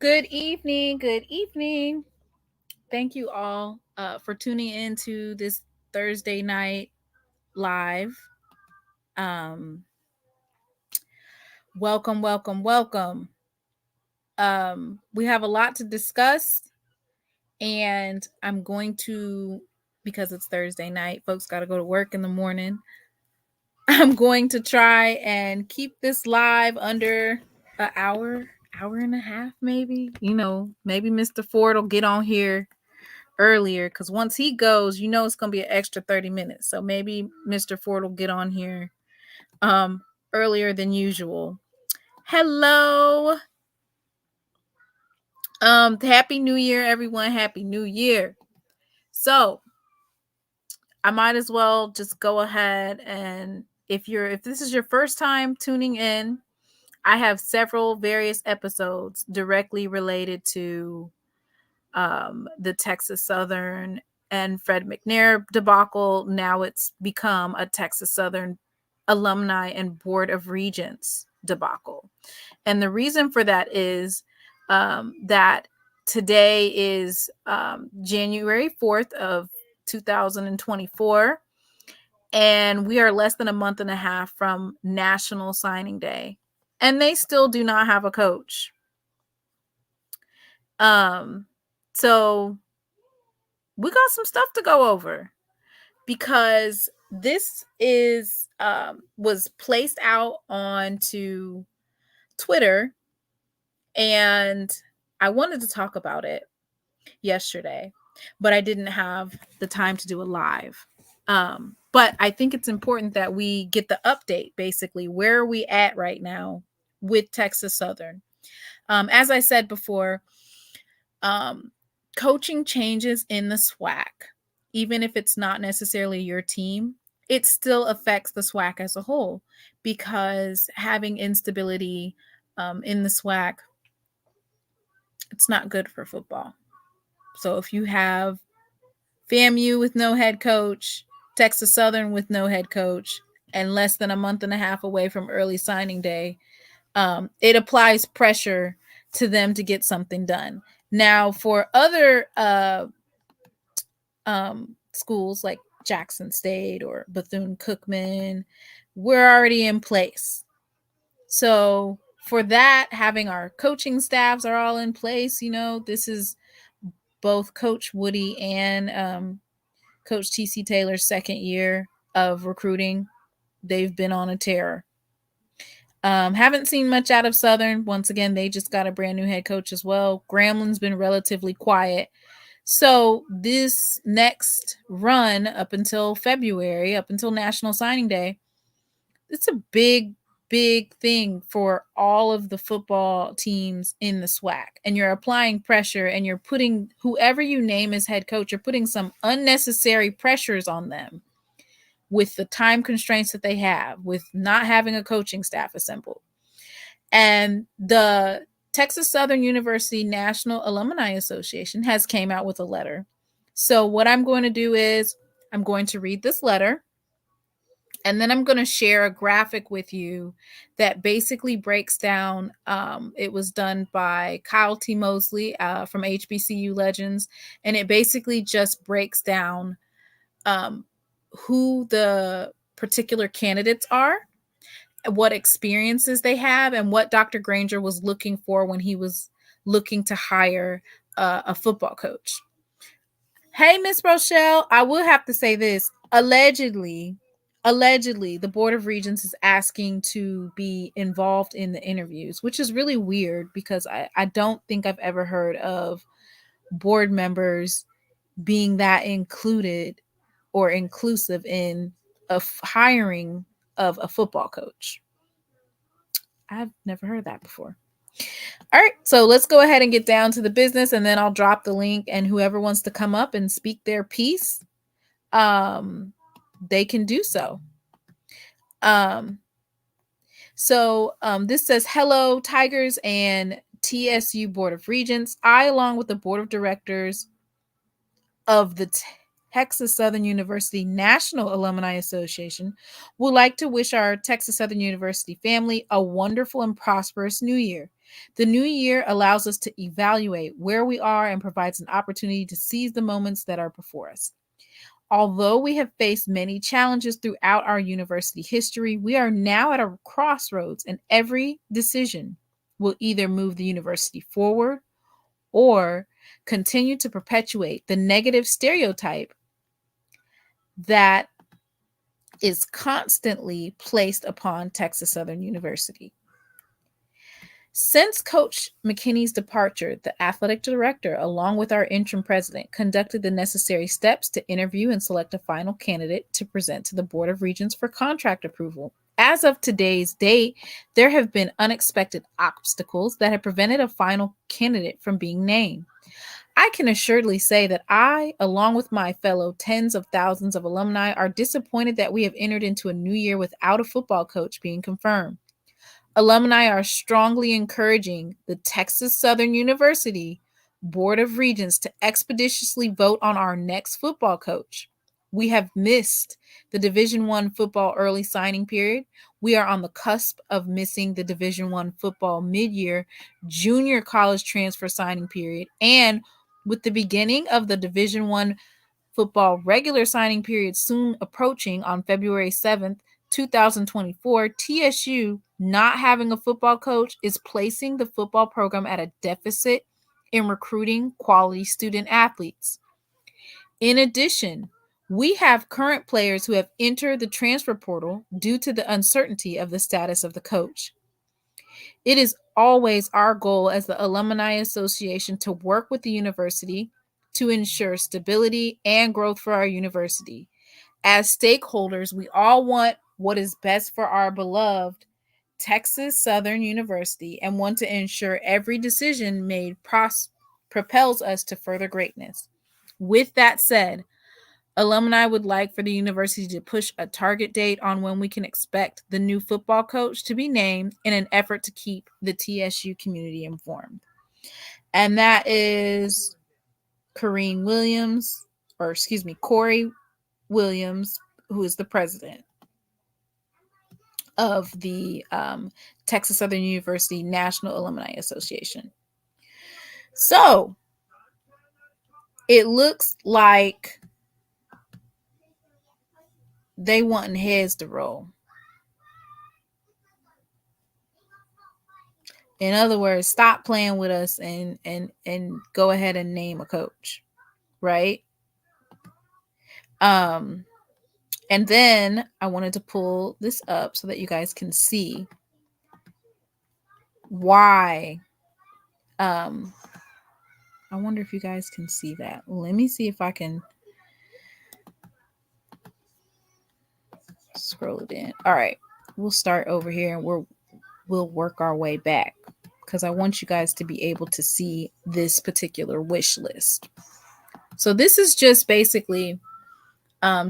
Good evening. Good evening. Thank you all for tuning in to this Thursday night live. Um, welcome, welcome, welcome. We have a lot to discuss, and I'm going to, because it's Thursday night, folks got to go to work in the morning. I'm going to try and keep this live under an hour and a half, maybe. Maybe Mr. Ford will get on here earlier, because once he goes, it's gonna be an extra 30 minutes. So maybe Mr. Ford will get on here earlier than usual. Hello. Happy New Year, everyone. Happy New Year. So I might as well just go ahead, and if this is your first time tuning in, I have several various episodes directly related to the Texas Southern and Fred McNair debacle. Now it's become a Texas Southern Alumni and Board of Regents debacle. And the reason for that is that today is January 4th of 2024, and we are less than a month and a half from National Signing Day, and they still do not have a coach. So we got some stuff to go over, because this is was placed out onto Twitter, and I wanted to talk about it yesterday, but I didn't have the time to do a live. But I think it's important that we get the update, basically, where are we at right now with Texas Southern. As I said before, coaching changes in the SWAC, even if it's not necessarily your team, it still affects the SWAC as a whole, because having instability in the SWAC, it's not good for football. So if you have FAMU with no head coach, Texas Southern with no head coach, and less than a month and a half away from early signing day, it applies pressure to them to get something done. Now, for other schools like Jackson State or Bethune-Cookman, we're already in place. So for that, having our coaching staffs are all in place. This is both Coach Woody and Coach T.C. Taylor's second year of recruiting. They've been on a tear. Haven't seen much out of Southern. Once again, they just got a brand new head coach as well. Gramblin's been relatively quiet. So this next run up until February, up until National Signing Day, it's a big, big thing for all of the football teams in the SWAC. And you're applying pressure, and you're putting whoever you name as head coach, you're putting some unnecessary pressures on them with the time constraints that they have, with not having a coaching staff assembled. And the Texas Southern University National Alumni Association has came out with a letter. So what I'm going to do is I'm going to read this letter, and then I'm going to share a graphic with you that basically breaks down. It was done by Kyle T. Mosley from HBCU Legends, and it basically just breaks down who the particular candidates are, what experiences they have, and what Dr. Granger was looking for when he was looking to hire a football coach. Hey, Miss Rochelle, I will have to say this. Allegedly, the Board of Regents is asking to be involved in the interviews, which is really weird, because I don't think I've ever heard of board members being that included or inclusive in a hiring of a football coach. I've never heard that before. All right, so let's go ahead and get down to the business, and then I'll drop the link, and whoever wants to come up and speak their piece, they can do so. This says, hello, Tigers and TSU Board of Regents. I, along with the Board of Directors of the Texas Southern University National Alumni Association, would like to wish our Texas Southern University family a wonderful and prosperous new year. The new year allows us to evaluate where we are and provides an opportunity to seize the moments that are before us. Although we have faced many challenges throughout our university history, we are now at a crossroads, and every decision will either move the university forward or continue to perpetuate the negative stereotype that is constantly placed upon Texas Southern University. Since Coach McKinney's departure, the athletic director, along with our interim president, conducted the necessary steps to interview and select a final candidate to present to the Board of Regents for contract approval. As of today's date, there have been unexpected obstacles that have prevented a final candidate from being named. I can assuredly say that I, along with my fellow tens of thousands of alumni, are disappointed that we have entered into a new year without a football coach being confirmed. Alumni are strongly encouraging the Texas Southern University Board of Regents to expeditiously vote on our next football coach. We have missed the Division I football early signing period. We are on the cusp of missing the Division I football mid-year junior college transfer signing period. And with the beginning of the Division I football regular signing period soon approaching on February 7th, 2024, TSU not having a football coach is placing the football program at a deficit in recruiting quality student athletes. In addition, we have current players who have entered the transfer portal due to the uncertainty of the status of the coach. It is always our goal as the Alumni Association to work with the university to ensure stability and growth for our university. As stakeholders, we all want what is best for our beloved Texas Southern University and want to ensure every decision made propels us to further greatness. With that said, alumni would like for the university to push a target date on when we can expect the new football coach to be named in an effort to keep the TSU community informed. And that is Corey Williams, who is the president of the Texas Southern University National Alumni Association. So it looks like they wanting heads to roll. In other words, stop playing with us and go ahead and name a coach, right? And then I wanted to pull this up so that you guys can see why. I wonder if you guys can see that. Let me see if I can scroll it in. All right, we'll start over here and we'll work our way back because I want you guys to be able to see this particular wish list. So this is just basically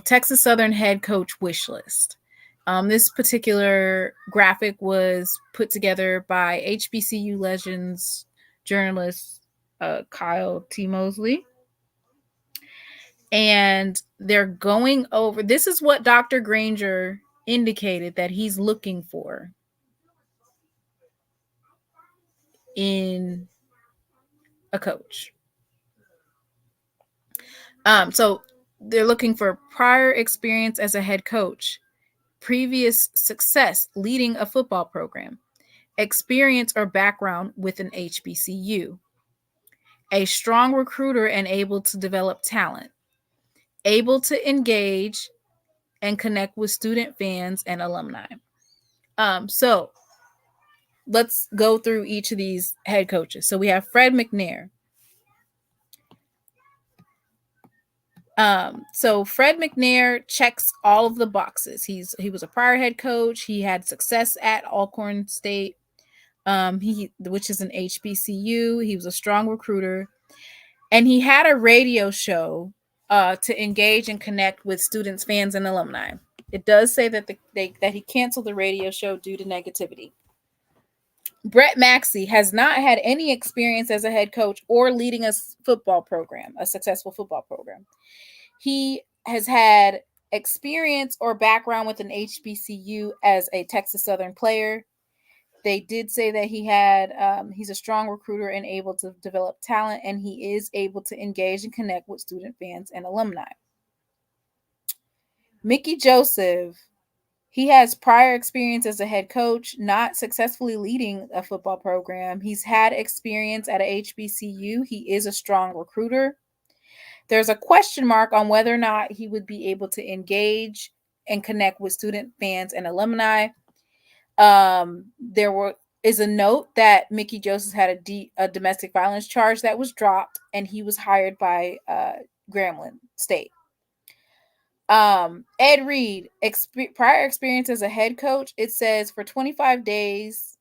Texas Southern head coach wish list. This particular graphic was put together by HBCU Legends journalist Kyle T. Mosley. And they're going over, this is what Dr. Granger indicated that he's looking for in a coach. So they're looking for prior experience as a head coach, previous success leading a football program, experience or background with an HBCU, a strong recruiter and able to develop talent, able to engage and connect with student fans and alumni. So let's go through each of these head coaches. So we have Fred McNair. So Fred McNair checks all of the boxes. He was a prior head coach. He had success at Alcorn State, which is an HBCU. He was a strong recruiter, and he had a radio show to engage and connect with students, fans, and alumni. It does say that that he canceled the radio show due to negativity. Brett Maxey has not had any experience as a head coach or leading a football program, a successful football program. He has had experience or background with an HBCU as a Texas Southern player. they did say that he had he's a strong recruiter and able to develop talent, and he is able to engage and connect with student fans and alumni. Mickey Joseph, he has prior experience as a head coach, not successfully leading a football program. He's had experience at a HBCU. He is a strong recruiter. There's a question mark on whether or not he would be able to engage and connect with student fans and alumni. Is a note that Mickey Joseph had a domestic violence charge that was dropped, and he was hired by Grambling State. Ed Reed, prior experience as a head coach. It says for 25 days.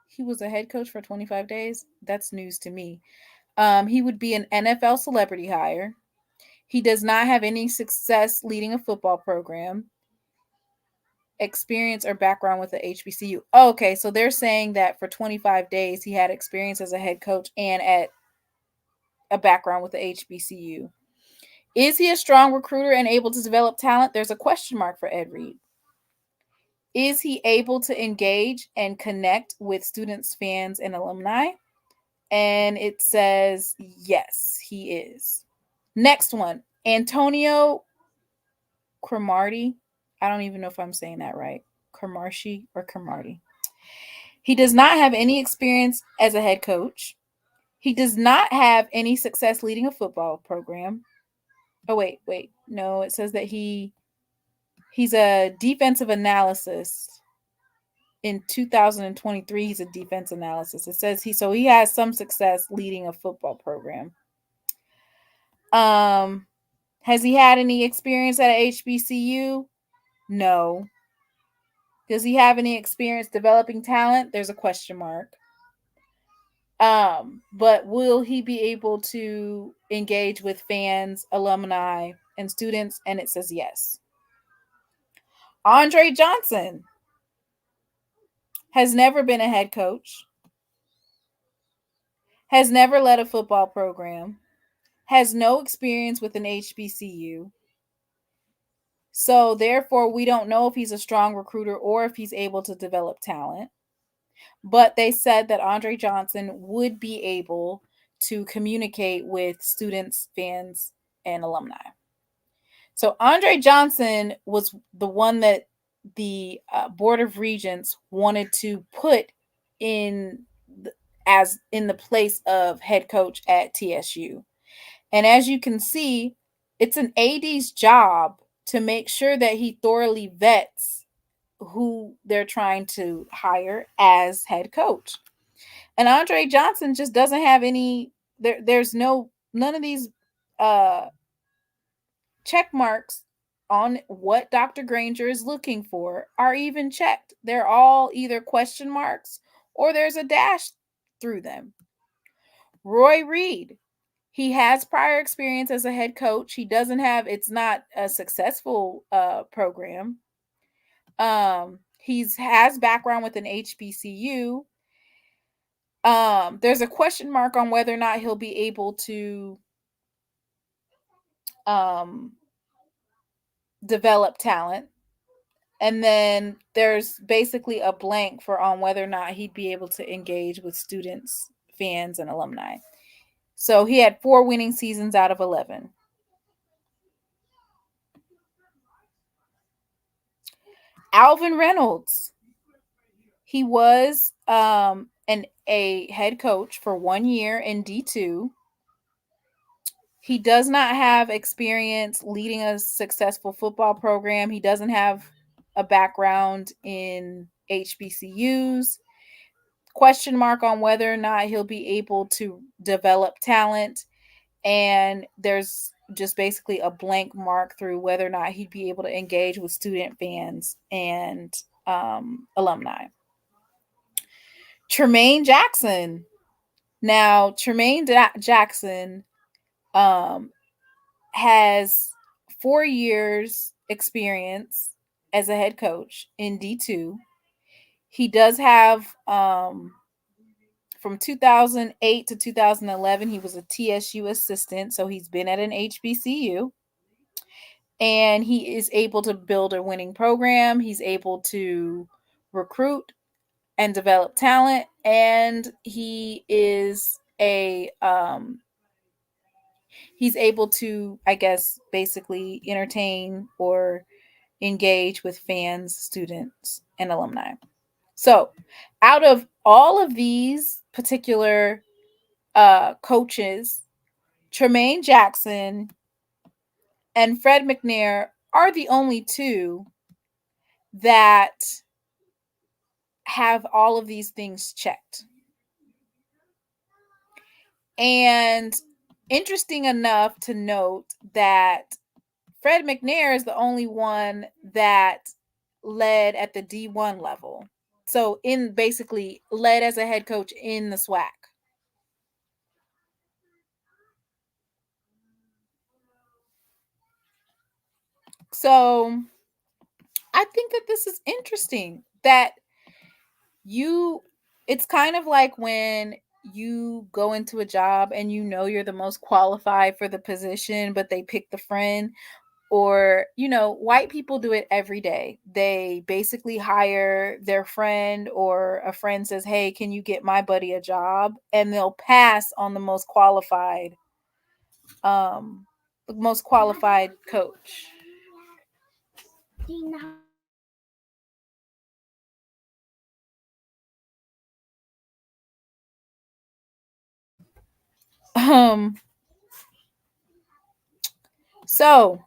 He was a head coach for 25 days. That's news to me. He would be an NFL celebrity hire. He does not have any success leading a football program, experience or background with the HBCU. Oh, okay, so they're saying that for 25 days he had experience as a head coach and at a background with the HBCU. Is he a strong recruiter and able to develop talent? There's a question mark for Ed Reed. Is he able to engage and connect with students, fans, and alumni? And it says yes, he is. Next one, Antonio Cromartie. I don't even know if I'm saying that right. Cromartie or Cromartie. He does not have any experience as a head coach. He does not have any success leading a football program. Oh, wait. No, it says that he's a defensive analysis. In 2023, he's a defense analysis. It says he has some success leading a football program. Has he had any experience at a HBCU? No. Does he have any experience developing talent? There's a question mark. But will he be able to engage with fans, alumni, and students? And it says yes. Andre Johnson has never been a head coach, has never led a football program, has no experience with an HBCU. So therefore, we don't know if he's a strong recruiter or if he's able to develop talent. But they said that Andre Johnson would be able to communicate with students, fans, and alumni. So Andre Johnson was the one that the Board of Regents wanted to put in the place of head coach at TSU. And as you can see, it's an AD's job to make sure that he thoroughly vets who they're trying to hire as head coach. And Andre Johnson just doesn't have any, there's none of these check marks on what Dr. Granger is looking for are even checked. They're all either question marks or there's a dash through them. Roy Reed, he has prior experience as a head coach. He doesn't have, it's not a successful program. He has background with an HBCU. There's a question mark on whether or not he'll be able to develop talent. And then there's basically a blank on whether or not he'd be able to engage with students, fans, and alumni. So he had 4 winning seasons out of 11. Alvin Reynolds. He was a head coach for 1 year in D2. He does not have experience leading a successful football program. He doesn't have a background in HBCUs. Question mark on whether or not he'll be able to develop talent. And there's just basically a blank mark through whether or not he'd be able to engage with student, fans, and alumni. Tremaine Jackson. Now, Tremaine Jackson has 4 years experience as a head coach in D2. He does have from 2008 to 2011, he was a TSU assistant, so he's been at an HBCU. And he is able to build a winning program. He's able to recruit and develop talent, and he is he's able to, I guess, basically entertain or engage with fans, students, and alumni. So, out of all of these particular coaches, Tremaine Jackson and Fred McNair are the only two that have all of these things checked. And interesting enough to note that Fred McNair is the only one that led at the D1 level. So basically led as a head coach in the SWAC. So I think that this is interesting that it's kind of like when you go into a job and you know you're the most qualified for the position, but they pick the friend. Or, white people do it every day. They basically hire their friend, or a friend says, hey, can you get my buddy a job? And they'll pass on the most qualified coach. So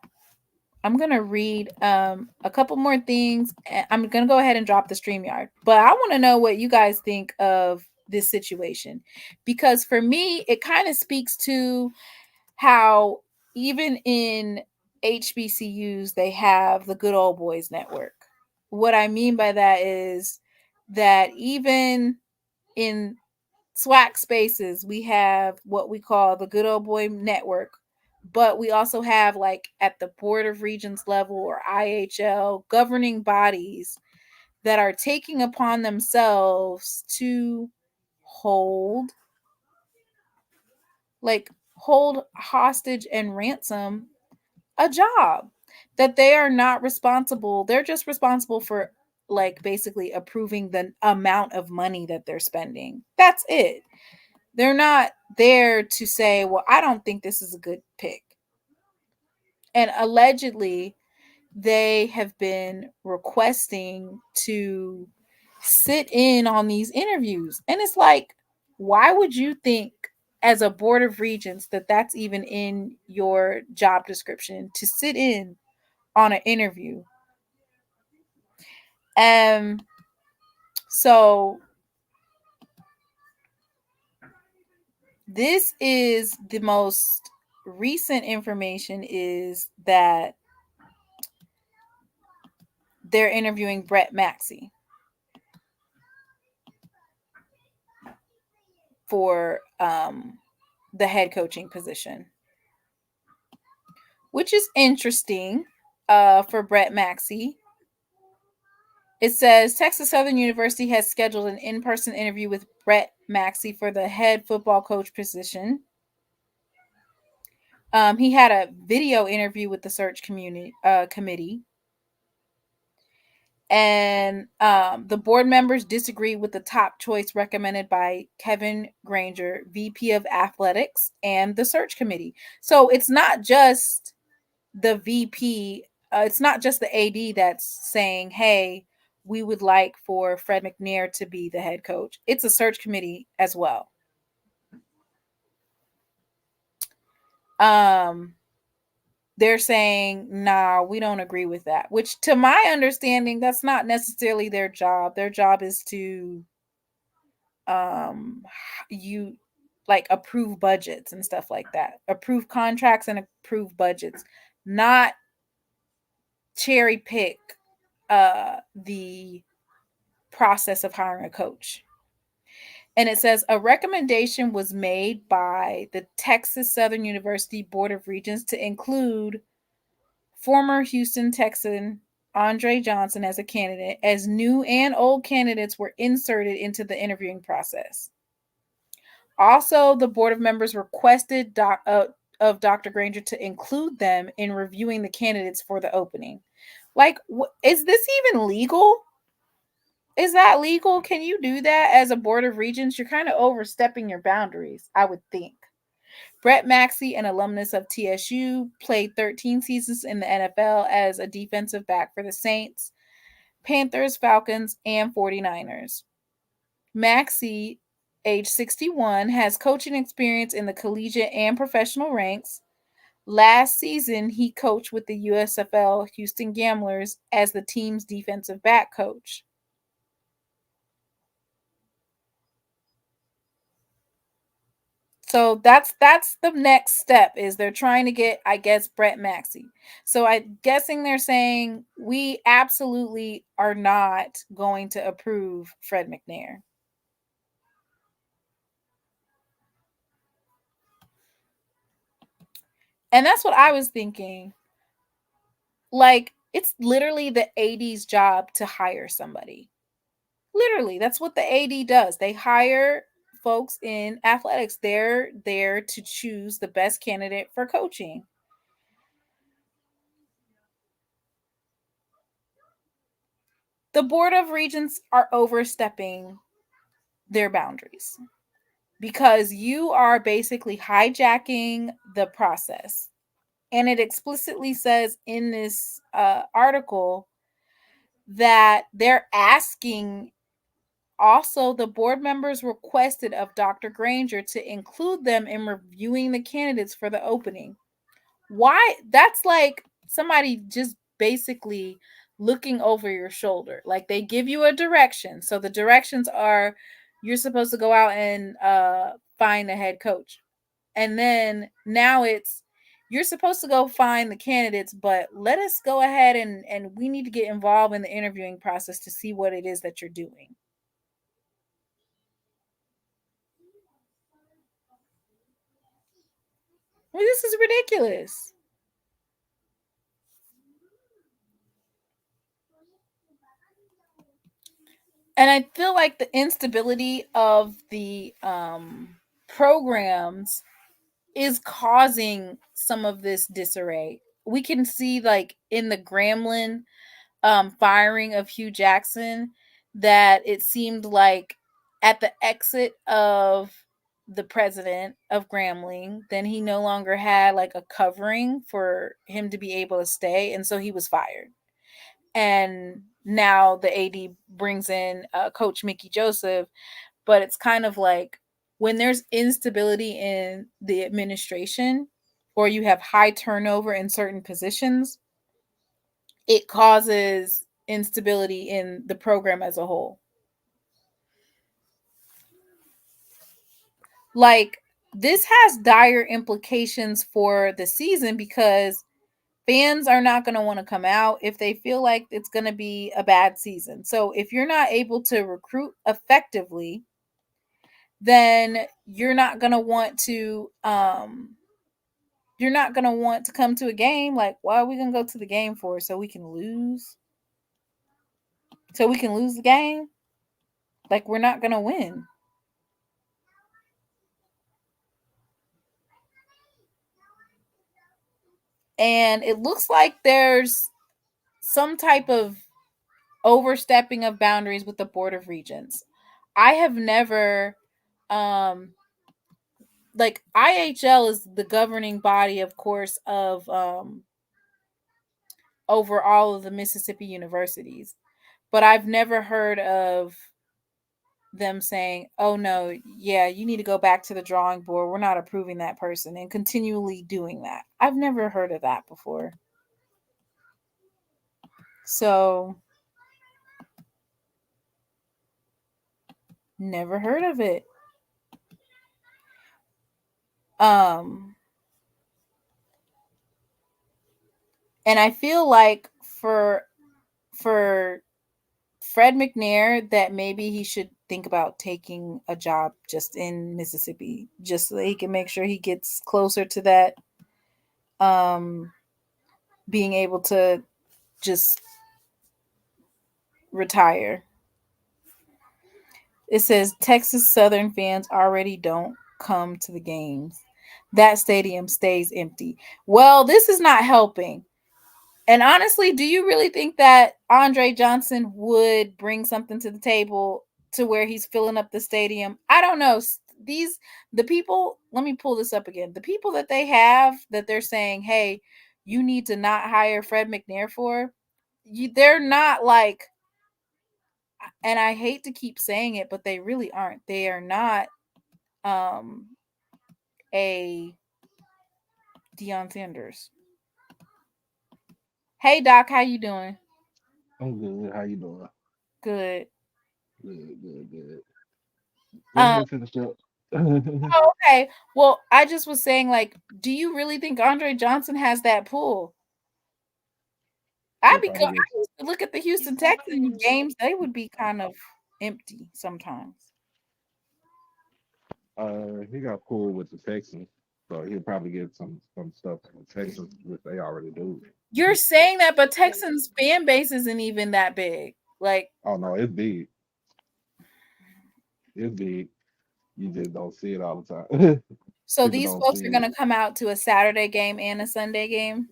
I'm going to read a couple more things. I'm going to go ahead and drop the StreamYard. But I want to know what you guys think of this situation. Because for me, it kind of speaks to how even in HBCUs, they have the good old boys network. What I mean by that is that even in SWAC spaces, we have what we call the good old boy network, but we also have, like, at the Board of Regents level or IHL, governing bodies that are taking upon themselves to hold hostage and ransom a job that they are not responsible. They're just responsible for, like, basically approving the amount of money that they're spending. That's it. They're not there to say, well, I don't think this is a good pick. And allegedly, they have been requesting to sit in on these interviews. And it's like, why would you think as a Board of Regents that that's even in your job description, to sit in on an interview? So this is the most recent information, is that they're interviewing Brett Maxey for the head coaching position, which is interesting for Brett Maxey. It says Texas Southern University has scheduled an in-person interview with Brett Maxey for the head football coach position. He had a video interview with the search committee. And the board members disagree with the top choice recommended by Kevin Granger, VP of Athletics, and the search committee. So it's not just the VP, it's not just the AD that's saying, hey, we would like for Fred McNair to be the head coach. It's a search committee as well. They're saying, nah, we don't agree with that, which, to my understanding, that's not necessarily their job. Their job is to approve budgets and stuff like that, approve contracts and approve budgets, not cherry pick the process of hiring a coach. And it says a recommendation was made by the Texas Southern University Board of Regents to include former Houston Texan Andre Johnson as a candidate, as new and old candidates were inserted into the interviewing process. Also, the board of members requested of Dr. Granger to include them in reviewing the candidates for the opening. Like, is this even legal? Is that legal? Can you do that as a Board of Regents? You're kind of overstepping your boundaries, I would think. Brett Maxey, an alumnus of TSU, played 13 seasons in the NFL as a defensive back for the Saints, Panthers, Falcons, and 49ers. Maxey, age 61, has coaching experience in the collegiate and professional ranks. Last season, he coached with the USFL Houston Gamblers as the team's defensive back coach. So that's the next step, is they're trying to get, I guess, Brett Maxey. So I'm guessing they're saying we absolutely are not going to approve Fred McNair. And that's what I was thinking. Like, it's literally the AD's job to hire somebody. Literally, that's what the AD does. They hire folks in athletics. They're there to choose the best candidate for coaching. The Board of Regents are overstepping their boundaries because you are basically hijacking the process. And it explicitly says in this article that they're asking, also, the board members requested of Dr. Granger to include them in reviewing the candidates for the opening. Why? That's like somebody just basically looking over your shoulder. Like, they give you a direction. So the directions are, you're supposed to go out and find a head coach. And then now it's, you're supposed to go find the candidates, but let us go ahead and we need to get involved in the interviewing process to see what it is that you're doing. I mean, this is ridiculous. And I feel like the instability of the programs is causing some of this disarray. We can see, like, in the Grambling firing of Hugh Jackson, that it seemed like at the exit of the president of Grambling, then he no longer had like a covering for him to be able to stay, and so he was fired. And now the AD brings in Coach Mickey Joseph, but it's kind of like, when there's instability in the administration or you have high turnover in certain positions, it causes instability in the program as a whole. Like, this has dire implications for the season because fans are not going to want to come out if they feel like it's going to be a bad season. So if you're not able to recruit effectively, then you're not going to want to come to a game. Like, why are we going to go to the game for? So we can lose? So we can lose the game? Like, we're not going to win. And it looks like there's some type of overstepping of boundaries with the Board of Regents. I have never, like, IHL is the governing body, of course, of over all of the Mississippi universities, but I've never heard of them saying, oh no, yeah, you need to go back to the drawing board, we're not approving that person, and continually doing that. I've never heard of that before. So, never heard of it. And I feel like for Fred McNair, that maybe he should think about taking a job just in Mississippi, just so that he can make sure he gets closer to that, being able to just retire. It says Texas Southern fans already don't come to the games. That stadium stays empty. Well, this is not helping. And honestly, do you really think that Andre Johnson would bring something to the table to where he's filling up the stadium? I don't know. The people, let me pull this up again. The people that they have that they're saying, hey, you need to not hire Fred McNair for, they're not like, and I hate to keep saying it, but they really aren't. They are not a Deion Sanders. Hey Doc, how you doing? I'm good. How you doing? Good. Good. Let Um me finish up. They oh, okay. Well, I just was saying, like, do you really think Andre Johnson has that pull? probably I get. used to look at the Houston Texans games; they would be kind of empty sometimes. He got pulled with the Texans, so he'll probably get some stuff from the Texans, which they already do. You're saying that, but Texans fan base isn't even that big. Like, Oh no, it's big. It's big. You just don't see it all the time. so People these don't folks are see it. gonna come out to a Saturday game and a Sunday game.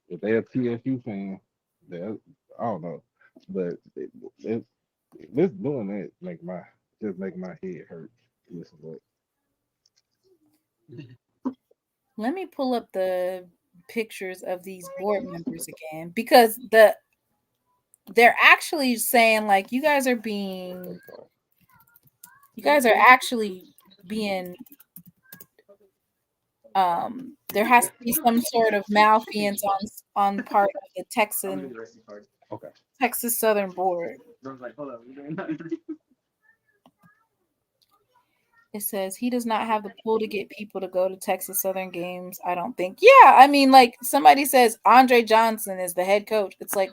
If they're a TSU fan, they're I don't know, but it, this doing that make my head hurt. Listen, but Let me pull up the pictures of these board members again because they're actually saying like you guys are actually being there has to be some sort of malfeasance on the part of the okay. Texas Southern Board. It says he does not have the pull to get people to go to Texas Southern games. I don't think. Yeah, I mean, like somebody says Andre Johnson is the head coach. It's like,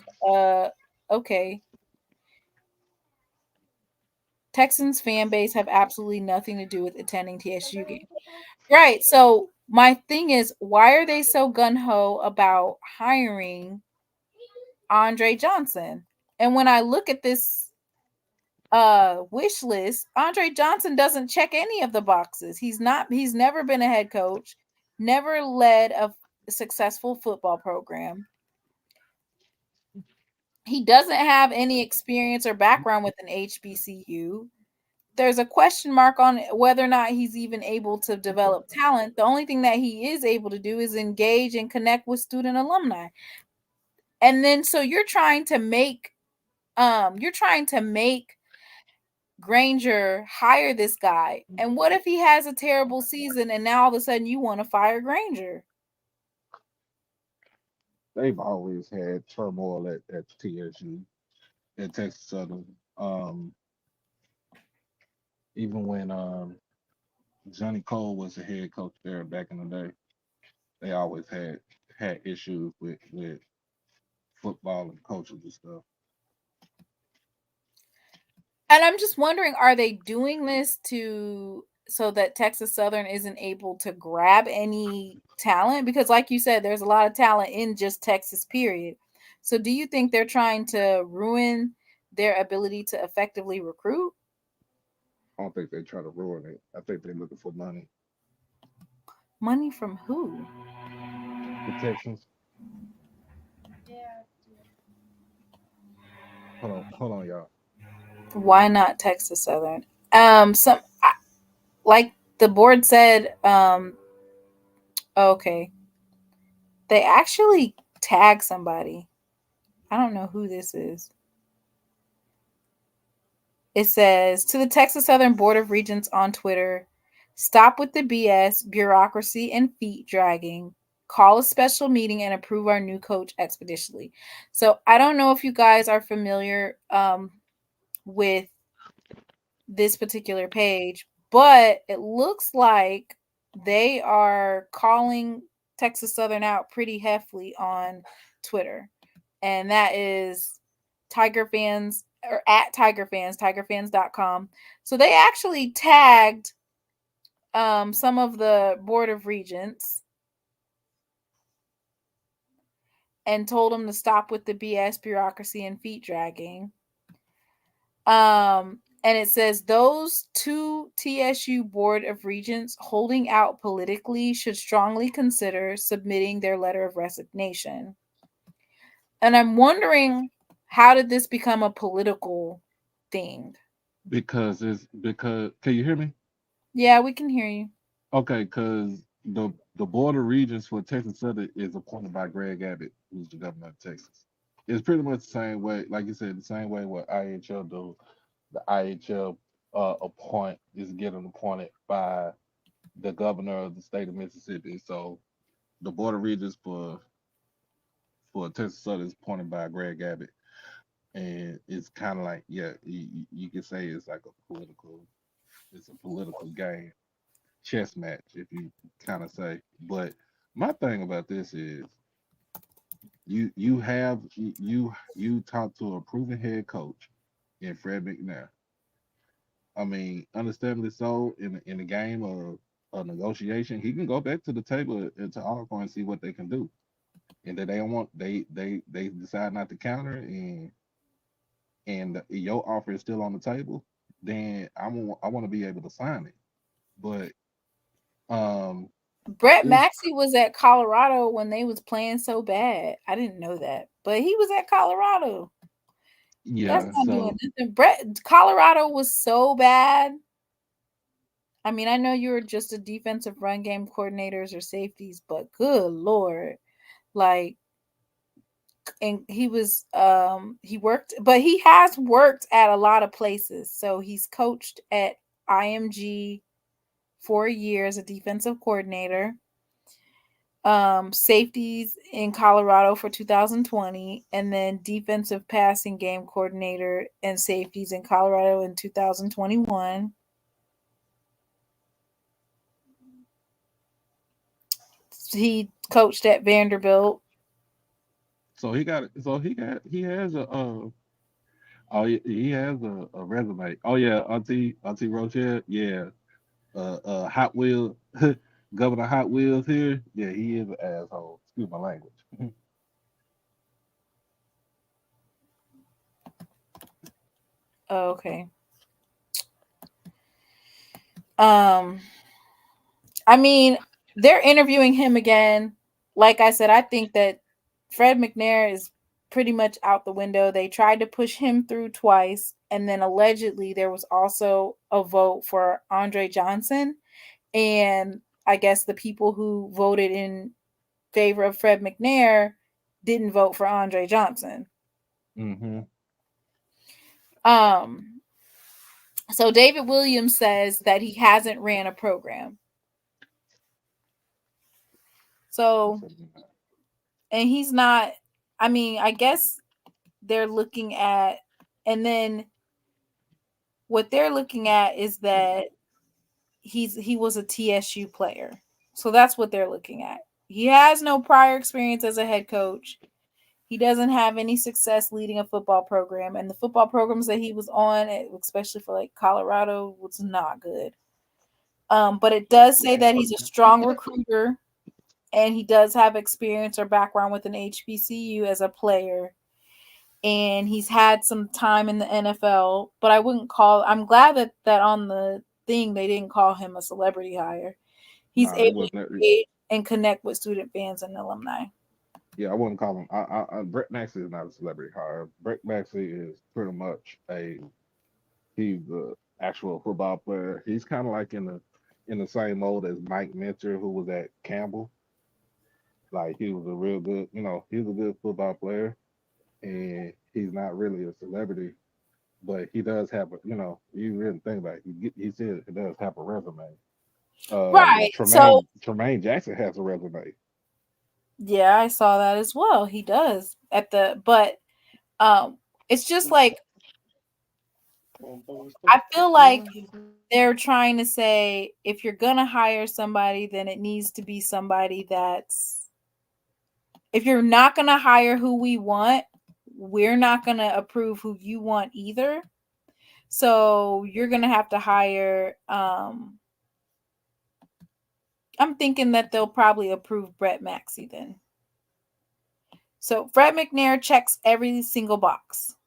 okay. Texans fan base have absolutely nothing to do with attending TSU games. Right. So my thing is, why are they so gun ho about hiring Andre Johnson? And when I look at this wish list, Andre Johnson doesn't check any of the boxes. He's never been a head coach, never led a successful football program. He doesn't have any experience or background with an HBCU. There's a question mark on whether or not he's even able to develop talent. The only thing that he is able to do is engage and connect with student alumni. And then so you're trying to make Granger hire this guy. And what if he has a terrible season and now all of a sudden you want to fire Granger? They've always had turmoil at TSU, at Texas Southern. Even when Johnny Cole was the head coach there back in the day, they always had issues with football and coaches and stuff. And I'm just wondering, are they doing this to so that Texas Southern isn't able to grab any talent? Because like you said, there's a lot of talent in just Texas, period. So do you think they're trying to ruin their ability to effectively recruit? I don't think they try to ruin it. I think they're looking for money. Money from who? The Texans. Hold on, y'all. Why not Texas Southern? Some like the board said, okay. They actually tag somebody. I don't know who this is. It says to the Texas Southern Board of Regents on Twitter, stop with the BS, bureaucracy, and feet dragging. Call a special meeting and approve our new coach expeditiously. So I don't know if you guys are familiar with this particular page, but it looks like they are calling Texas Southern out pretty heavily on Twitter. And that is Tiger Fans or at Tiger Fans, tigerfans.com. So they actually tagged some of the Board of Regents and told them to stop with the BS, bureaucracy, and feet dragging. And it says those two TSU Board of Regents holding out politically should strongly consider submitting their letter of resignation. And I'm wondering, how did this become a political thing? Because can you hear me? Yeah, we can hear you. Okay, because the Board of Regents for Texas Southern is appointed by Greg Abbott, who's the governor of Texas. It's pretty much the same way, like you said, the same way what IHL do. The IHL is getting appointed by the governor of the state of Mississippi. So the Board of Regents for Texas Southern is appointed by Greg Abbott, and it's kind of like, yeah, you can say it's like it's a political game, chess match, if you kind of say. But my thing about this is you talk to a proven head coach in Fred McNair. I mean, understandably so, in the game of a negotiation, he can go back to the table and to Alcorn and see what they can do. And that they don't want they decide not to counter, and your offer is still on the table, then I want to be able to sign it. But Brett it's Maxey was at Colorado when they was playing so bad. I didn't know that, but he was at Colorado. That's yeah, not doing so nothing. Colorado was so bad. I mean, I know you were just a defensive run game coordinators or safeties, but good Lord. Like, and he was he worked, but he has worked at a lot of places. So he's coached at IMG for a year as a defensive coordinator. Safeties in Colorado for 2020, and then defensive passing game coordinator and safeties in Colorado in 2021. He coached at Vanderbilt. he has a oh he has a resume. Oh yeah, Auntie Rochelle, yeah, Hot Wheels, Governor Hot Wheels here. Yeah, he is an asshole. Excuse my language. Oh, okay. Um, I mean, they're interviewing him again. Like I said, I think that Fred McNair is pretty much out the window. They tried to push him through twice, and then allegedly there was also a vote for Andre Johnson. And I guess the people who voted in favor of Fred McNair didn't vote for Andre Johnson. Mm-hmm. Um, so David Williams says that he hasn't ran a program. So, and he's not, I mean, I guess they're looking at, and then what they're looking at is that he was a TSU player. So that's what they're looking at. He has no prior experience as a head coach. He doesn't have any success leading a football program, and the football programs that he was on, especially for like Colorado, was not good. But it does say that he's a strong recruiter, and he does have experience or background with an HBCU as a player, and he's had some time in the NFL. But I'm glad that on the thing they didn't call him a celebrity hire. He's Nah, they able wasn't. to engage and connect with student fans and alumni. Yeah, I wouldn't call him. Brett Maxey is not a celebrity hire. Brett Maxey is pretty much he's the actual football player. He's kind of like in the same mold as Mike Mentor, who was at Campbell. Like he was a real good, he's a good football player, and he's not really a celebrity, but he does have a, you really think about it, he said he does have a resume. Right. So Tremaine Jackson has a resume. yeah, I saw that as well. He does but it's just like I feel like they're trying to say if you're gonna hire somebody, then it needs to be somebody if you're not gonna hire who we want, we're not gonna approve who you want either. So you're gonna have to hire I'm thinking that they'll probably approve Brett Maxey then. So Fred McNair checks every single box.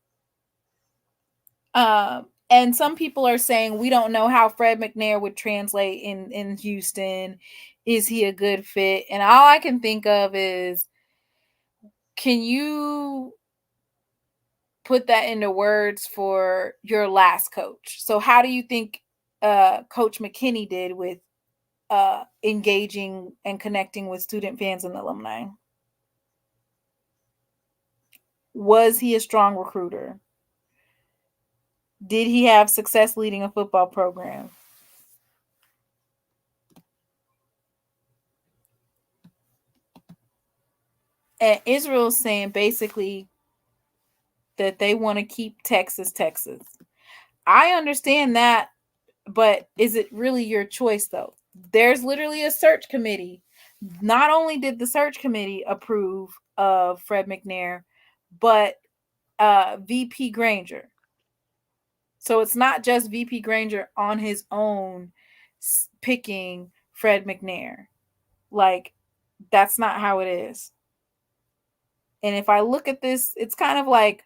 And some people are saying we don't know how Fred McNair would translate in Houston. Is he a good fit? And all I can think of is, can you put that into words for your last coach? So how do you think Coach McKinney did with engaging and connecting with student fans and alumni? Was he a strong recruiter? Did he have success leading a football program? And Israel's saying basically that they want to keep Texas. I understand that, but is it really your choice though? There's literally a search committee. Not only did the search committee approve of Fred McNair, but VP Granger. So it's not just VP Granger on his own picking Fred McNair. Like, that's not how it is. And if I look at this, it's kind of like,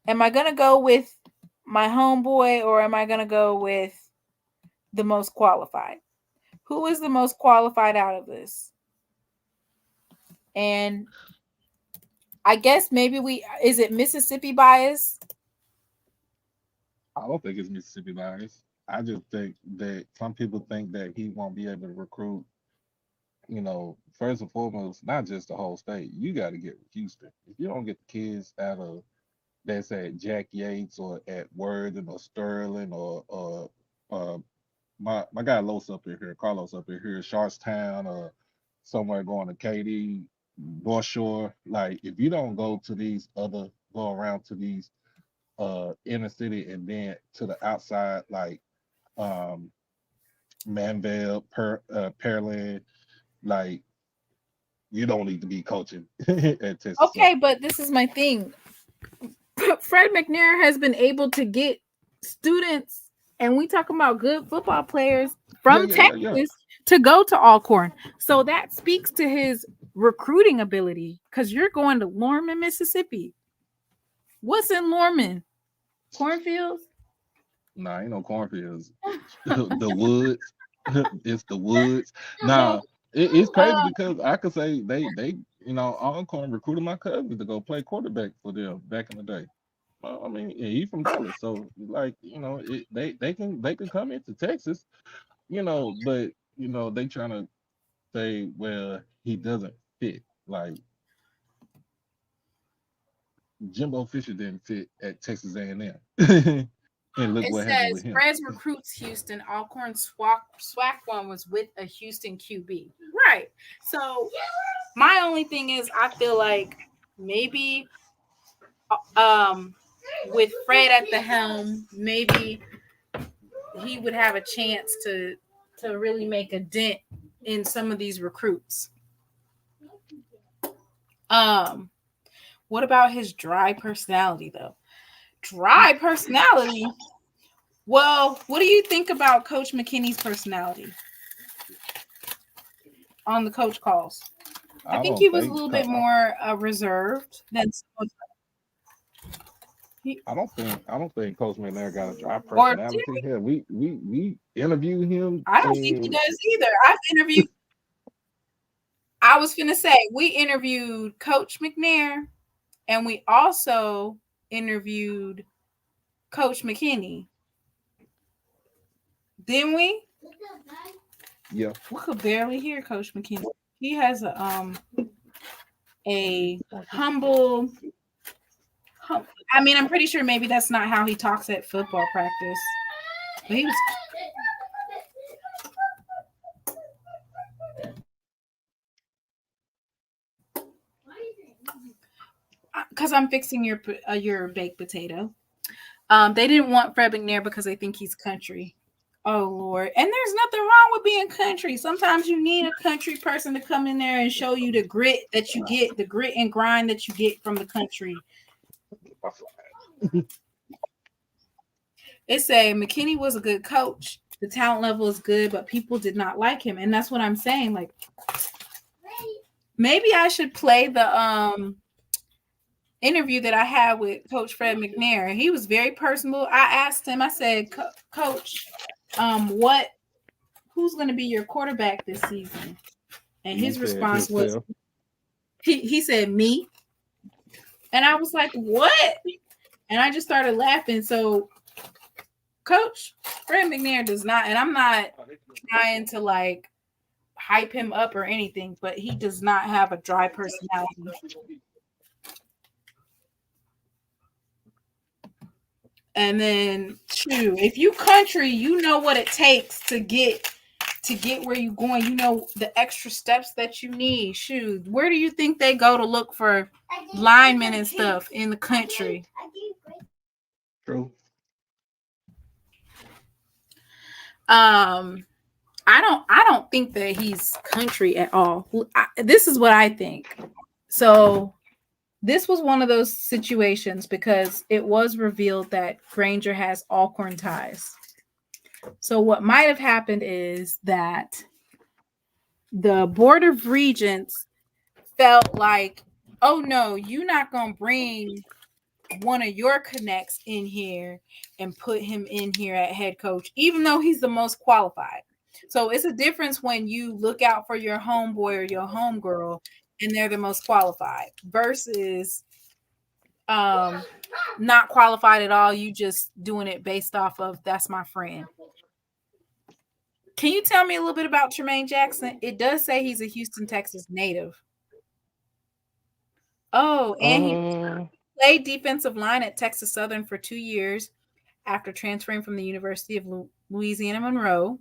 am I going to go with my homeboy or am I going to go with the most qualified? Who is the most qualified out of this? And I guess maybe is it Mississippi bias? I don't think it's Mississippi bias. I just think that some people think that he won't be able to recruit, first and foremost, not just the whole state. You got to get Houston. If you don't get the kids out of that's at Jack Yates or at Worthing or Sterling or my guy Carlos up in here, Sharpstown or somewhere going to KD, North Shore. Like, if you don't go around to these inner city and then to the outside, like Manville, Pearland, like, you don't need to be coaching at Texas. Okay, but this is my thing. Fred McNair has been able to get students, and we talk about good football players from Texas to go to Alcorn. So that speaks to his recruiting ability, because you're going to Lorman, Mississippi. What's in Lorman? Cornfields? Nah, ain't no cornfields. The woods. It's the woods. Nah, it's crazy because I could say they Alcorn recruited my cousin to go play quarterback for them back in the day. Well, I mean, he's from Dallas, so like, they can come into Texas, but they trying to say, well, he doesn't fit. Like, Jimbo Fisher didn't fit at Texas A&M. And look what happened with him. Fred recruits Houston. Alcorn SWAC one was with a Houston QB. Right. So my only thing is, I feel like maybe with Fred at the helm, maybe he would have a chance to really make a dent in some of these recruits. What about his dry personality though? Dry personality. Well, what do you think about Coach McKinney's personality on the coach calls? I think he was a little bit more reserved than some I don't think Coach McNair got a dry personality. Yeah, we interviewed him. I don't think he does either. I was finna say, we interviewed Coach McNair, and we also interviewed Coach McKinney. Didn't we? Yeah. We could barely hear Coach McKinney. He has a humble. I mean, I'm pretty sure maybe that's not how he talks at football practice. But he was. Because I'm fixing your baked potato. They didn't want Fred McNair because they think he's country. Oh, Lord. And there's nothing wrong with being country. Sometimes you need a country person to come in there and show you the grit that you get, the grit and grind that you get from the country. It say McKinney was a good coach. The talent level is good, but people did not like him. And that's what I'm saying. Like, maybe I should play the interview that I had with Coach Fred McNair. He was very personable. I asked him, I said, Coach, who's going to be your quarterback this season? And his response was, he said, me. And I was like, what? And I just started laughing. So Coach Fred McNair does not, and I'm not trying to like hype him up or anything, but he does not have a dry personality. And then, if you country, you know what it takes to get where you're going. You know the extra steps that you need. Shoot, where do you think they go to look for linemen and stuff in the country? True. I don't think that he's country at all. This is what I think. So this was one of those situations because it was revealed that Granger has Alcorn ties. So what might have happened is that the Board of Regents felt like, oh no, you're not going to bring one of your connects in here and put him in here at head coach, even though he's the most qualified. So it's a difference when you look out for your homeboy or your homegirl and they're the most qualified versus not qualified at all. You just doing it based off of that's my friend. Can you tell me a little bit about Tremaine Jackson? It does say he's a Houston, Texas native. Oh, and he played defensive line at Texas Southern for 2 years after transferring from the University of Louisiana Monroe.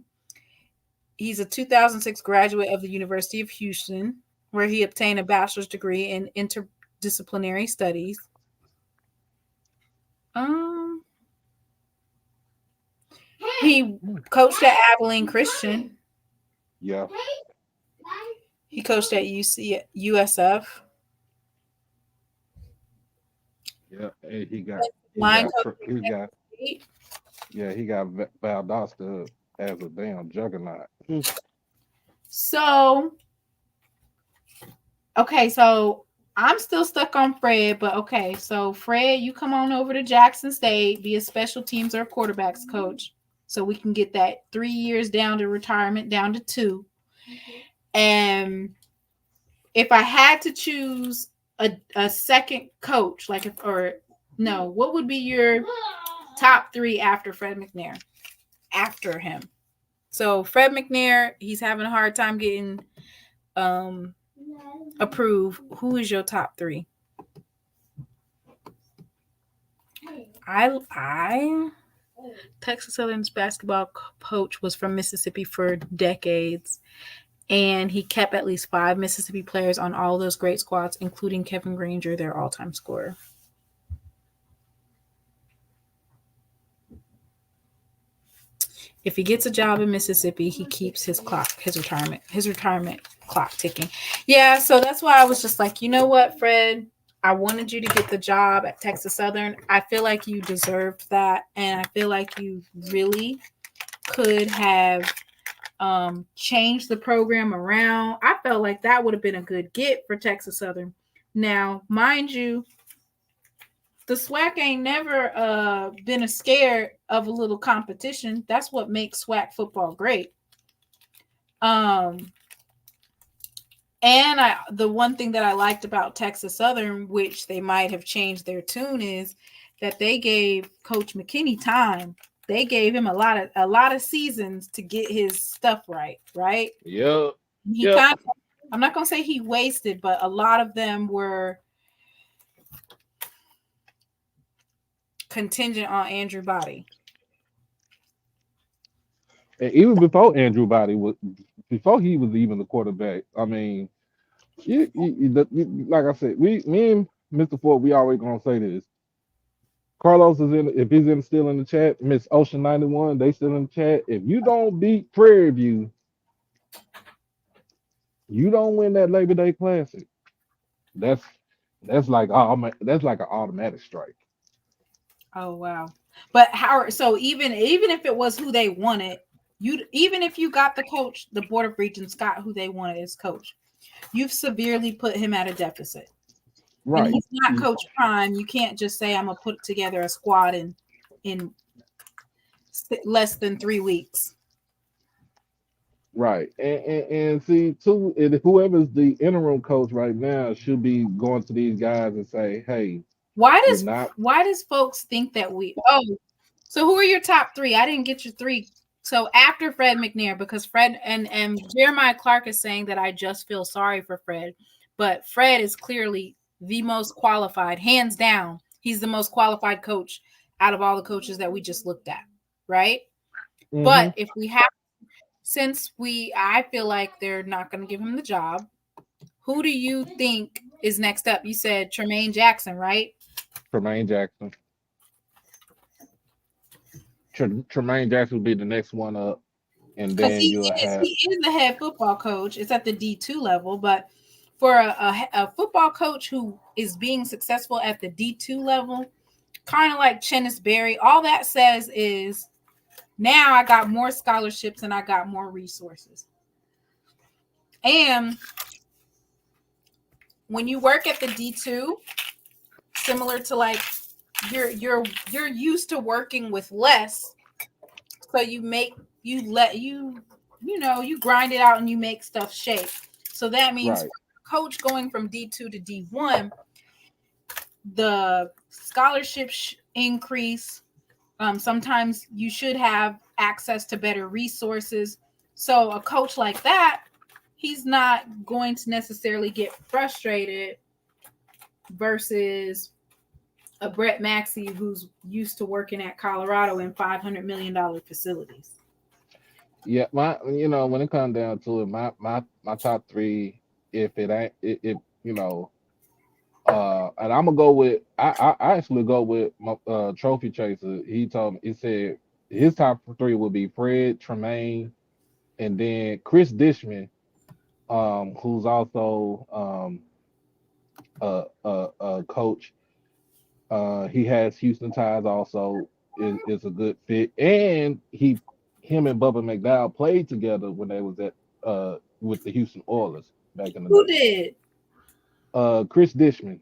He's a 2006 graduate of the University of Houston, where he obtained a bachelor's degree in interdisciplinary studies. He coached at Abilene Christian. Yeah. He coached at USF. Yeah, and he got Valdosta as a damn juggernaut. So, okay, so I'm still stuck on Fred, but okay, so Fred, you come on over to Jackson State, be a special teams or quarterbacks coach, so we can get that 3 years down to retirement, down to 2. And if I had to choose a second coach, what would be your top 3 after Fred McNair? After him. So Fred McNair, he's having a hard time getting approved. Who is your top 3? Texas Southern's basketball coach was from Mississippi for decades, and he kept at least 5 Mississippi players on all those great squads, including Kevin Granger, their all-time scorer. If he gets a job in Mississippi, he keeps his retirement clock ticking. Yeah, so that's why I was just like, you know what, Fred? I wanted you to get the job at Texas Southern. I feel like you deserved that, and I feel like you really could have changed the program around. I felt like that would have been a good get for Texas Southern. Now, mind you, the SWAC ain't never been scared of a little competition. That's what makes SWAC football great. And the one thing that I liked about Texas Southern, which they might have changed their tune, is that they gave Coach McKinney time. They gave him a lot of seasons to get his stuff right? Yeah. I'm not gonna say he wasted, but a lot of them were contingent on Andrew Body. And even before Andrew Body before he was even the quarterback, I mean, like I said, me and Mr. Ford, we always gonna say this. Carlos is if he's still in the chat, Miss Ocean 91, they still in the chat. If you don't beat Prairie View, you don't win that Labor Day Classic. That's like an automatic strike. Oh wow. But so even if it was who they wanted, even if you got the coach, the Board of Regents got who they wanted as coach, you've severely put him at a deficit. and Right. he's not Coach Prime, you can't just say I'm gonna put together a squad in less than 3 weeks. Right. And see too, whoever's the interim coach right now should be going to these guys and say, hey, Why you're not does folks think that so who are your top 3? I didn't get your 3. So after Fred McNair, because Fred and Jeremiah Clark is saying that I just feel sorry for Fred, but Fred is clearly the most qualified, hands down. He's the most qualified coach out of all the coaches that we just looked at, right? Mm-hmm. But if we have, I feel like they're not going to give him the job. Who do you think is next up? You said Tremaine Jackson, right? Tremaine Jackson. Tremaine Jackson will be the next one up, and Because then he is the head football coach. It's at the D2 level, but for a football coach who is being successful at the D2 level, kind of like Chennis Berry, all that says is now I got more scholarships and I got more resources. And when you work at the D2, similar to like you're used to working with less, so you grind it out and you make stuff shake. So that means right. coach going from D2 to D1, the scholarship increase. Sometimes you should have access to better resources. So a coach like that, he's not going to necessarily get frustrated versus a Brett Maxey who's used to working at Colorado in $500 million facilities. Yeah, when it comes down to it, my top 3, if it ain't, and I'm gonna go with, I actually go with my trophy chaser. He told me, he said his top 3 would be Fred, Tremaine, and then Chris Dishman, who's also a coach. He has Houston ties also, is a good fit, and him and Bubba McDowell played together when they was at with the Houston Oilers back in the Who day. did? Chris Dishman.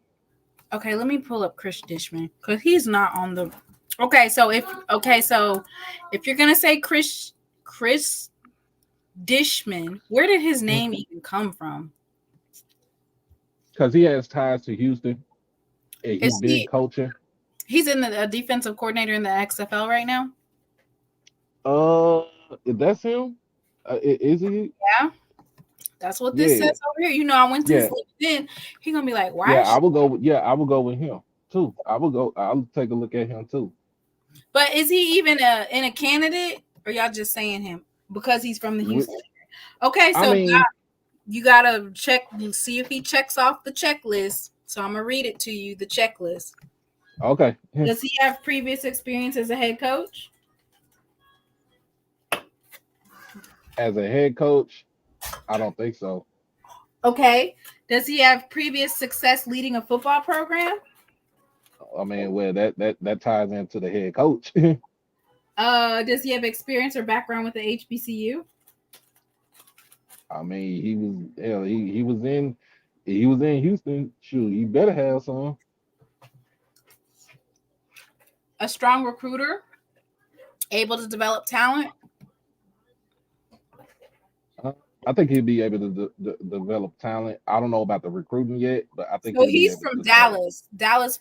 Okay, let me pull up Chris Dishman because he's not on the. Okay, so if you're gonna say Chris Dishman, where did his name even come from? Because he has ties to Houston, and he's been coaching. He's in the defensive coordinator in the XFL right now. That's him. Is he? Yeah, that's what this says over here. I went to his LinkedIn. He's gonna be like, "Why?" Yeah, I will go. I will go with him too. I'll take a look at him too. But is he even in a candidate, or y'all just saying him because he's from the Houston area? Okay, so you gotta check and see if he checks off the checklist. So I'm gonna read it to you. The checklist. Okay. Does he have previous experience as a head coach? As a head coach, I don't think so. Okay. Does he have previous success leading a football program? I mean, well, that ties into the head coach. Does he have experience or background with the HBCU? I mean, he was in Houston. Shoot, he better have some. A strong recruiter, able to develop talent. I think he'd be able to develop talent. I don't know about the recruiting yet, but I think so he's from Dallas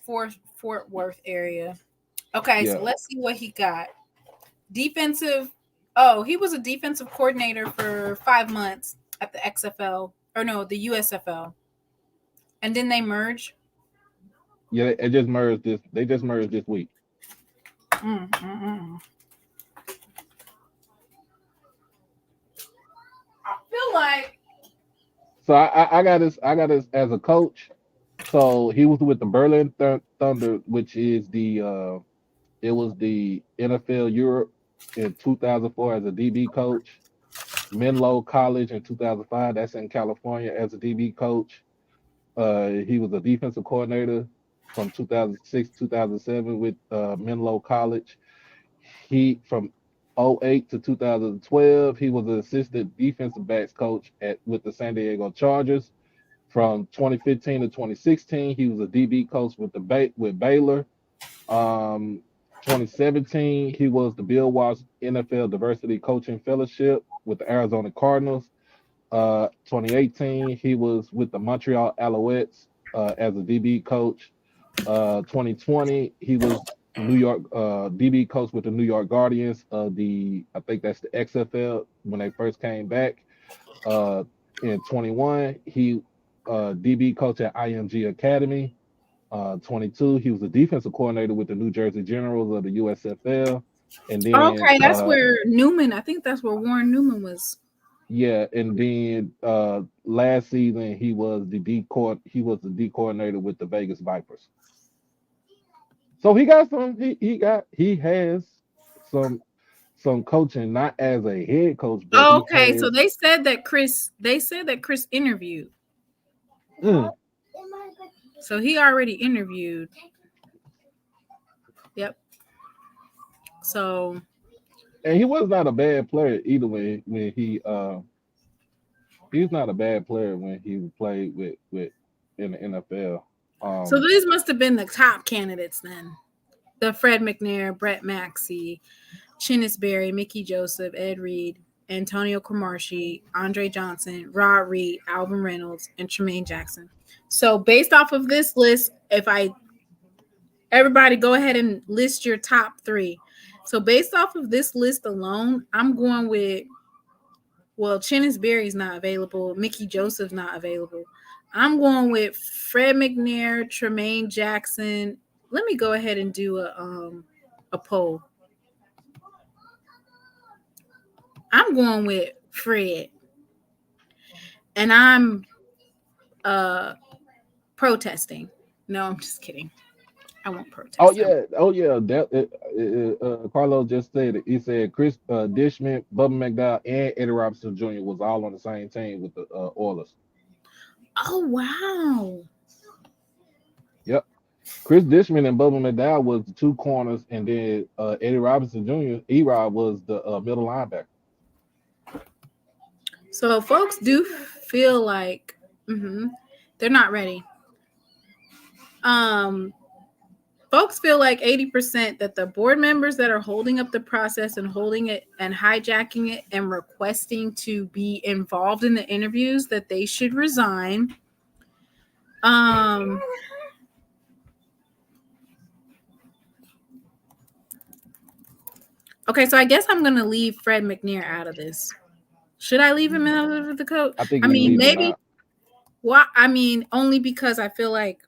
Fort Worth area. Okay, so let's see what he got. Defensive. Oh, he was a defensive coordinator for 5 months at the XFL, or no, the USFL. And then they merge. Yeah, it just merged this. They just merged this week. I feel like. So I got this as a coach. So he was with the Berlin Thunder, which is it was the NFL Europe in 2004 as a DB coach. Menlo College in 2005, that's in California, as a DB coach. He was a defensive coordinator from 2006 2007 with Menlo College. He from 08 to 2012, he was an assistant defensive backs coach with the San Diego Chargers. From 2015 to 2016, he was a DB coach with with Baylor. 2017, he was the Bill Walsh NFL Diversity Coaching Fellowship with the Arizona Cardinals. 2018, he was with the Montreal Alouettes as a DB coach. 2020, he was New York DB coach with the New York Guardians of I think that's the XFL when they first came back. In 21, he DB coach at IMG Academy. 22, he was a defensive coordinator with the New Jersey Generals of the USFL. And then okay, that's where Newman. I think that's where Warren Newman was. Yeah, and then last season he was the D coordinator with the Vegas Vipers. So he got he has some coaching, not as a head coach, but okay, so they said that Chris interviewed. So he already interviewed. Yep. So and he was not a bad player either when he's not a bad player when he played with in the NFL. So these must have been the top candidates then. The Fred McNair, Brett Maxey, Chinnis Berry, Mickey Joseph, Ed Reed, Antonio Cromartie, Andre Johnson, Rod Reed, Alvin Reynolds, and Tremaine Jackson. So based off of this list, everybody go ahead and list your top 3. So based off of this list alone, I'm going with, Chinnis Berry's not available. Mickey Joseph's not available. I'm going with Fred McNair, Tremaine Jackson. Let me go ahead and do a poll. I'm going with Fred. And I'm protesting. No, I'm just kidding. I won't protest. Oh yeah. Carlos just said it. He said Chris Dishman, Bubba McDowell, and Eddie Robinson Jr. was all on the same team with the Oilers. Oh wow. Yep. Chris Dishman and Bubba McDowell was the 2 corners, and then Eddie Robinson Jr. E-Rod was the middle linebacker. So folks do feel like they're not ready. Folks feel like 80% that the board members that are holding up the process and holding it and hijacking it and requesting to be involved in the interviews, that they should resign. Okay, so I guess I'm going to leave Fred McNair out of this. Should I leave him out of the coach? I mean, maybe. Well, I mean, only because I feel like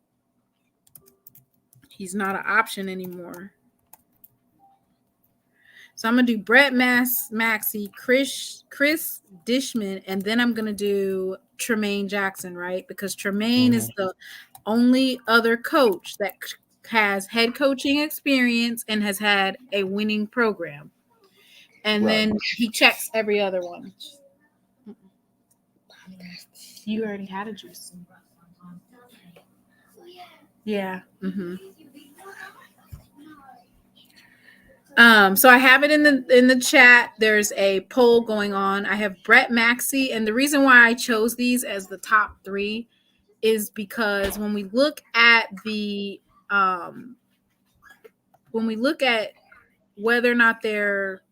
he's not an option anymore. So I'm going to do Brett Maxey, Chris Dishman, and then I'm going to do Tremaine Jackson, right? Because Tremaine is the only other coach that has head coaching experience and has had a winning program. And then he checks every other one. You already had a juice. Yeah. So I have it in the chat. There's a poll going on. I have Brett Maxey, and the reason why I chose these as the top 3 is because when we look at whether or not they're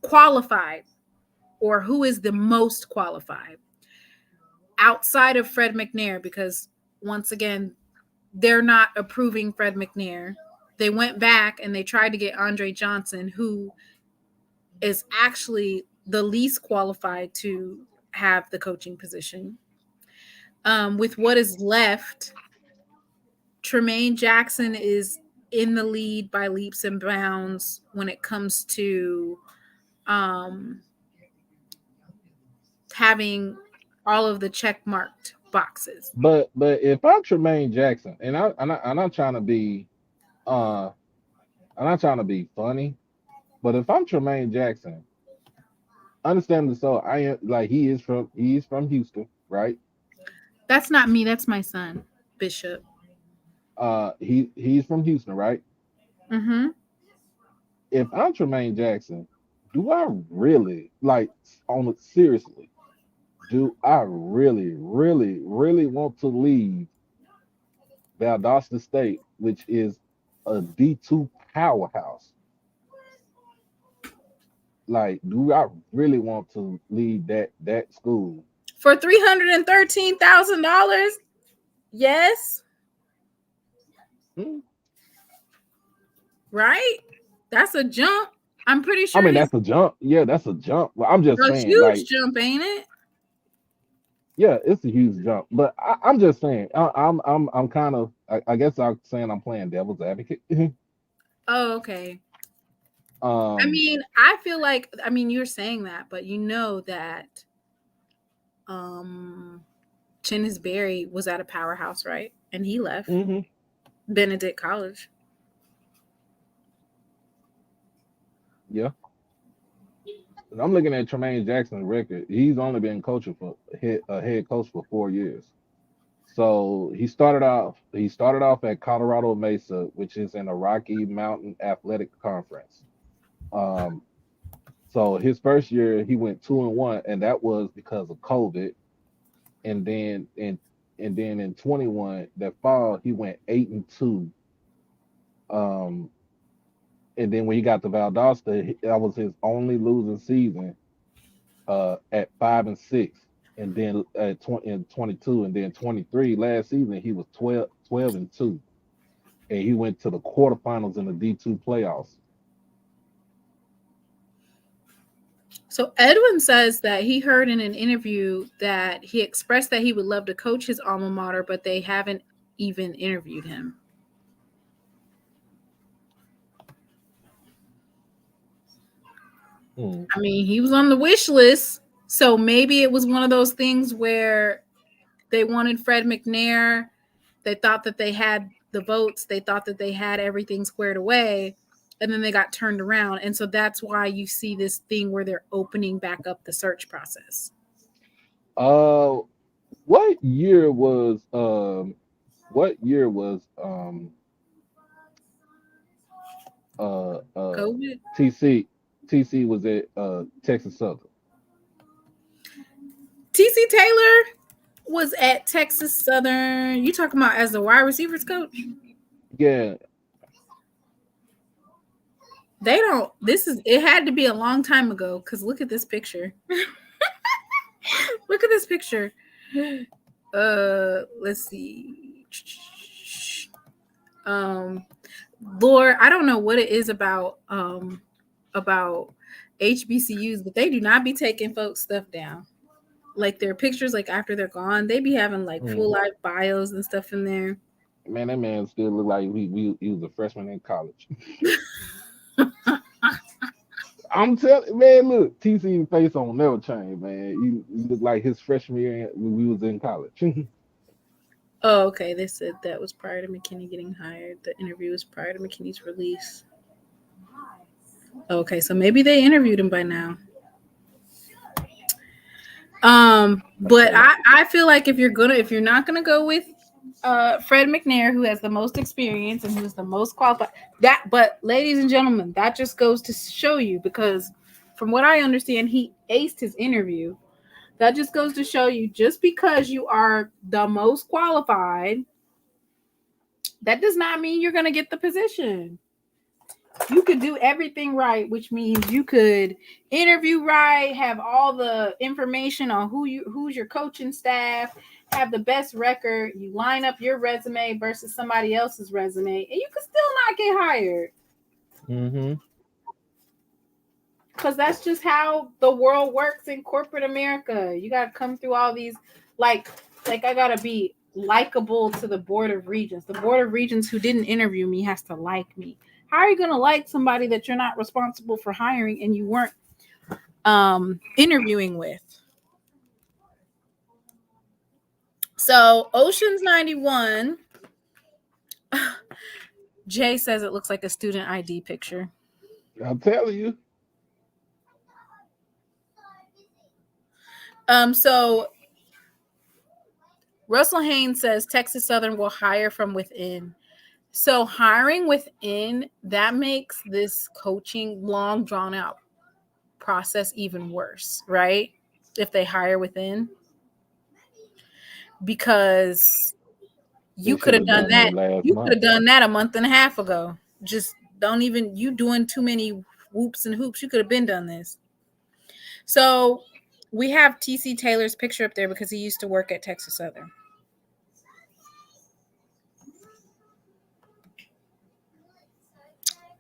qualified or who is the most qualified outside of Fred McNair, because once again, they're not approving Fred McNair. They went back and they tried to get Andre Johnson, who is actually the least qualified to have the coaching position. With what is left, Tremaine Jackson is in the lead by leaps and bounds when it comes to having all of the check marked boxes. But if I'm Tremaine Jackson, and I'm not trying to be I'm not trying to be funny, but if I'm Tremaine Jackson, understand so I am like he is from Houston, right? That's not me, that's my son, Bishop. He's from Houston, right? If I'm Tremaine Jackson, do I really seriously? do I really, really, really want to leave Valdosta State, which is a D2 powerhouse? Like, do I really want to leave that school For $313,000? Yes. Hmm? Right? That's a jump. I'm pretty I sure mean, that's a jump. Yeah, that's a jump. Well, I'm just a saying, huge like, jump, ain't it? yeah, it's a huge jump. But I'm just saying, I'm kind of, I guess I'm saying I'm playing devil's advocate. Oh, okay. I um, mean, I feel like, I mean, you're saying that, but you know that Chennis Berry was at a powerhouse, right? And he left mhm. Benedict College. Yeah. And I'm looking at Tremaine Jackson's record. He's only been coaching for a head coach for 4 years. So he started off at Colorado Mesa, which is in the Rocky Mountain Athletic Conference. Um, so his first year he went 2-1, and that was because of COVID. And then in 21, that fall he went 8-2. Um, and then when he got to Valdosta, that was his only losing season at 5-6. And then at 22, and then 23 last season he was 12-2, and he went to the quarterfinals in the D2 playoffs. So Edwin says that he heard in an interview that he expressed that he would love to coach his alma mater, but they haven't even interviewed him. I mean, he was on the wish list. So maybe it was one of those things where they wanted Fred McNair. They thought that they had the votes. They thought that they had everything squared away. And then they got turned around. And so that's why you see this thing where they're opening back up the search process. Uh, what year was COVID? TC was at Texas Southern. TC Taylor was at Texas Southern. You talking about as the wide receivers coach? Yeah. They don't. It had to be a long time ago because look at this picture. Look at this picture. Let's see. Lord, I don't know what it is about HBCUs, but they do not be taking folks' stuff down. Like their pictures, like after they're gone, they be having like full life bios and stuff in there. Man, that man still look like he was a freshman in college. I'm telling man, look, TC face on never change, man. He looked like his freshman year when we was in college. Oh, okay. They said that was prior to McKinney getting hired. The interview was prior to McKinney's release. Okay, so maybe they interviewed him by now. But I feel like if you're not gonna go with Fred McNair, who has the most experience and who is the most qualified, but ladies and gentlemen, that just goes to show you, because from what I understand, he aced his interview. That just goes to show you, just because you are the most qualified, that does not mean you're gonna get the position. You could do everything right, which means you could interview right, have all the information on who's your coaching staff, have the best record. You line up your resume versus somebody else's resume, and you could still not get hired. Mm-hmm. Because that's just how the world works in corporate America. You got to come through all these, like I got to be likable to the Board of Regents. The Board of Regents who didn't interview me has to like me. How are you going to like somebody that you're not responsible for hiring and you weren't interviewing with? So Ocean's 91, Jay says it looks like a student ID picture. I'm telling you. So Russell Haynes says Texas Southern will hire from within. So hiring within, that makes this coaching long drawn out process even worse, right? if they hire within, because you could have done that. You could have done that a month and a half ago. Just don't even, you doing too many whoops and hoops. You could have been done this. So we have TC Taylor's picture up there because he used to work at Texas Southern.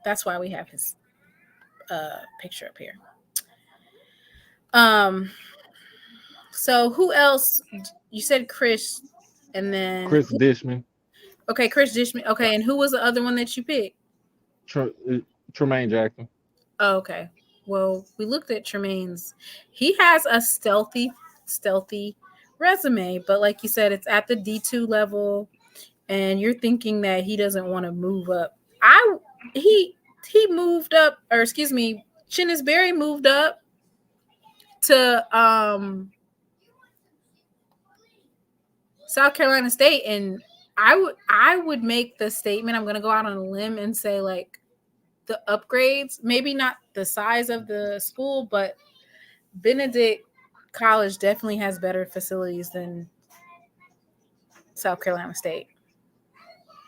That's why we have his picture up here. So who else? You said Chris, and then Chris Dishman. Okay, Chris Dishman. Okay, and who was the other one that you picked? Tremaine Jackson. Oh, okay. Well, we looked at Tremaine's. He has a stealthy resume, but like you said, it's at the D2 level, and you're thinking that he doesn't want to move up. He moved up, or excuse me, Chinnis Berry moved up to South Carolina State, and I would make the statement, I'm going to go out on a limb and say, like, the upgrades, maybe not the size of the school, but Benedict College definitely has better facilities than South Carolina State.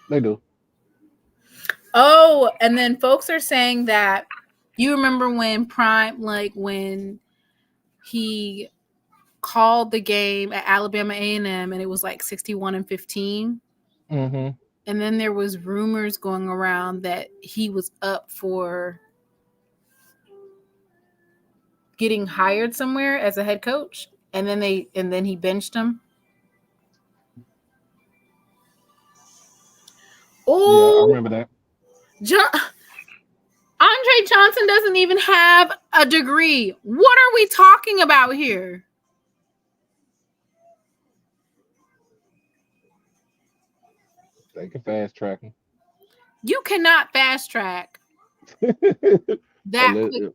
They do. Oh, and then folks are saying that you remember when Prime, like when he called the game at Alabama A&M and it was like 61-15. Mm-hmm. And then there was rumors going around that he was up for getting hired somewhere as a head coach, and then he benched him. Oh, yeah, I remember that. Andre Johnson doesn't even have a degree. What are we talking about here? They can fast track him. You cannot fast track that quickly.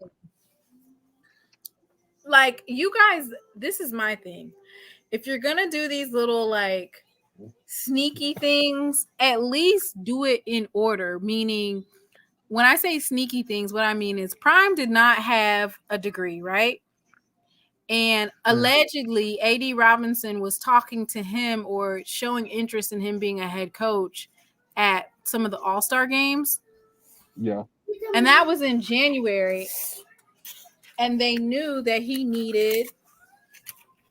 Like, you guys, this is my thing. If you're gonna do these little like sneaky things, at least do it in order. Meaning, when I say sneaky things, what I mean is Prime did not have a degree, right? And allegedly, A.D. Robinson was talking to him or showing interest in him being a head coach at some of the All-Star games. Yeah. And that was in January. And they knew that he needed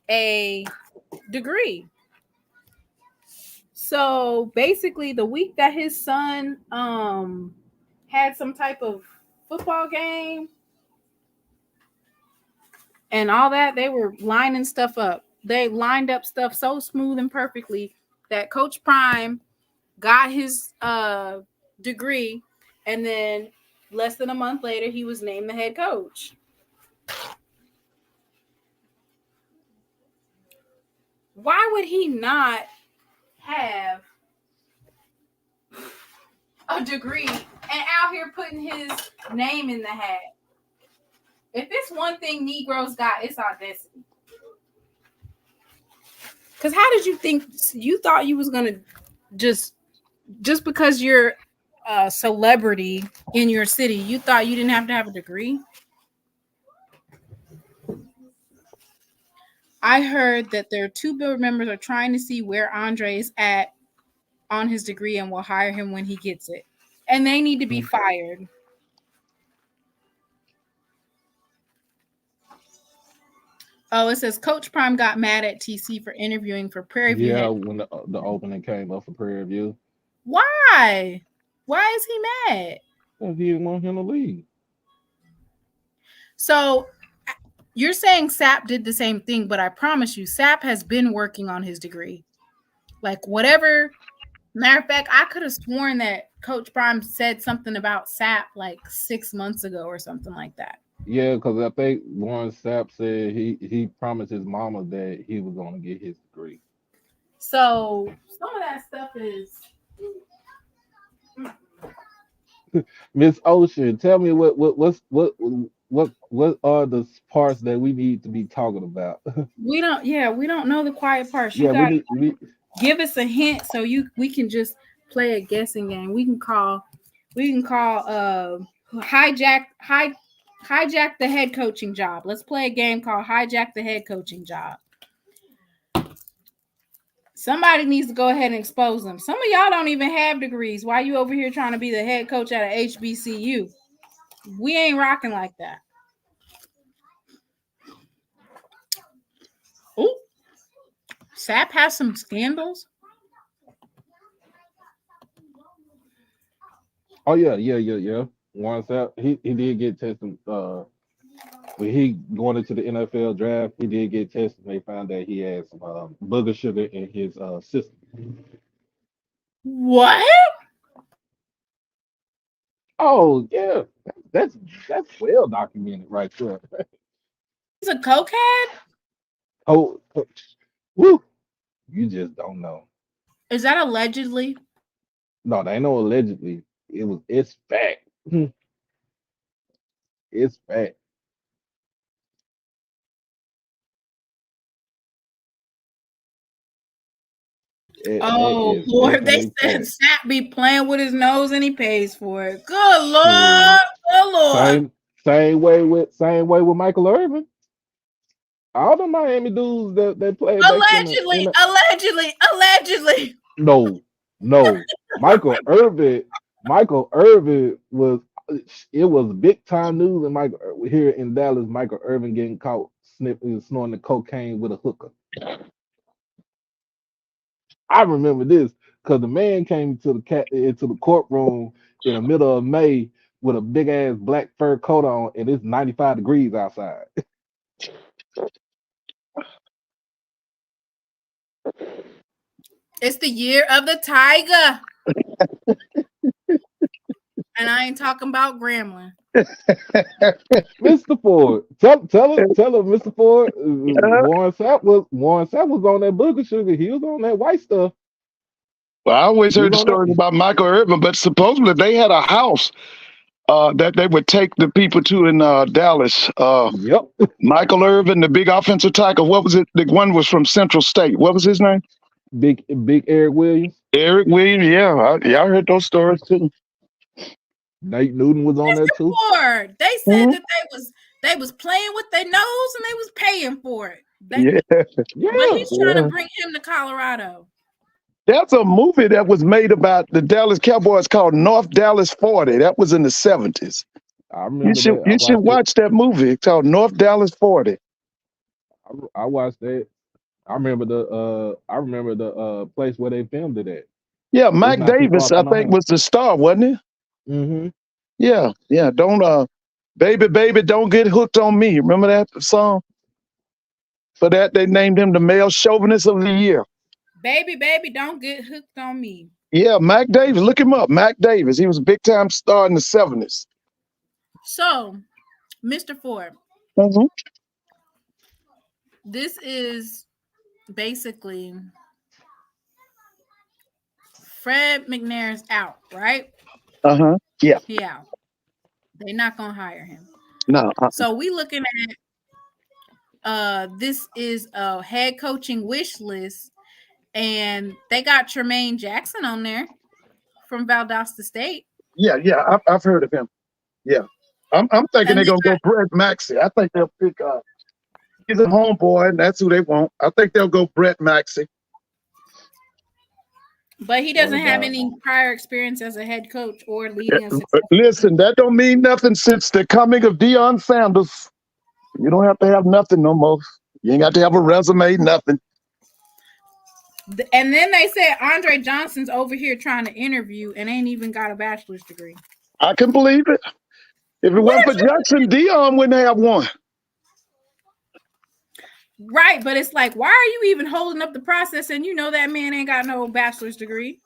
a degree. So basically, the week that his son had some type of football game and all that, they were lining stuff up. They lined up stuff so smooth and perfectly that Coach Prime got his degree, and then less than a month later, he was named the head coach. Why would he not have a degree and out here putting his name in the hat? If it's one thing Negroes got, it's audacity. Because how did you think you thought you was gonna just because you're a celebrity in your city, you thought you didn't have to have a degree? I heard that their two board members are trying to see where Andre is at on his degree and will hire him when he gets it. And they need to be fired. Oh, it says Coach Prime got mad at TC for interviewing for Prairie View. Yeah, when the opening came up for Prairie View. Why? Why is he mad? Because he didn't want him to leave. So you're saying Sapp did the same thing, but I promise you, Sapp has been working on his degree. Like, whatever. Matter of fact, I could have sworn that Coach Prime said something about Sapp like 6 months ago or something like that. Yeah, because I think Warren Sapp said he promised his mama that he was going to get his degree. So some of that stuff is. Miss Ocean, tell me what are the parts that we need to be talking about? We don't know the quiet parts. We give us a hint so we can just play a guessing game. We can call hijack Hijack the head coaching job. Let's play a game called Hijack the Head Coaching Job. Somebody needs to go ahead and expose them. Some of y'all don't even have degrees. Why you over here trying to be the head coach at a HBCU? We ain't rocking like that. Ooh. SAP has some scandals. Oh yeah. Once out, he did get tested. When he going into the NFL draft, he did get tested. And they found that he had some booger sugar in his system. What? Oh yeah, that's well documented right there. He's a cokehead? Oh, woo! You just don't know. Is that allegedly? No, they ain't no allegedly. It's fact. It's fact. Oh Lord, they said Sap be playing with his nose and he pays for it. Good Lord, Yeah. good Lord. Same way with Michael Irvin. All the Miami dudes that played Allegedly. No. Michael Irvin was big time news, and here in Dallas, Michael Irvin getting caught snorting the cocaine with a hooker. I remember this because the man came into the courtroom in the middle of May with a big ass black fur coat on, and it's 95 degrees outside. It's the year of the tiger. And I ain't talking about Gremlin. Mr. Ford, tell him, Mr. Ford. Warren Sapp was on that booger sugar. He was on that white stuff. Well, I always heard the story about Michael Irvin, but supposedly they had a house that they would take the people to in Dallas. Yep. Michael Irvin, the big offensive tackle. What was it? The one was from Central State. What was his name? Big Eric Williams. Eric Williams. Yeah, I heard those stories too. Nate Newton was on there too. Ford. They said that they was playing with their nose and they was paying for it. But he's trying to bring him to Colorado. That's a movie that was made about the Dallas Cowboys called North Dallas 40. That was in the 70s. I remember. You should watch that movie called North Dallas 40. I watched that. I remember the place where they filmed it at. Yeah, Mac Davis, I think, was the star, wasn't he? Mm-hmm. Yeah. Don't baby, don't get hooked on me. Remember that song? For that, they named him the male chauvinist of the year. Baby, don't get hooked on me. Yeah, Mac Davis. Look him up. Mac Davis. He was a big time star in the 70s. So, Mr. Ford, this is basically Fred McNair's out, right? Yeah. He out. They're not gonna hire him. No. So we looking at this is a head coaching wish list, and they got Tremaine Jackson on there from Valdosta State. Yeah, I've heard of him. Yeah, I'm thinking they're gonna go Brett Maxey. I think they'll pick. He's a homeboy, and that's who they want. I think they'll go Brett Maxey. But he doesn't have any prior experience as a head coach or leading a Listen, that don't mean nothing since the coming of Deion Sanders. You don't have to have nothing no more. You ain't got to have a resume, nothing. And then they said Andre Johnson's over here trying to interview and ain't even got a bachelor's degree. I can believe it. If it wasn't for Jackson, Deion wouldn't have one. Right, but it's like, why are you even holding up the process and you know that man ain't got no bachelor's degree?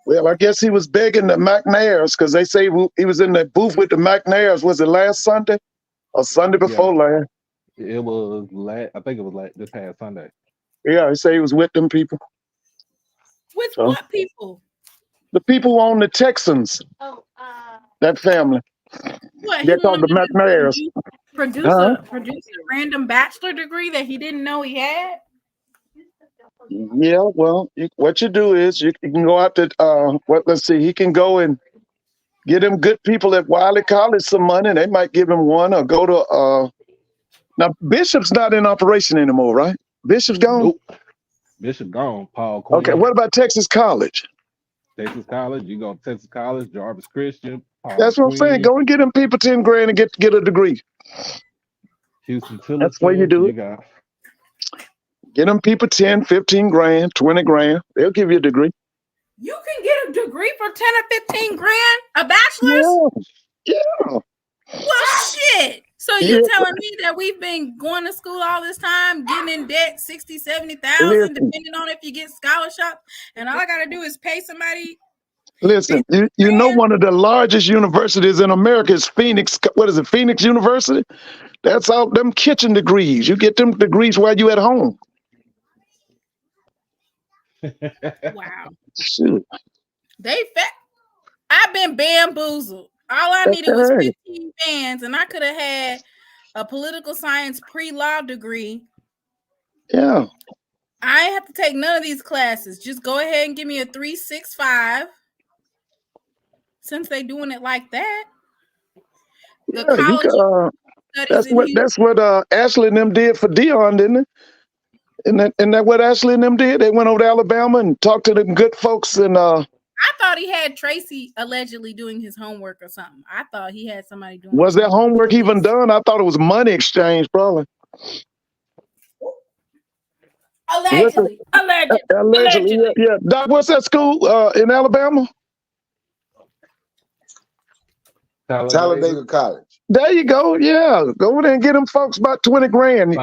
Well, I guess he was begging the McNairs because they say he was in the booth with the McNairs. Was it last Sunday or Sunday before last? It was I think it was this past Sunday. Yeah, they say he was with them people. With what people? The people on the Texans. That family. What? They're called the McNairs. Produce a random bachelor degree that he didn't know he had? Yeah, well, what you do is you can go out to let's see, he can go and Get them good people at Wiley College some money. They might give him one or go to. Now Bishop's not in operation anymore, right? Bishop's gone. Nope. Bishop gone. Paul Quinn. Okay. What about Texas College? Texas College. You go to Texas College. Jarvis Christian. Paul That's what I'm saying. Go and get them people $10,000 and get a degree. Houston Tillerson. That's where you do it. Get them people 10, 15 grand, 20 grand. They'll give you a degree. You can get a degree for 10 or 15 grand? A bachelor's? Yeah. Well, shit. So you telling me that we've been going to school all this time, getting in debt 60, 70,000, depending on if you get scholarship, and all I got to do is pay somebody? Listen, you know one of the largest universities in America is Phoenix. What is it, Phoenix University? That's all them kitchen degrees. You get them degrees while you at home. Wow. Shoot. I've been bamboozled. All I needed was 15 bands, and I could have had a political science pre-law degree. Yeah. I ain't have to take none of these classes. Just go ahead and give me a 3.65. Since they doing it like that. The college that's what Ashley and them did for Dion, didn't it? Isn't that what Ashley and them did? They went over to Alabama and talked to them good folks and I thought he had Tracy allegedly doing his homework or something. I thought he had somebody doing. Was that homework even done? I thought it was money exchange, probably. Allegedly. Yeah. Doc, what's that school in Alabama? Talladega College. There you go. Yeah, go over there and get them folks about 20 grand.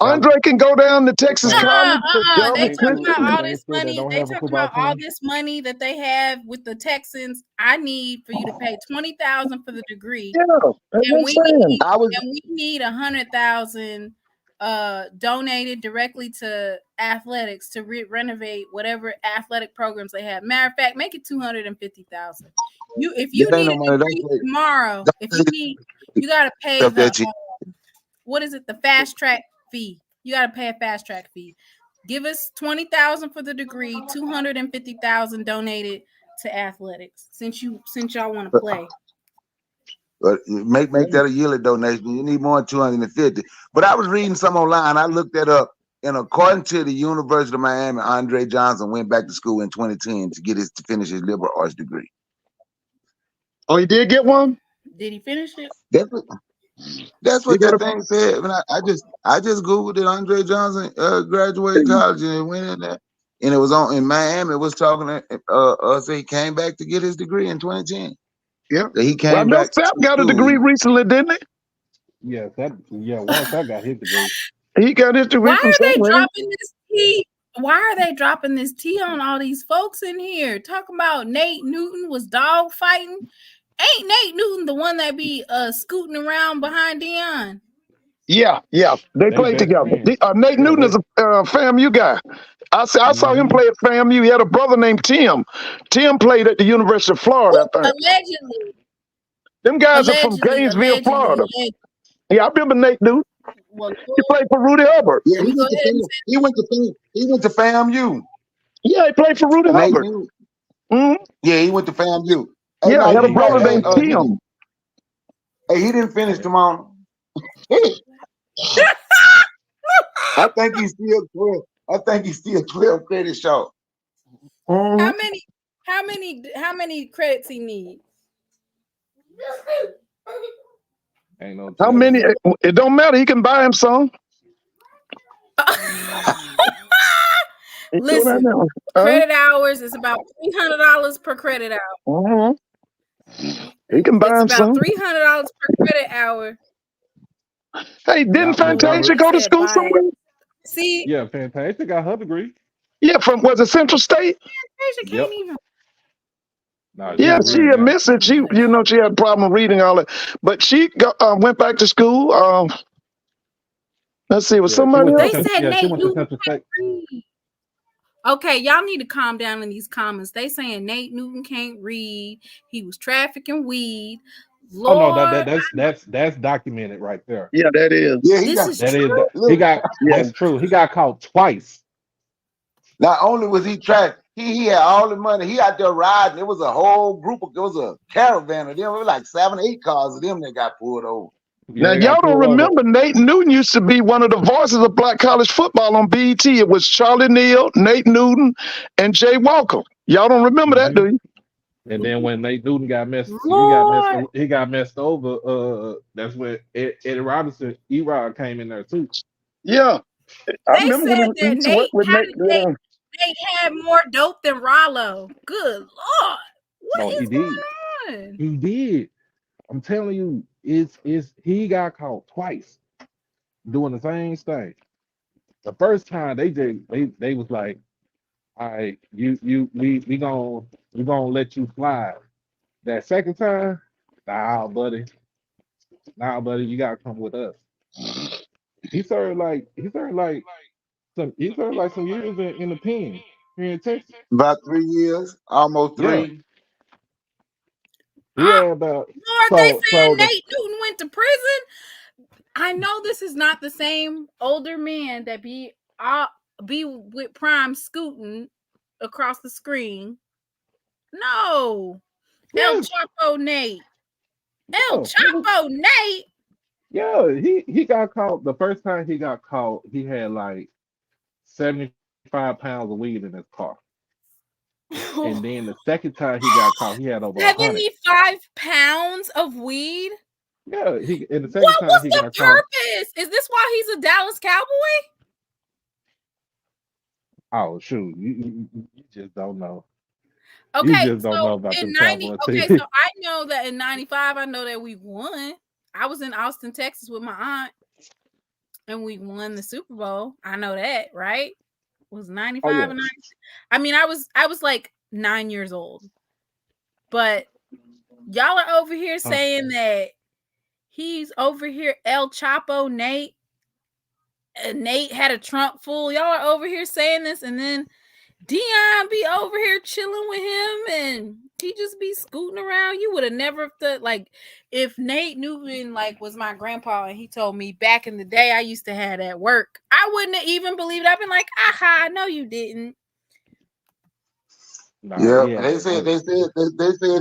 Andre can go down to Texas College. They talking about all this money. They talking about all this money that they have with the Texans. I need for you to pay $20,000 for the degree. Yeah, and we need $100,000 donated directly to athletics to renovate whatever athletic programs they have. Matter of fact, make it $250,000. If you need a degree tomorrow, you gotta pay what is it? The fast track fee. You gotta pay a fast track fee. Give us $20,000 for the degree, $250,000 donated to athletics. Since y'all want to play. But make that a yearly donation. You need more than 250. But I was reading some online. I looked that up. And according to the University of Miami, Andre Johnson went back to school in 2010 to finish his liberal arts degree. Oh, he did get one? Did he finish it? That's what that thing said. When I just Googled it. Andre Johnson graduated college and went in there. And it was in Miami. It was talking so he came back to get his degree in 2010. Yeah. So he came back. Sap got a degree recently, didn't he? Once I got his degree. He got his degree. Why are they dropping this tea? Why are they dropping this tea on all these folks in here? Talking about Nate Newton was dog fighting. Ain't Nate Newton the one that be scooting around behind Dion? Yeah. They played together. Nate Newton is a FAMU guy. I saw him play at FAMU. He had a brother named Tim. Tim played at the University of Florida, I think. Allegedly. Them guys are from Gainesville, Florida. Yeah, I remember Nate Newton. Well, he played for Rudy Hubbard. Yeah, he went to FAMU. Yeah, he played for Rudy Hubbard. Mm-hmm. Yeah, he went to FAMU. He had a brother named Tim. Hey, he didn't finish tomorrow. I think he's still 12. I think he's still 12 credits short. How many credits he needs? Ain't no how many? It don't matter. He can buy him some. Listen, credit hours is about $300 per credit hour. He can buy him some. About $300 per credit hour. Hey, didn't Fantasia go to school somewhere? See? Yeah, Fantasia got her degree. Yeah, was it Central State? Fantasia can't even. No, yeah, she admits it. She had a problem reading all that, but she went back to school. Let's see, was somebody else? They said Nate Newton can't read. Okay, y'all need to calm down in these comments. They saying Nate Newton can't read. He was trafficking weed. Lord, oh no, that's documented right there. Yeah, that is. Yeah, that's true. He got caught twice. Not only was he He had all the money. He out there riding. It was a whole group of, it was a caravan of them. It was like 7 or 8 cars of them that got pulled over. Now, y'all don't remember Nate Newton used to be one of the voices of black college football on BET. It was Charlie Neal, Nate Newton, and Jay Walker. Y'all don't remember that, do you? And then when Nate Newton got messed over, that's when Eddie Robinson, E-Rod came in there too. Yeah. I remember when he used to work with Nate. Nate had more dope than Rollo. Good Lord. What is going on? He did. I'm telling you, he got caught twice doing the same thing. The first time they was like, all right, we gonna let you slide. That second time, nah, buddy, you gotta come with us. He served like some years in the pen here in Texas. About 3 years, almost 3. Yeah, about. Lord, they said Nate Newton went to prison. I know this is not the same older man that be with Prime scooting across the screen. No, El Chapo Nate. El Chapo Nate. Yeah, he got caught. The first time he got caught, he had like 75 pounds of weed in his car. And then the second time he got caught, he had over 75 pounds of weed. Yeah, in the second what time was he the got purpose? Caught. Is this why he's a Dallas Cowboy? Oh shoot, you just don't know. Okay, you just don't know about in the 90. Cowboys. Okay, so I know that in 95, I know that we won. I was in Austin, Texas with my aunt, and we won the Super Bowl. I know that, right? It was 95 and 96. I mean, I was like 9 years old. But y'all are over here saying that he's over here El Chapo Nate. And Nate had a trunk full. Y'all are over here saying this, and then Dion be over here chilling with him, and he just be scooting around. You would have never thought, like, if Nate Newton was my grandpa, and he told me back in the day I used to have at work, I wouldn't have even believed. I've been like, aha, no, you didn't. They said he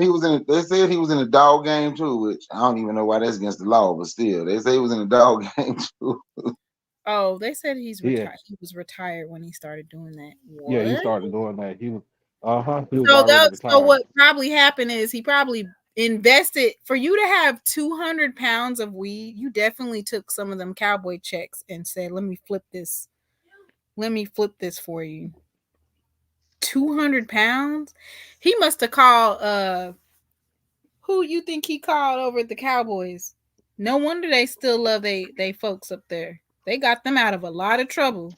was in. They said he was in a dog game too, which I don't even know why that's against the law, but still, they say he was in a dog game too. Oh, they said he's retired. He was retired when he started doing that. What? Yeah, he started doing that. He was. So what probably happened is he probably invested for you to have 200 pounds of weed. You definitely took some of them cowboy checks and said, "Let me flip this. Let me flip this for you." 200 pounds. He must have called. Who you think he called over at the Cowboys? No wonder they still love they folks up there. They got them out of a lot of trouble.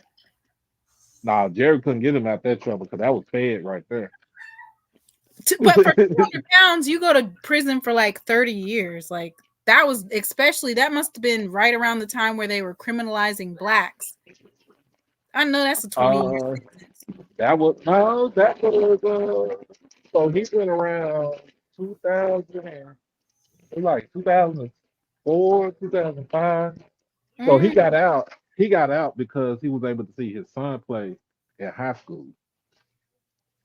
Nah, Jerry couldn't get him out that trouble because that was fed right there. But for 200 pounds, you go to prison for like 30 years. Like that was that must have been right around the time where they were criminalizing blacks. I know that's a 20-year sentence. So he went around 2000, like 2004, 2005. So he got out. He got out because he was able to see his son play in high school.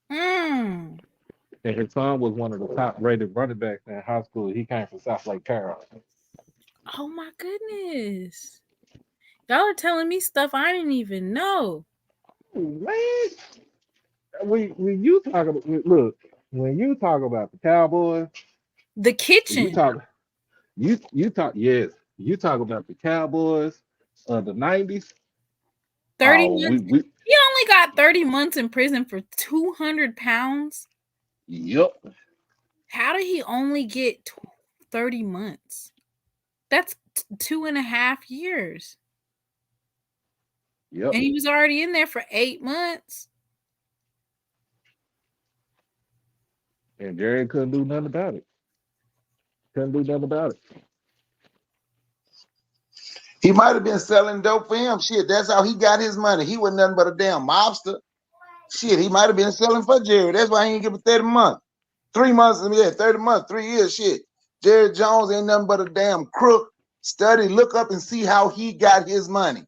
And his son was one of the top rated running backs in high school. He came from South Lake Carroll. Oh my goodness. Y'all are telling me stuff I didn't even know. Man. When you talk about the Cowboys, the kitchen. You talk about the Cowboys of the 90s. 30 months. He only got 30 months in prison for 200 pounds. Yep. How did he only get 30 months? That's 2.5 years. Yep. And he was already in there for 8 months. And Jerry couldn't do nothing about it. He might have been selling dope for him. Shit, that's how he got his money. He wasn't nothing but a damn mobster. Shit, he might have been selling for Jerry. That's why he didn't give him 30 months. 3 months, 30 months, 3 years. Shit. Jerry Jones ain't nothing but a damn crook. Study, look up and see how he got his money.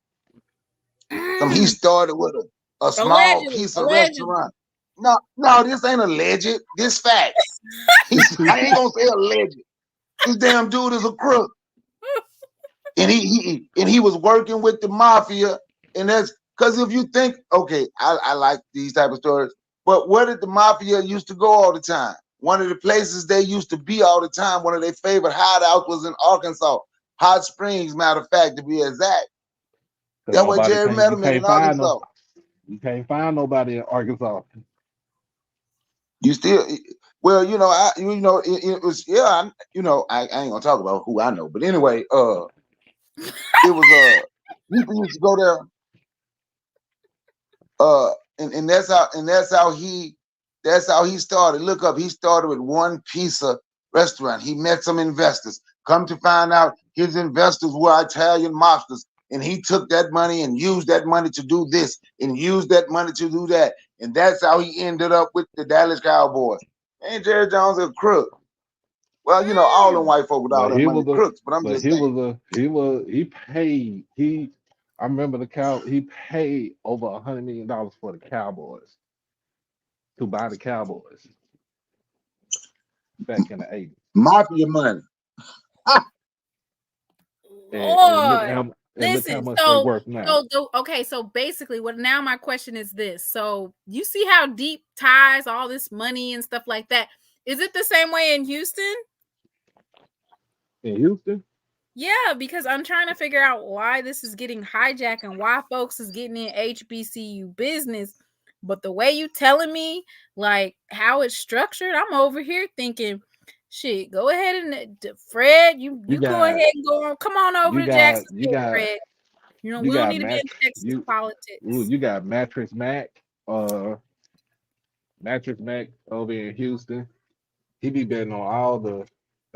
He started with a small piece of restaurant. No, this ain't alleged. This facts. I ain't gonna say alleged. This damn dude is a crook. And he was working with the mafia, and that's because if you think, okay, I like these type of stories, but where did the mafia used to go all the time? One of the places they used to be all the time, one of their favorite hideouts was in Arkansas, Hot Springs, matter of fact, to be exact. That's where Jerry met him in Arkansas. You can't find nobody in Arkansas. You still, well, it was, I ain't gonna talk about who I know, but anyway, it was people used to go there, and that's how he started. Look up, he started with one pizza restaurant. He met some investors. Come to find out, his investors were Italian mobsters, and he took that money and used that money to do this and used that money to do that, and that's how he ended up with the Dallas Cowboys. Ain't Jerry Jones a crook? Well, all them white folk with all that money crooks, but I'm just saying. I remember he paid over $100 million for the Cowboys, to buy the Cowboys back in the 80s. Mafia money. Lord. Look how much they're worth now. So basically now my question is this. So you see how deep ties all this money and stuff like that. Is it the same way in Houston? In Houston? Yeah, because I'm trying to figure out why this is getting hijacked and why folks is getting in HBCU business. But the way you telling me, like, how it's structured, I'm over here thinking, shit, go ahead and Fred, you go ahead and go on. Come on over to Jacksonville, Fred. We don't need to be in Texas politics. You got Mattress Mac over in Houston. He be betting on all the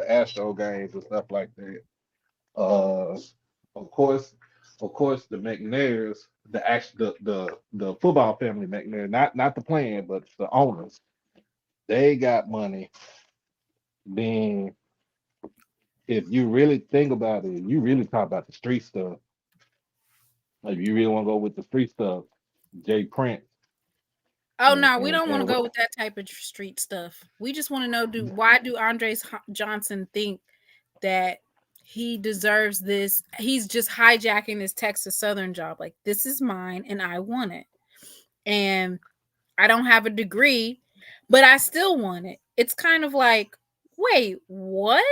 Astro games and stuff like that. Of course, the McNairs, the football family McNair, not the plan, but the owners, they got money. Then, if you really think about it, you really talk about the street stuff. If you really want to go with the street stuff, Jay Prince. Oh no, we don't want to go with that type of street stuff. We just want to know, why do Andre Johnson think that he deserves this? He's just hijacking this Texas Southern job. Like, this is mine and I want it. And I don't have a degree, but I still want it. It's kind of like, wait, what?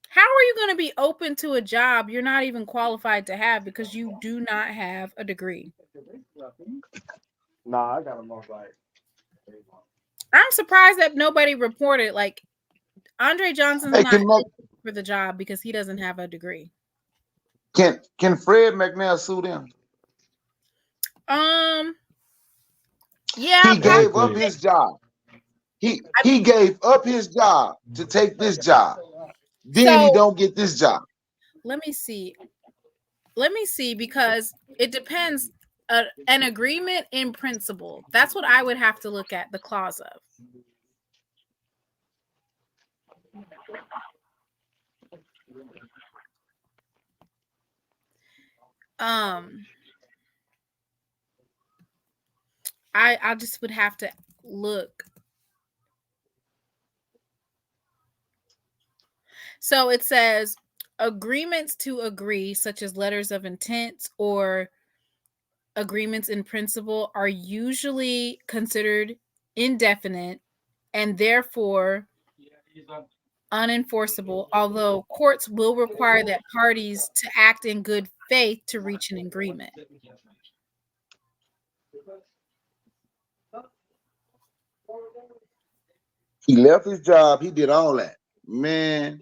How are you going to be open to a job you're not even qualified to have because you do not have a degree? Nah, I got them off like. I'm surprised that nobody reported. Like, Andre Johnson's not for the job because he doesn't have a degree. Can Fred McNair sue them? Yeah. He gave up his job. He gave up his job to take this job. Then he don't get this job. Let me see, because it depends. An agreement in principle. That's what I would have to look at the clause of. I just would have to look. So it says agreements to agree, such as letters of intent or agreements in principle, are usually considered indefinite and therefore unenforceable, although courts will require that parties to act in good faith to reach an agreement. He left his job. He did all that. Man.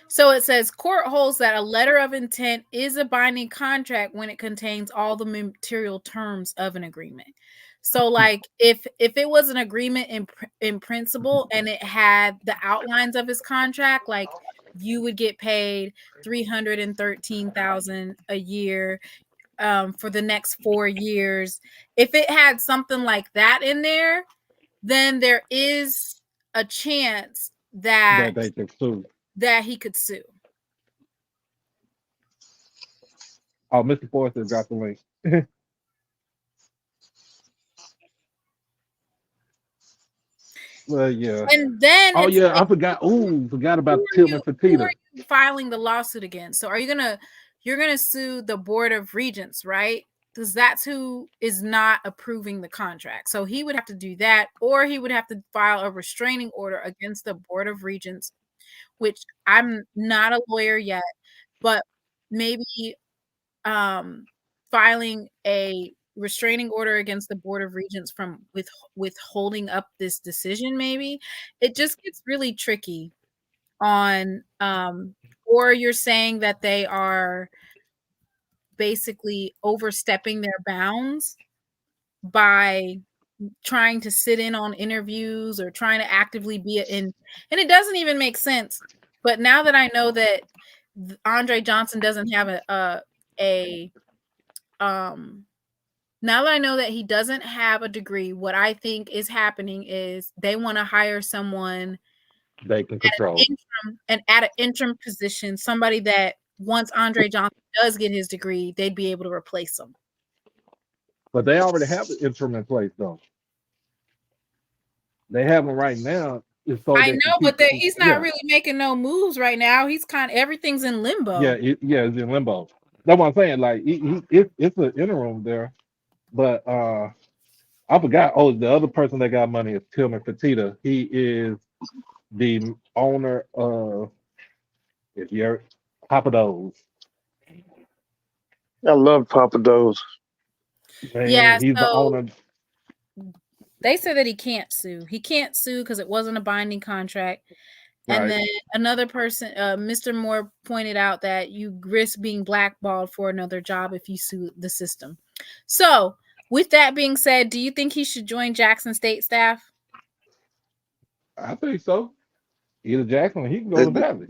So it says court holds that a letter of intent is a binding contract when it contains all the material terms of an agreement. So, like, if it was an agreement in principle and it had the outlines of his contract, like you would get paid $313,000 a year for the next 4 years. If it had something like that in there, then there is a chance that they could sue. That he could sue. Oh, Mr. Forrester got the link. Well, yeah. And then Oh it's yeah, like, I forgot. Ooh, forgot who about are Tillman you Fertitta. filing the lawsuit against? So you're gonna sue the Board of Regents, right? Because that's who is not approving the contract. So he would have to do that, or he would have to file a restraining order against the Board of Regents, which I'm not a lawyer yet, but maybe filing a restraining order against the Board of Regents from withholding up this decision. Maybe it just gets really tricky on or you're saying that they are basically overstepping their bounds by trying to sit in on interviews or trying to actively be in, and it doesn't even make sense. But now that I know that Andre Johnson doesn't have now that I know that he doesn't have a degree, what I think is happening is they want to hire someone They can control. at an interim position, somebody that once Andre Johnson does get his degree, they'd be able to replace him. But they already have the interim in place, though. They have them right now. So I know, but he's not really making no moves right now. He's everything's in limbo. Yeah, it's in limbo. That's what I'm saying. Like, it's an interim there. But I forgot. Oh, the other person that got money is Tillman Fertitta. He is the owner of, if you're Papados. I love Papados. Yeah, he's the owner. They said that he can't sue. He can't sue because it wasn't a binding contract. Right. And then another person, Mr. Moore, pointed out that you risk being blackballed for another job if you sue the system. So, with that being said, do you think he should join Jackson State staff? I think so. Either Jackson or he can go to Valley.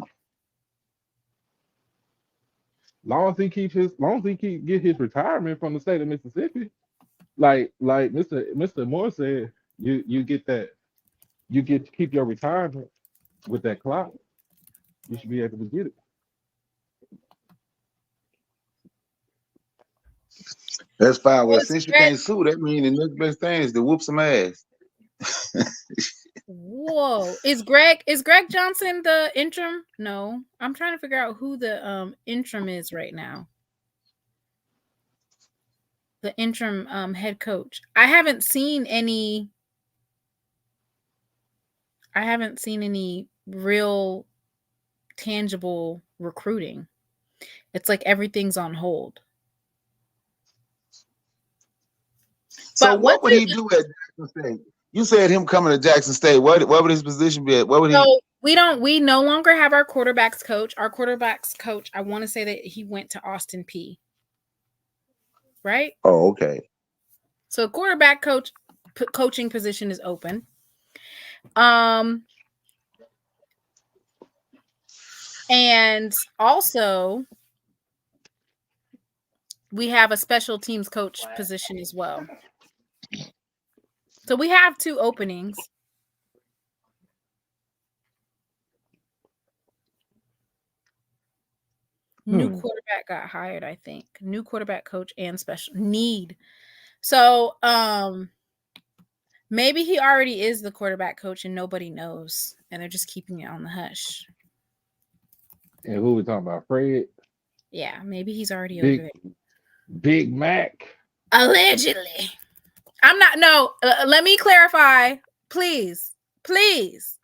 Long as he get his retirement from the state of Mississippi. Like Mr. Moore said, you get that, you get to keep your retirement with that clock. You should be able to get it. That's fine. Well, since you can't sue, that means the next best thing is to whoop some ass. Whoa. Is Greg Johnson the interim? No. I'm trying to figure out who the interim is right now. The interim head coach. I haven't seen any real tangible recruiting. It's like everything's on hold. So but what would he do at Jackson State? You said him coming to Jackson State. What would his position be at? What would he? We no longer have our quarterbacks coach. Our quarterbacks coach, I want to say that he went to Austin P. Right? Oh, okay. So quarterback coaching position is open. And also we have a special teams coach position as well. So we have 2 openings. New quarterback got hired, I think. New quarterback coach and special need. So maybe he already is the quarterback coach and nobody knows, and they're just keeping it on the hush. And who we talking about? Fred? Yeah, maybe he's already over there. Big Mac. Allegedly. I'm not. No, let me clarify. Please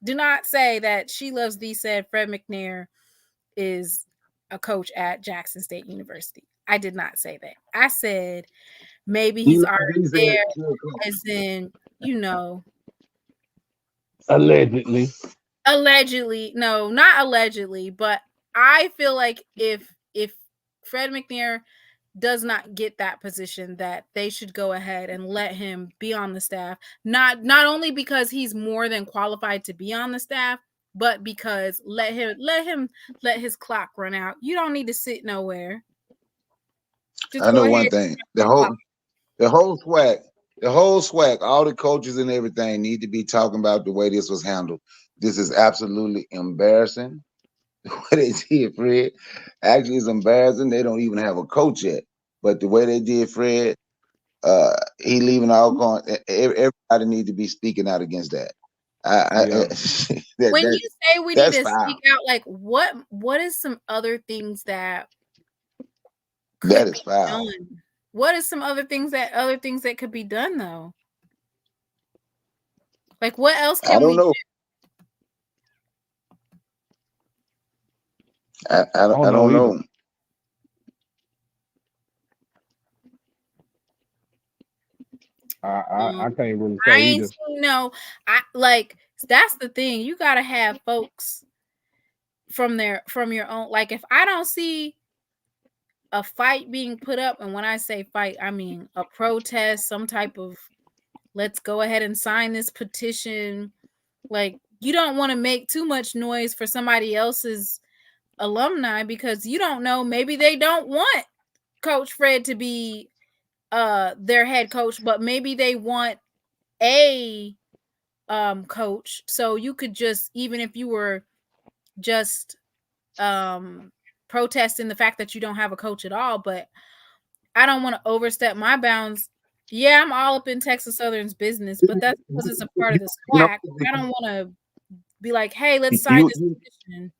do not say that SheLovesThee said Fred McNair is a coach at Jackson State University. I did not say that. I said maybe he's already there, as in, allegedly. No, not allegedly, but I feel like if Fred McNair does not get that position, that they should go ahead and let him be on the staff. Not only because he's more than qualified to be on the staff, but because let his clock run out. You don't need to sit nowhere. Just I know one thing. The whole SWAC, all the coaches and everything need to be talking about the way this was handled. This is absolutely embarrassing. What they did, Fred, actually is embarrassing. They don't even have a coach yet. But the way they did Fred, he leaving Alcorn, everybody need to be speaking out against that. When you say we need to foul. speak out, like what is some other things that that is foul? Done? What is some other things that could be done though? Like what else can we do? I don't know. I can't really I say ain't seen that's the thing. You gotta have folks from your own. Like if I don't see a fight being put up, and when I say fight, I mean a protest, some type of let's go ahead and sign this petition. Like you don't want to make too much noise for somebody else's alumni because you don't know, maybe they don't want Coach Fred to be their head coach, but maybe they want a coach. So you could just, even if you were just protesting the fact that you don't have a coach at all, but I don't want to overstep my bounds. Yeah, I'm all up in Texas Southern's business, but that's because it's a part of the SWAC. I don't want to be like, hey, let's sign this petition.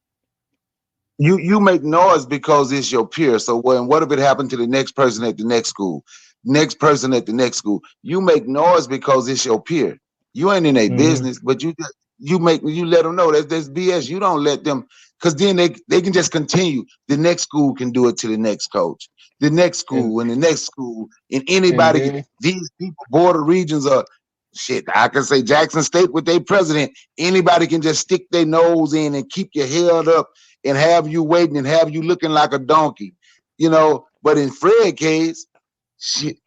You make noise because it's your peer. So what if it happened to the next person at the next school? Next person at the next school. You make noise because it's your peer. You ain't in a business, but you let them know that's BS. You don't let them, because then they can just continue. The next school can do it to the next coach. The next school and the next school, and anybody. These people, Board of Regents are shit. I can say Jackson State with their president. Anybody can just stick their nose in and keep you held up and have you waiting and have you looking like a donkey, But in Fred's case, shit,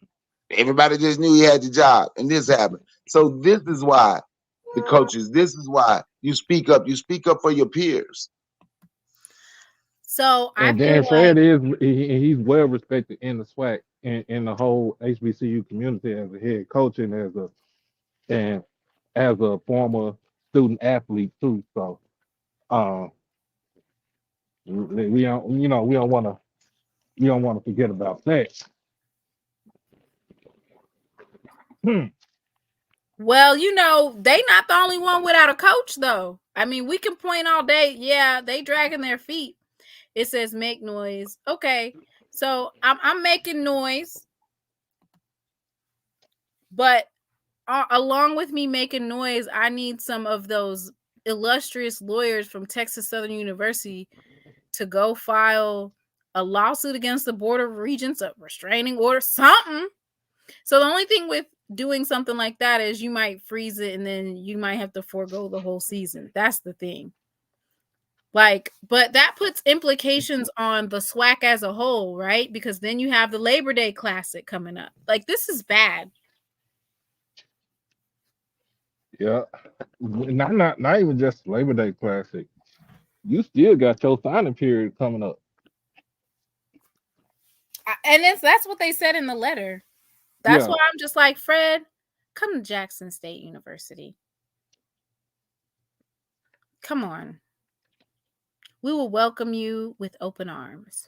everybody just knew he had the job, and this happened. So this is why the coaches. This is why you speak up. You speak up for your peers. So and Dan Fred he's well respected in the SWAC and in the whole HBCU community as a head coach and as a former student athlete too. So we don't want to forget about that. Well, they not the only one without a coach though. I mean, we can point all day. Yeah, they dragging their feet. It says make noise. Okay, so I'm making noise, but along with me making noise, I need some of those illustrious lawyers from Texas Southern University to go file a lawsuit against the Board of Regents, a restraining order, something. So the only thing with doing something like that is you might freeze it and then you might have to forego the whole season. That's the thing. But that puts implications on the SWAC as a whole, right? Because then you have the Labor Day Classic coming up. Like, this is bad. Yeah. Not even just Labor Day Classic. You still got your signing period coming up. And that's what they said in the letter. That's why I'm just like, Fred, come to Jackson State University. Come on. We will welcome you with open arms.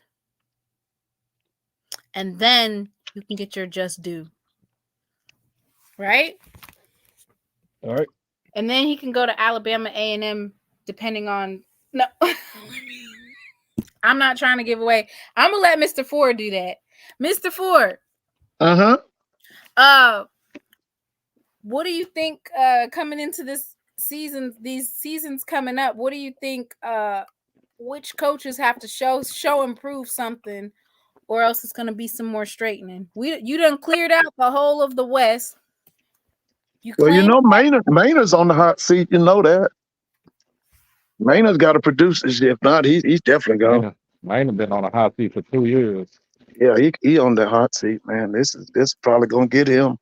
And then you can get your just due. Right? All right. And then he can go to Alabama A&M depending on... No. I'm not trying to give away. I'm going to let Mr. Ford do that. Mr. Ford. What do you think coming into this season, these seasons coming up, what do you think which coaches have to show improve something, or else it's going to be some more straightening? You done cleared out the whole of the West. Maynard's on the hot seat. You know that. Maynard's got to produce this. If not, he's definitely gone. Maynard been on a hot seat for 2 years. Yeah, he on the hot seat, man. This is probably gonna get him.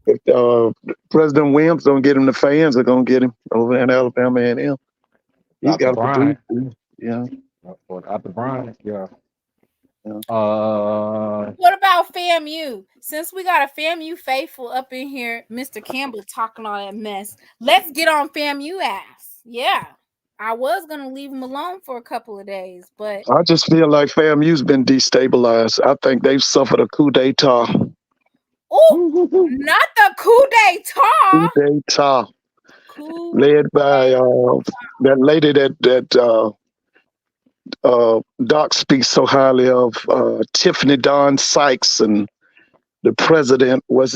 If President Williams don't get him, the fans are gonna get him over in Alabama A&M. He's got to produce. Yeah. After Brian, yeah. What about FAMU? Since we got a FAMU faithful up in here, Mr. Campbell talking all that mess, let's get on FAMU ass. Yeah. I was gonna leave them alone for a couple of days, but I just feel like FAMU's been destabilized. I think they've suffered a coup d'etat. not the coup Coup d'etat. d'etat Coup led by that lady that Doc speaks so highly of, Tiffany Don Sykes, and the president was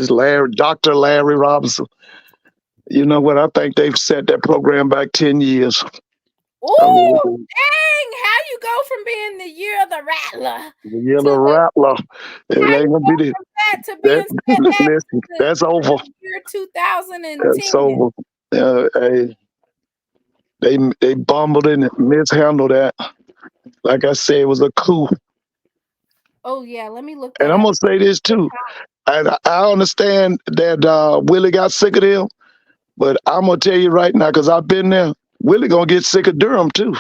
Dr. Larry Robinson. You know what? I think they've set that program back 10 years. Ooh, dang! How you go from being the year of the rattler The yellow rattler. It ain't gonna be that to being set back listen, that's over. the year 2010? That's over. They bumbled and mishandled that. Like I said, it was a coup. Oh yeah, let me look that And I'm up. gonna say this too. I understand that Willie got sick of them, but I'm gonna tell you right now, because I've been there. Willie gonna get sick of Durham too.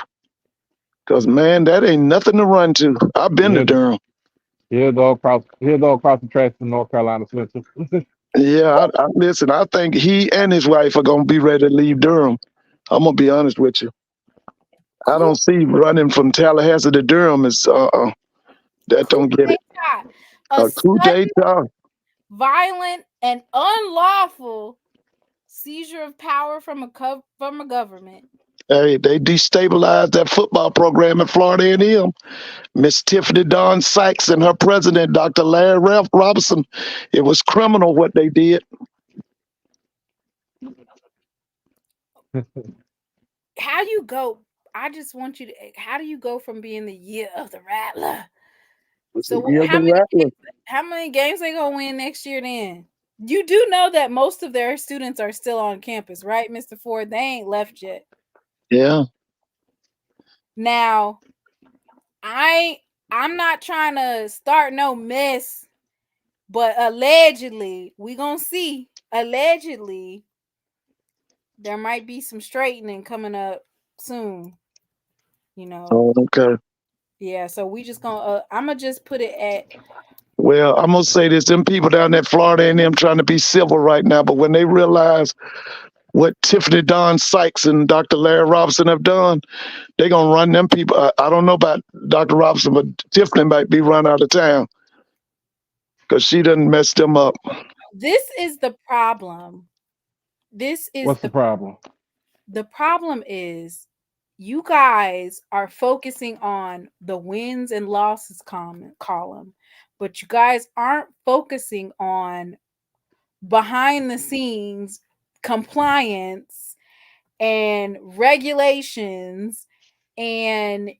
Because man, that ain't nothing to run to. I've been to Durham. He'll go across the tracks to North Carolina Central. Yeah, I listen. I think he and his wife are gonna be ready to leave Durham. I'm gonna be honest with you. I don't see running from Tallahassee to Durham is that don't get it. A Coup d'etat. Violent and unlawful seizure of power from a government. Hey, they destabilized that football program at Florida A&M. Miss Tiffany Don Sykes and her president, Dr. Larry Robinson. It was criminal what they did. How you go? I just want you to. How do you go from being the year of the rattler? So how many games they gonna win next year? Then you do know that most of their students are still on campus, right, Mr. Ford? They ain't left yet. Yeah. Now, I'm not trying to start no mess, but allegedly, we gonna see. Allegedly, there might be some straightening coming up soon. You know. Oh, okay. Yeah, so we just gonna I'm gonna just put it at. Well, I'm gonna say this: them people down there, Florida and them, trying to be civil right now, but when they realize what Tiffany Don Sykes and Dr. Larry Robinson have done, they're gonna run them people. I don't know about Dr. Robinson, but Tiffany might be run out of town because she done messed them up. This is the problem. What's the problem? The problem is you guys are focusing on the wins and losses column, but you guys aren't focusing on behind the scenes compliance and regulations, and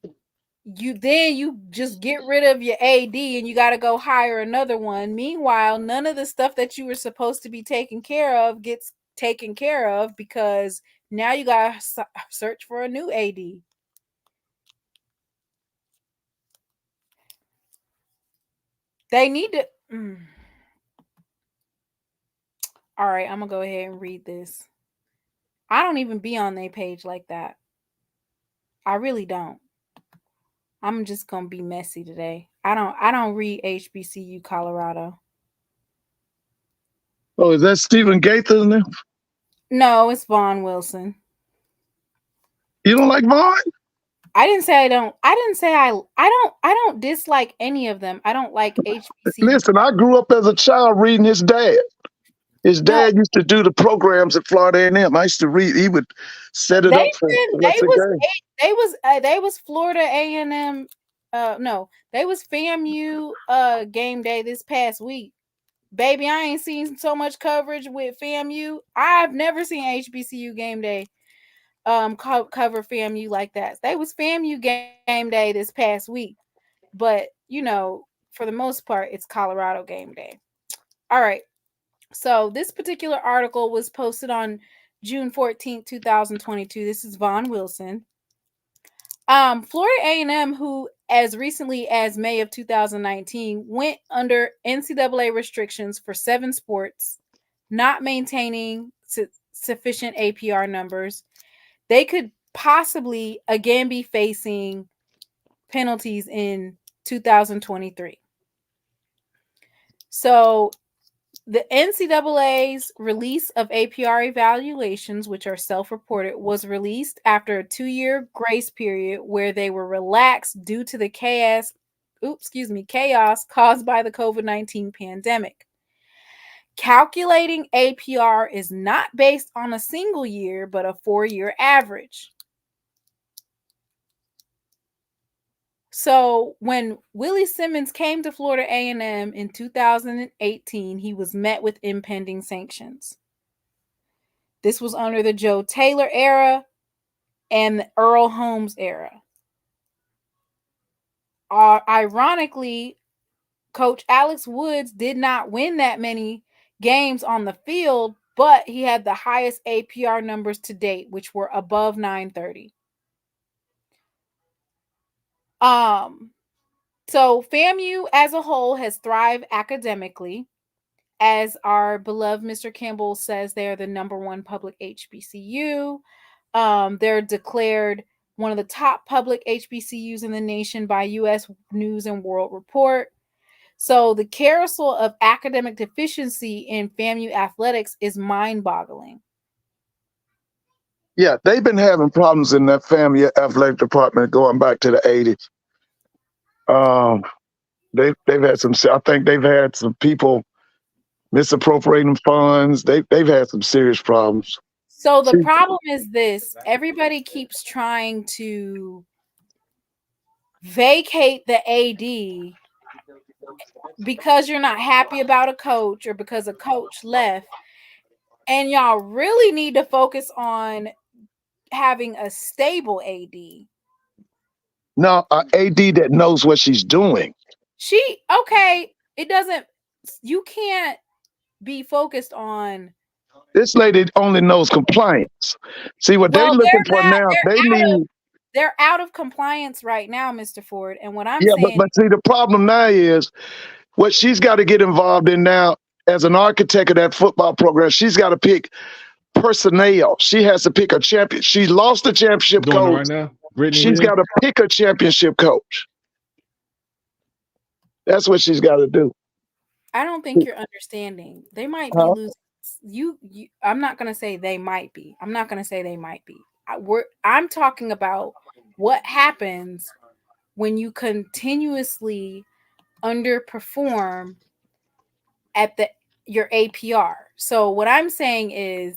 you just get rid of your AD and you got to go hire another one. Meanwhile, none of the stuff that you were supposed to be taking care of gets taken care of because now you got to search for a new AD. They need to. All right, I'm going to go ahead and read this. I don't even be on their page like that. I really don't. I'm just going to be messy today. I don't read HBCU Colorado. Oh, is that Stephen Gaither in there? No, it's Vaughn Wilson. You don't like Vaughn? I didn't say I don't. I didn't say I don't dislike any of them. I don't like HBCU. Listen, I grew up as a child reading his dad. His dad used to do the programs at Florida A&M. I used to read. He would set it up for they was Florida A&M. No, they was FAMU game day this past week. Baby, I ain't seen so much coverage with FAMU. I've never seen HBCU game day cover FAMU like that. They was FAMU game day this past week, but for the most part, it's Colorado game day. All right. So this particular article was posted on June 14th, 2022. This is Vaughn Wilson. Florida A&M, who as recently as May of 2019 went under NCAA restrictions for 7 sports, not maintaining sufficient APR numbers, they could possibly again be facing penalties in 2023. So The NCAA's release of APR evaluations, which are self-reported, was released after a 2-year grace period where they were relaxed due to the chaos caused by the COVID-19 pandemic. Calculating APR is not based on a single year, but a 4-year average. So when Willie Simmons came to Florida A&M in 2018, he was met with impending sanctions. This was under the Joe Taylor era and the Earl Holmes era. Ironically, Coach Alex Woods did not win that many games on the field, but he had the highest APR numbers to date, which were above 930. So FAMU as a whole has thrived academically. As our beloved Mr. Campbell says, they're the #1 public HBCU. They're declared one of the top public HBCUs in the nation by U.S. News and World Report. So the carousel of academic deficiency in FAMU athletics is mind-boggling. Yeah, they've been having problems in that FAMU athletic department going back to the 80s. They've had some. I think they've had some people misappropriating funds. They've had some serious problems. So the problem is this: everybody keeps trying to vacate the AD because you're not happy about a coach or because a coach left, and y'all really need to focus on having a stable AD. No, an AD that knows what she's doing. You can't be focused on. This lady only knows compliance. See what they're looking for now. They're out of compliance right now, Mr. Ford. And what I'm saying, but see, the problem now is what she's got to get involved in now as an architect of that football program. She's got to pick personnel. She has to pick a champion. She lost the championship coach. Right now. She's got to pick a championship coach. That's what she's got to do. I don't think you're understanding. They might be losing. I'm not going to say they might be. I'm talking about what happens when you continuously underperform at your APR. So what I'm saying is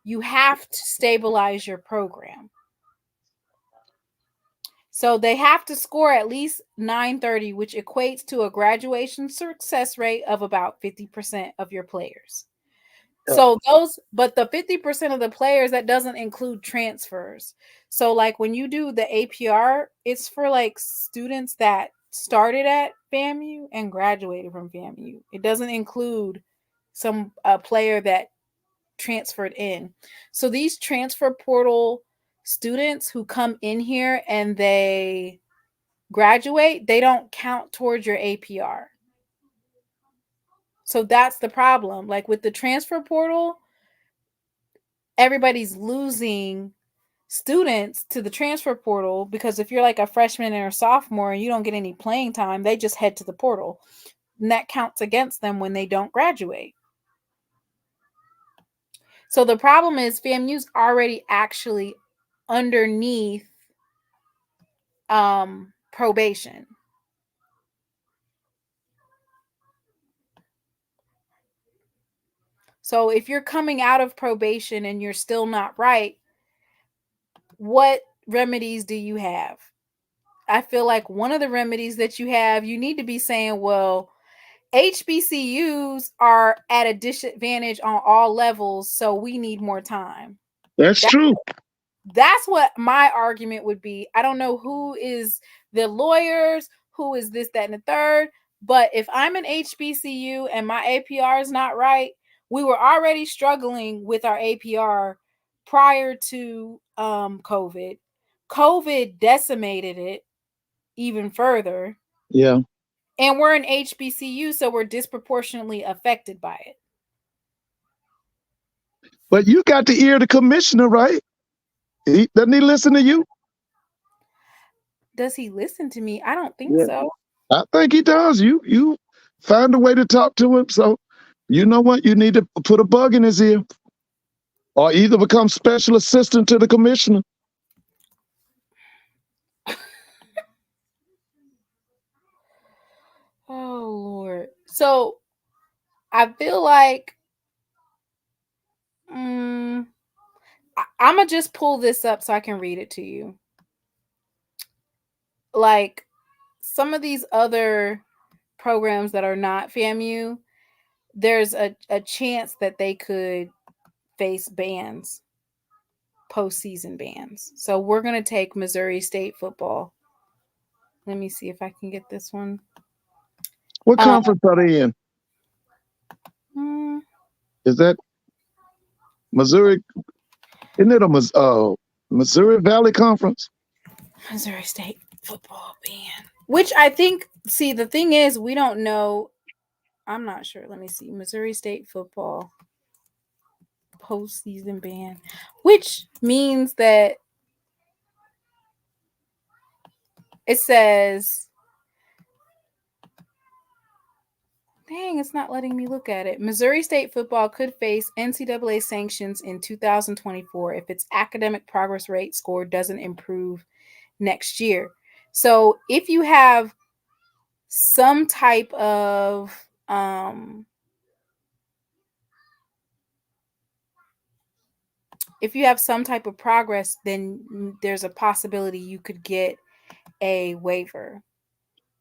you have to stabilize your program. So they have to score at least 930, which equates to a graduation success rate of about 50% of your players. So but the 50% of the players, that doesn't include transfers. So like when you do the APR, it's for like students that started at FAMU and graduated from FAMU. It doesn't include a player that transferred in. So these transfer portal students who come in here and they graduate, they don't count towards your APR. So that's the problem. Like with the transfer portal, everybody's losing students to the transfer portal because if you're like a freshman or a sophomore and you don't get any playing time, they just head to the portal. And that counts against them when they don't graduate. So the problem is FAMU's already actually underneath probation. So if you're coming out of probation and you're still not right, what remedies do you have? I feel like one of the remedies that you have, you need to be saying, well, HBCUs are at a disadvantage on all levels, so we need more time. That's true. That's what my argument would be. I don't know who is the lawyers, who is this, that, and the third, but if I'm an HBCU and my APR is not right, we were already struggling with our APR prior to COVID. COVID decimated it even further. Yeah. And we're an HBCU, so we're disproportionately affected by it. But you got to ear the commissioner, right? Doesn't he listen to you? Does he listen to me? I don't think so. I think he does. You find a way to talk to him. So You know what? You need to put a bug in his ear, or either become special assistant to the commissioner. Oh Lord. So I feel like I'm gonna just pull this up so I can read it to you. Like some of these other programs that are not FAMU, there's a chance that they could face bans, postseason bans. So we're gonna take Missouri State football. Let me see if I can get this one. What conference are they in? Is that Missouri? Isn't it a Missouri Valley Conference? Missouri State football ban. Which I think, see, the thing is, we don't know. I'm not sure. Let me see. Missouri State football postseason ban. Which means that it says, dang, it's not letting me look at it. Missouri State football could face NCAA sanctions in 2024 if its academic progress rate score doesn't improve next year. So if you have some type of progress, then there's a possibility you could get a waiver.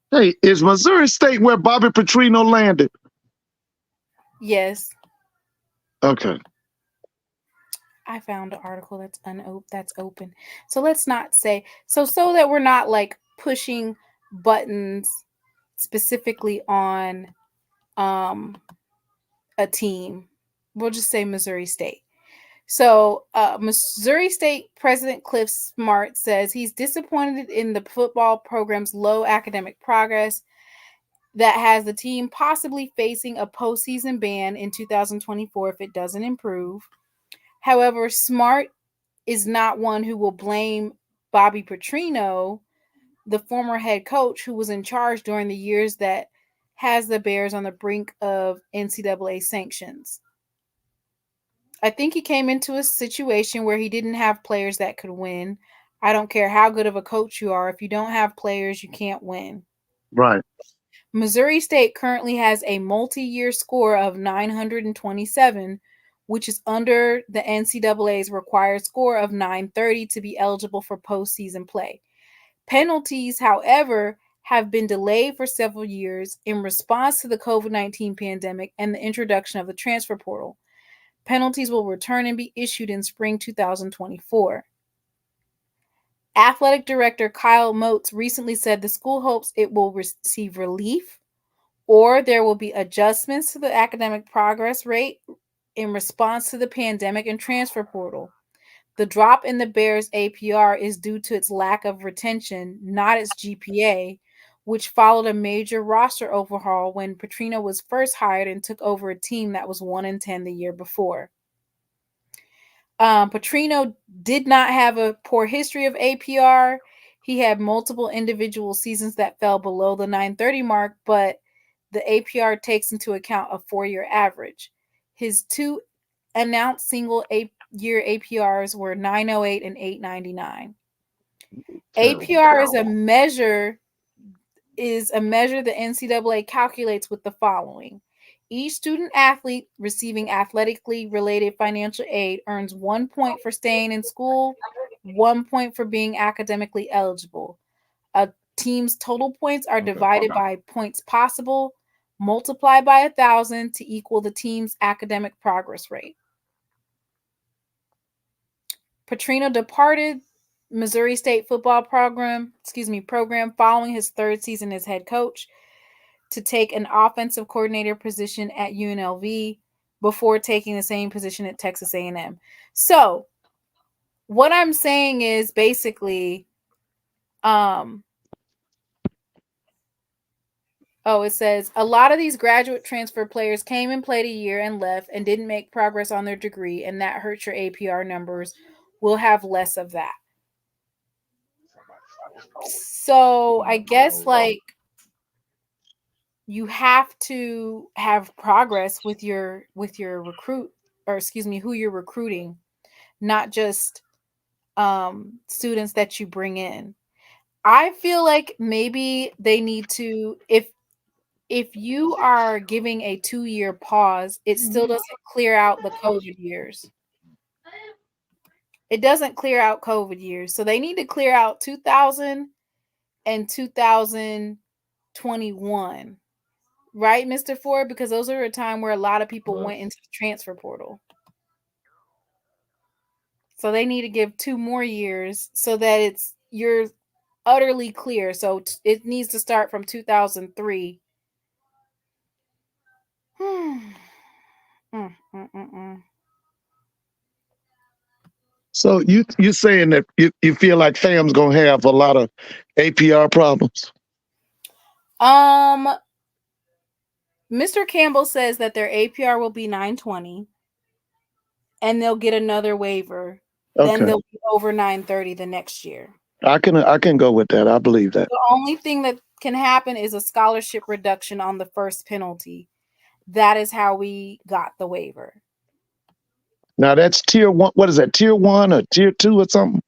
Hey, is Missouri State where Bobby Petrino landed? Yes. Okay. I found an article that's open. So let's not say so that we're not like pushing buttons specifically on a team. We'll just say Missouri State. So Missouri State President Cliff Smart says he's disappointed in the football program's low academic progress that has the team possibly facing a postseason ban in 2024 if it doesn't improve. However, Smart is not one who will blame Bobby Petrino, the former head coach who was in charge during the years that has the Bears on the brink of NCAA sanctions. I think he came into a situation where he didn't have players that could win. I don't care how good of a coach you are. If you don't have players, you can't win. Right. Missouri State currently has a multi-year score of 927, which is under the NCAA's required score of 930 to be eligible for postseason play. Penalties, however, have been delayed for several years in response to the COVID-19 pandemic and the introduction of the transfer portal. Penalties will return and be issued in spring 2024. Athletic Director Kyle Motes recently said the school hopes it will receive relief or there will be adjustments to the academic progress rate in response to the pandemic and transfer portal. The drop in the Bears' APR is due to its lack of retention, not its GPA, which followed a major roster overhaul when Petrino was first hired and took over a team that was 1-10 the year before. Petrino did not have a poor history of APR. He had multiple individual seasons that fell below the 930 mark, but the APR takes into account a 4-year average. His two announced single-year APRs were 908 and 899. APR is a measure the NCAA calculates with the following. Each student athlete receiving athletically related financial aid earns 1 point for staying in school, 1 point for being academically eligible. A team's total points are divided by points possible, multiplied by 1,000 to equal the team's academic progress rate. Petrino departed Missouri State football program following his third season as head coach to take an offensive coordinator position at UNLV before taking the same position at Texas A&M. So what I'm saying is basically, it says a lot of these graduate transfer players came and played a year and left and didn't make progress on their degree, and that hurts your APR numbers. We'll have less of that. So I guess you have to have progress with your recruit, or excuse me, who you're recruiting, not just students that you bring in. I feel like maybe they need to, if you are giving a 2-year pause, it still doesn't clear out the COVID years. It doesn't clear out COVID years. So they need to clear out 2000 and 2021. Right, Mr. Ford? Because those are a time where a lot of people went into the transfer portal. So they need to give 2 more years so that you're utterly clear. So it needs to start from 2003. So you saying that you feel like FAM's gonna have a lot of APR problems? Mr. Campbell says that their APR will be 920 and they'll get another waiver. Okay. Then they'll be over 930 the next year. I can go with that. I believe that. The only thing that can happen is a scholarship reduction on the first penalty. That is how we got the waiver. Now that's tier 1. What is that? Tier 1 or tier 2 or something?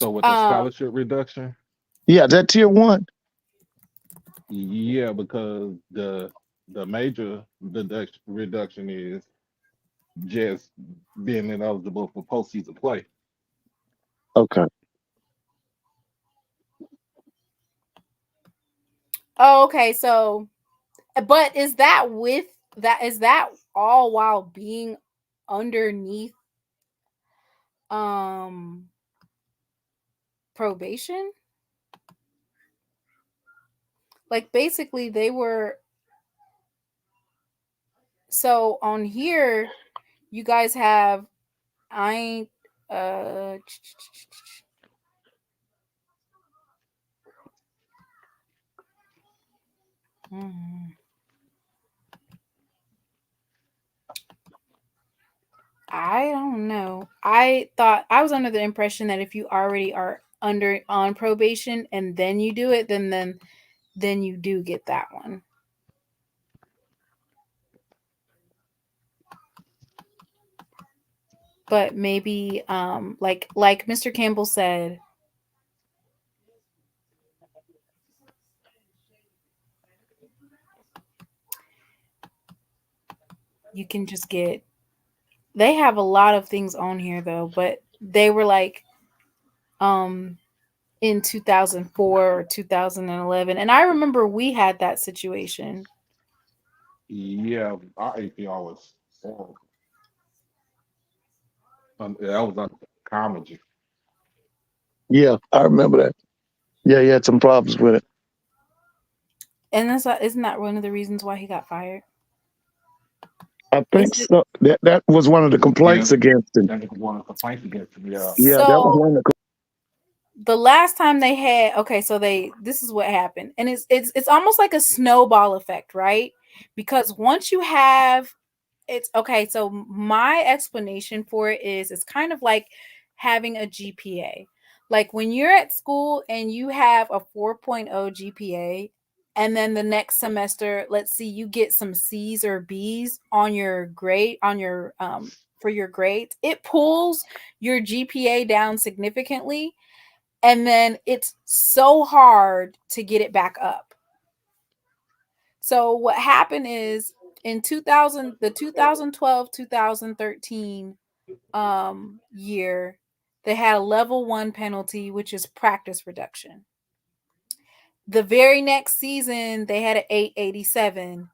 So with the scholarship reduction? Yeah, that tier 1. Yeah, because the major reduction is just being ineligible for postseason play. Okay. Oh, okay. So, but is that all while being underneath probation? Like basically they were, so on here you guys have I don't know. I thought I was under the impression that if you already are on probation and then you do it, then you do get that one. But maybe like Mr. Campbell said, you can just get, they have a lot of things on here though, but they were like in 2004 or 2011, and I remember we had that situation. Yeah, our APR was horrible. That was on comedy. Yeah, I remember that. Yeah, he had some problems with it. And isn't that one of the reasons why he got fired? I think so. That was one of the complaints against him. That was one of the complaints against him. Yeah. Yeah, so, that was one of the last time they had, so this is what happened, and it's almost like a snowball effect, right? Because once you have, it's okay. So my explanation for it is, it's kind of like having a GPA. Like when you're at school and you have a 4.0 GPA, and then the next semester, let's see, you get some C's or B's on your grade, for your grades, it pulls your GPA down significantly. And then it's so hard to get it back up. So what happened is in the 2012-2013 year, they had a level 1 penalty, which is practice reduction. The very next season, they had an 887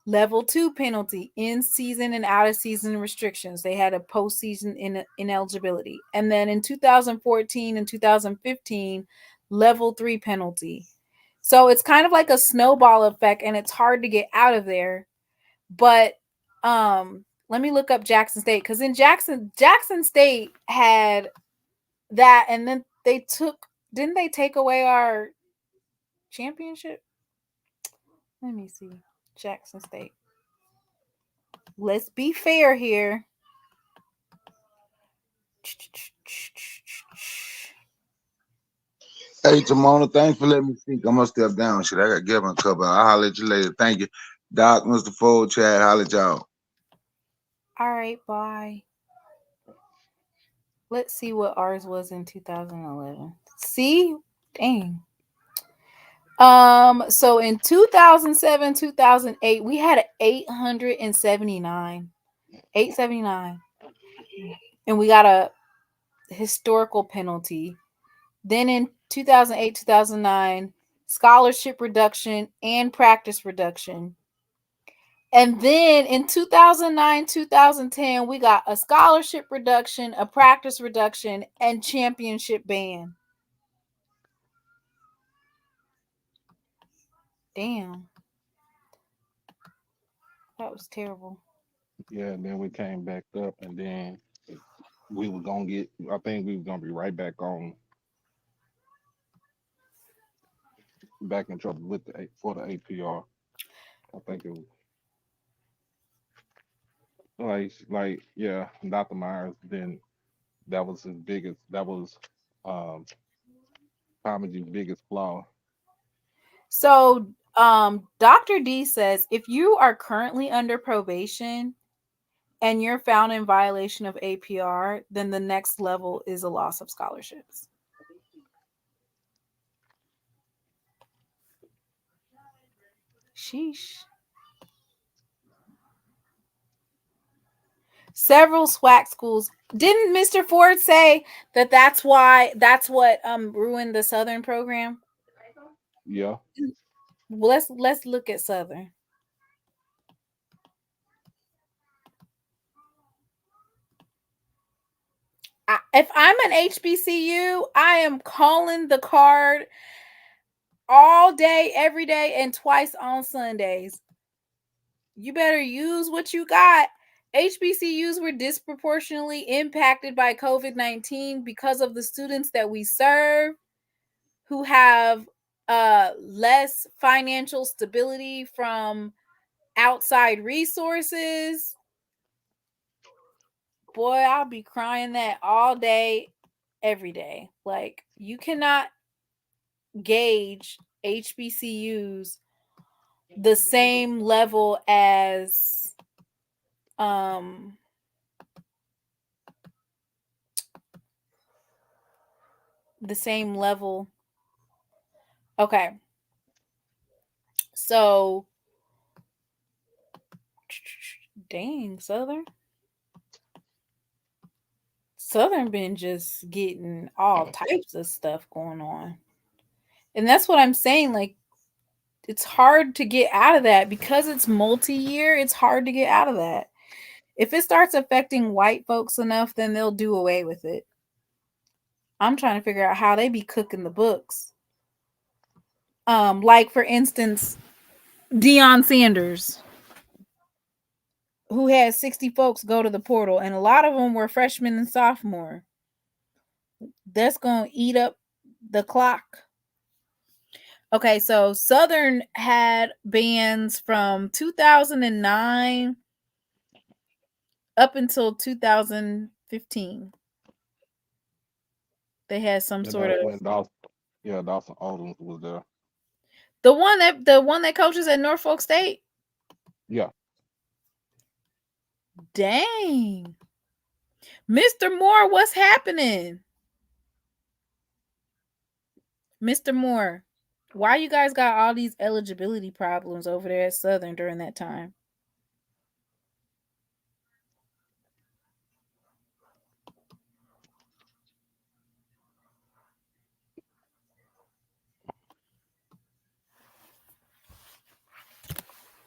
level 2 penalty, in season and out of season restrictions. They had a postseason ineligibility. And then in 2014 and 2015, level 3 penalty. So it's kind of like a snowball effect, and it's hard to get out of there. But let me look up Jackson State, because in Jackson State had that, and then didn't they take away our championship? Let me see. Jackson State. Let's be fair here. Hey, Tamona, thanks for letting me speak. I'm gonna step down. Shit, I gotta give him a couple. I'll holler at you later. Thank you. Doc, Mr. Ford, Chad, holler at y'all. All right, bye. Let's see what ours was in 2011. See? Dang. So in 2007, 2008, we had 879. 879. And we got a historical penalty. Then in 2008, 2009, scholarship reduction and practice reduction. And then in 2009, 2010, we got a scholarship reduction, a practice reduction, and championship ban. Damn. That was terrible. Yeah, and then we came back up, and then we were gonna get. I think we were gonna be right back on, back in trouble with for the APR. I think it was yeah, Dr. Myers. Then that was his biggest. That was um Comegy's biggest flaw. So, Dr. D says if you are currently under probation and you're found in violation of APR, then the next level is a loss of scholarships. Sheesh. Several SWAC schools. Didn't Mr. Ford say that's what ruined the Southern program? Yeah. Well, let's look at Southern. If I'm an HBCU, I am calling the card all day, every day, and twice on Sundays. You better use what you got. HBCUs were disproportionately impacted by COVID-19 because of the students that we serve who have less financial stability from outside resources. Boy, I'll be crying that all day, every day. Like, you cannot gauge HBCUs the same level as the same level. Okay. So dang, Southern been just getting all types of stuff going on. And that's what I'm saying. Like, it's hard to get out of that because it's multi-year. It's hard to get out of that. If it starts affecting white folks enough, then they'll do away with it. I'm trying to figure out how they be cooking the books. Like for instance, Deion Sanders, who had 60 folks go to the portal, and a lot of them were freshmen and sophomore. That's gonna eat up the clock. Okay, so Southern had bans from 2009 up until 2015. They had some And sort that's of when Dawson Odom was there. the one that coaches at Norfolk State. Yeah. Dang. Mr. Moore, what's happening? Mr. Moore, why you guys got all these eligibility problems over there at Southern during that time?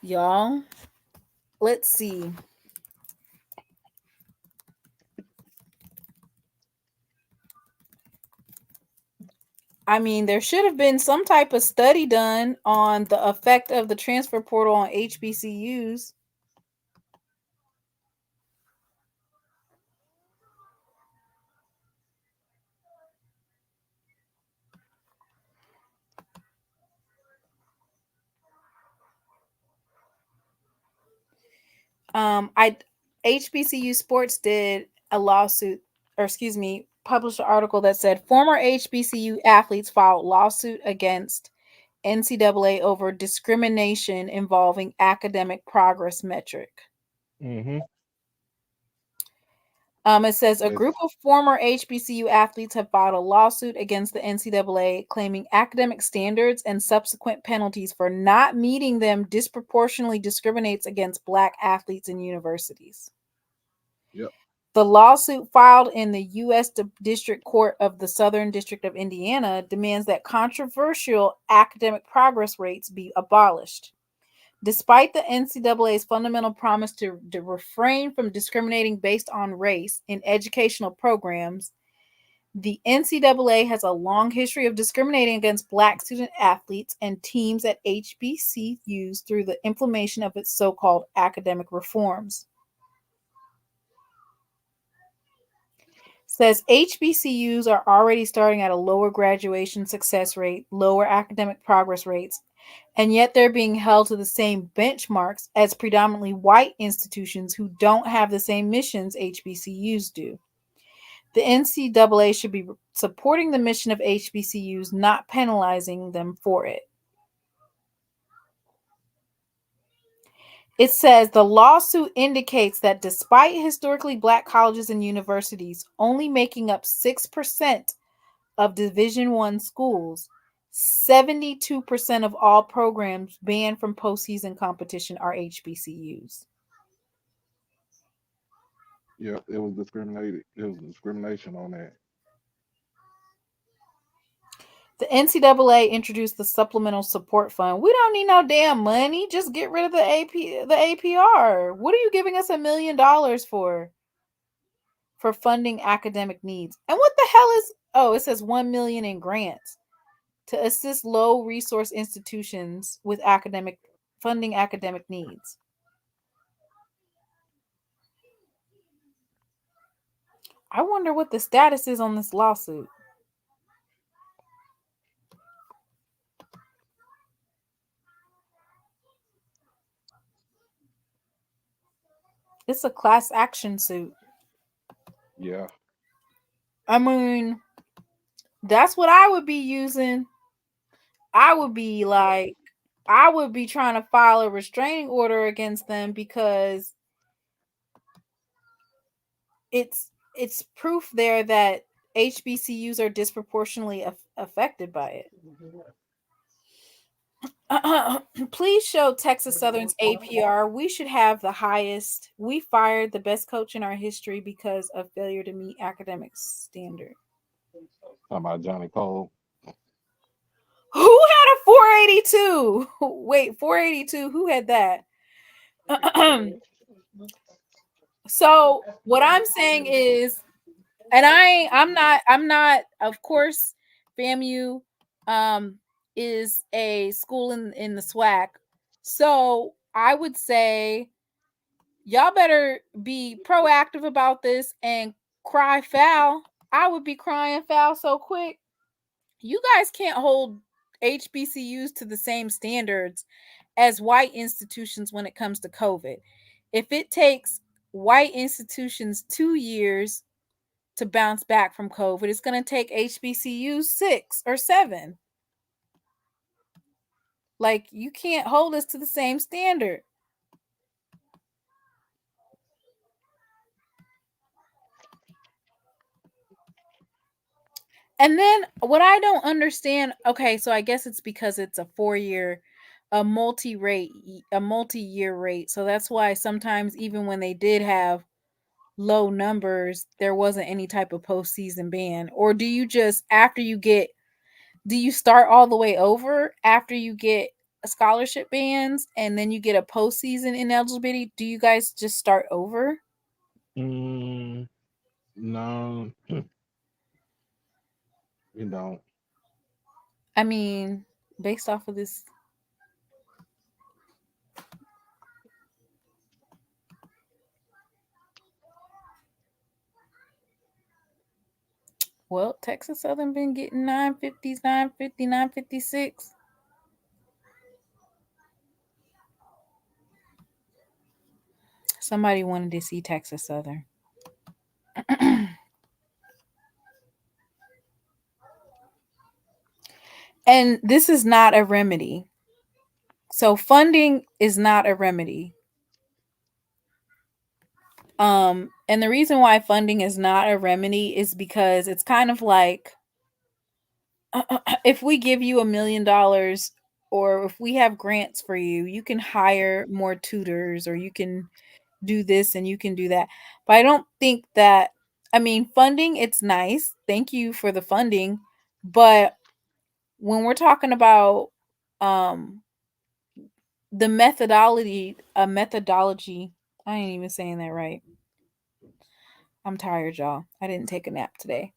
Y'all, let's see. I mean, there should have been some type of study done on the effect of the transfer portal on HBCUs. HBCU Sports did a lawsuit, or excuse me, published an article that said former HBCU athletes filed lawsuit against NCAA over discrimination involving academic progress metric. Mm-hmm. It says a group of former HBCU athletes have filed a lawsuit against the NCAA claiming academic standards and subsequent penalties for not meeting them disproportionately discriminates against Black athletes in universities. Yep. The lawsuit filed in the U.S. District Court of the Southern District of Indiana demands that controversial academic progress rates be abolished. Despite the NCAA's fundamental promise to refrain from discriminating based on race in educational programs, the NCAA has a long history of discriminating against Black student athletes and teams at HBCUs through the implementation of its so-called academic reforms. Says HBCUs are already starting at a lower graduation success rate, lower academic progress rates, and yet they're being held to the same benchmarks as predominantly white institutions who don't have the same missions HBCUs do. The NCAA should be supporting the mission of HBCUs, not penalizing them for it. It says the lawsuit indicates that despite historically Black colleges and universities only making up 6% of Division I schools, 72% of all programs banned from postseason competition are HBCUs. Yep, it was discriminated. It was discrimination on that. The NCAA introduced the Supplemental Support Fund. We don't need no damn money. Just get rid of the APR. What are you giving us $1 million for? For funding academic needs. And what the hell is? Oh, it says $1 million in grants to assist low resource institutions with academic needs. I wonder what the status is on this lawsuit. It's a class action suit. Yeah. I mean, that's what I would be using. I would be trying to file a restraining order against them because it's proof there that HBCUs are disproportionately affected by it. Please show Texas Southern's APR. We should have the highest. We fired the best coach in our history because of failure to meet academic standard. Talking about Johnny Cole. Who had a 482? Wait, 482. Who had that? So what I'm saying is, and I'm not. Of course, FAMU is a school in the SWAC. So I would say y'all better be proactive about this and cry foul. I would be crying foul so quick. You guys can't hold HBCUs to the same standards as white institutions when it comes to COVID. If it takes white institutions 2 years to bounce back from COVID, it's going to take HBCUs 6 or 7. Like, you can't hold us to the same standard. And then what I don't understand, okay, so I guess it's because it's a 4-year, a multi-year rate. So that's why sometimes even when they did have low numbers, there wasn't any type of postseason ban. Or do you just, do you start all the way over after you get scholarship bans and then you get a postseason ineligibility? Do you guys just start over? No, you don't. I mean, based off of this. Well, Texas Southern been getting 950s, 950, 956. Somebody wanted to see Texas Southern. And this is not a remedy. So funding is not a remedy. And the reason why funding is not a remedy is because it's kind of like if we give you $1 million or if we have grants for you, you can hire more tutors or you can do this and you can do that. But I don't think that, I mean, funding, it's nice. Thank you for the funding. But when we're talking about um the methodology, I ain't even saying that right. I'm tired, y'all. I didn't take a nap today.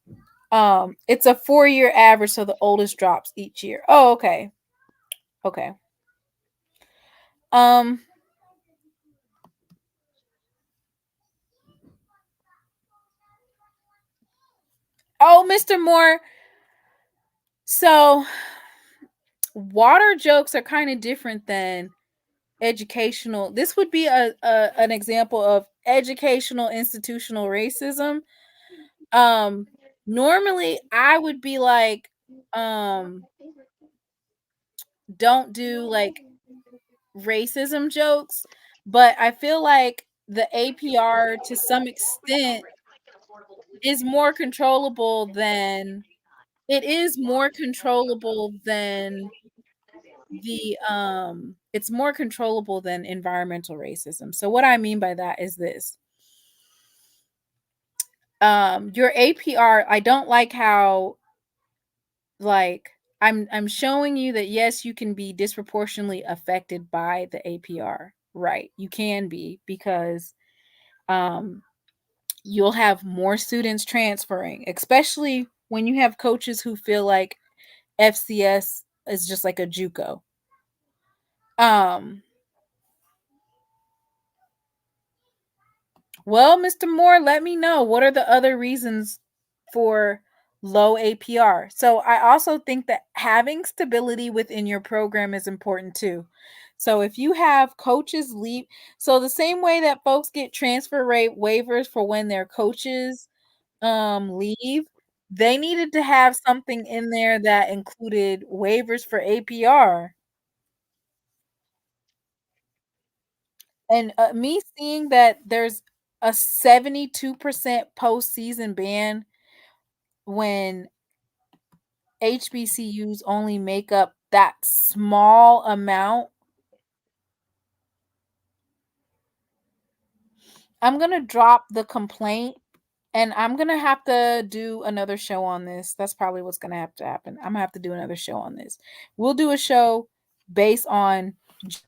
It's a 4-year average, so the oldest drops each year. Oh, okay. Okay. Um, oh, Mr. Moore. So water jokes are kind of different than educational. This would be a an example of educational institutional racism. Um, normally I would be like, um, don't do like racism jokes, but I feel like the APR to some extent is more controllable than it is more controllable than the it's more controllable than environmental racism. So what I mean by that is this. Your APR, I don't like how like I'm showing you that yes, you can be disproportionately affected by the APR. Right. You can be because um you'll have more students transferring, especially when you have coaches who feel like FCS is just like a JUCO. Um, well, Mr. Moore, let me know what are the other reasons for low APR. So I also think that having stability within your program is important too. So if you have coaches leave, so the same way that folks get transfer rate waivers for when their coaches leave, they needed to have something in there that included waivers for APR. And me seeing that there's a 72% postseason ban when HBCUs only make up that small amount. I'm going to drop the complaint and I'm going to have to do another show on this. That's probably what's going to have to happen. I'm going to have to do another show on this. We'll do a show based on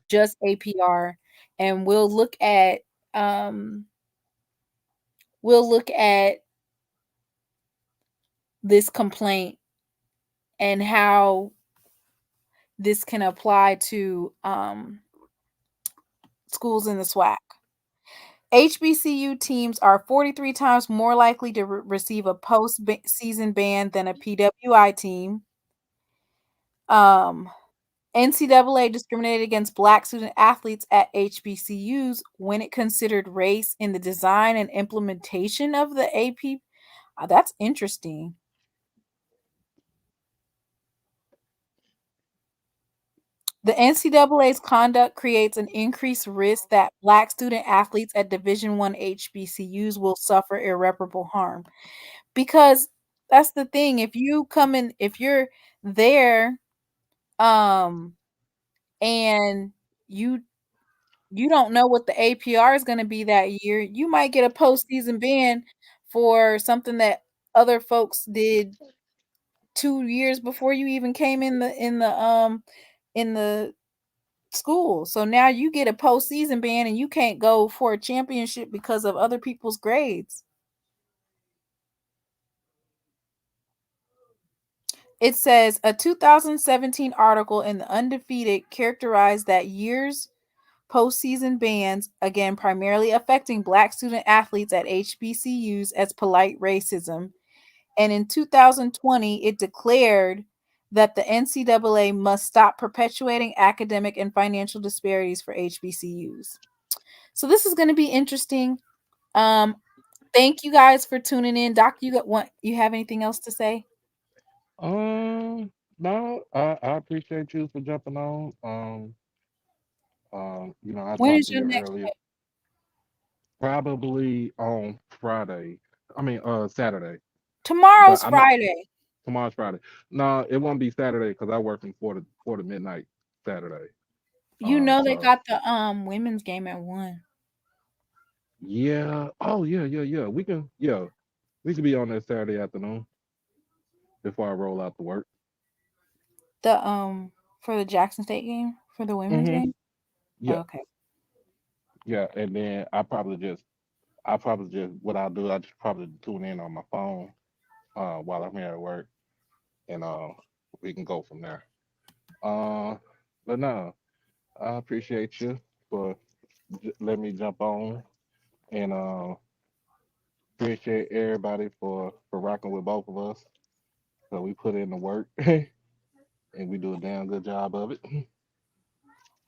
just APR and um we'll look at this complaint and how this can apply to schools in the SWAC. HBCU teams are 43 times more likely to receive a post-season ban than a PWI team. Um, NCAA discriminated against Black student athletes at HBCUs when it considered race in the design and implementation of the AP. That's interesting. The NCAA's conduct creates an increased risk that Black student athletes at Division I HBCUs will suffer irreparable harm. Because that's the thing, if you're there, um, and you don't know what the APR is going to be that year, you might get a postseason ban for something that other folks did 2 years before you even came in the school. So now you get a postseason ban and you can't go for a championship because of other people's grades. It says a 2017 article in The Undefeated characterized that year's postseason bans, again primarily affecting Black student athletes at HBCUs, as polite racism. And in 2020, it declared that the NCAA must stop perpetuating academic and financial disparities for HBCUs. So this is going to be interesting. Thank you guys for tuning in. Doc, you have anything else to say? No, I appreciate you for jumping on. I When talked is to your you next earlier. day? Probably on Friday. I mean, Saturday. But Tomorrow's I'm not. Friday. Tomorrow's Friday. No, it won't be Saturday because I work from four to midnight Saturday. You know they So got the women's game at 1. yeah. Oh yeah. We can be on that Saturday afternoon before I roll out to work. The for the Jackson State game for the women's Mm-hmm. game. Yeah, Okay. yeah. And then I probably just what I'll do. I just probably tune in on my phone while I'm here at work, and we can go from there. Uh, but no, I appreciate you for letting me jump on, and appreciate everybody for rocking with both of us. So we put in the work, and we do a damn good job of it.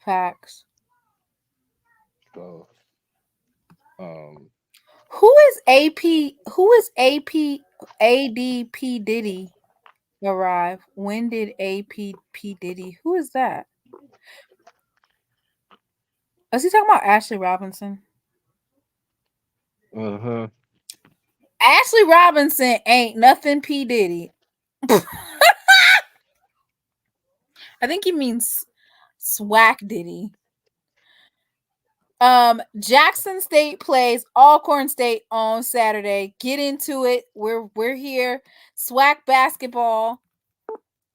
Facts. So um, Who is AP? Who is AP? ADP Diddy arrive? When did APP Diddy? Who is that? Is he talking about Ashley Robinson? uh-huh. Ashley Robinson ain't nothing P Diddy. I think he means SWAC Diddy. Jackson State plays Alcorn State on Saturday. Get into it. We're here. SWAC basketball.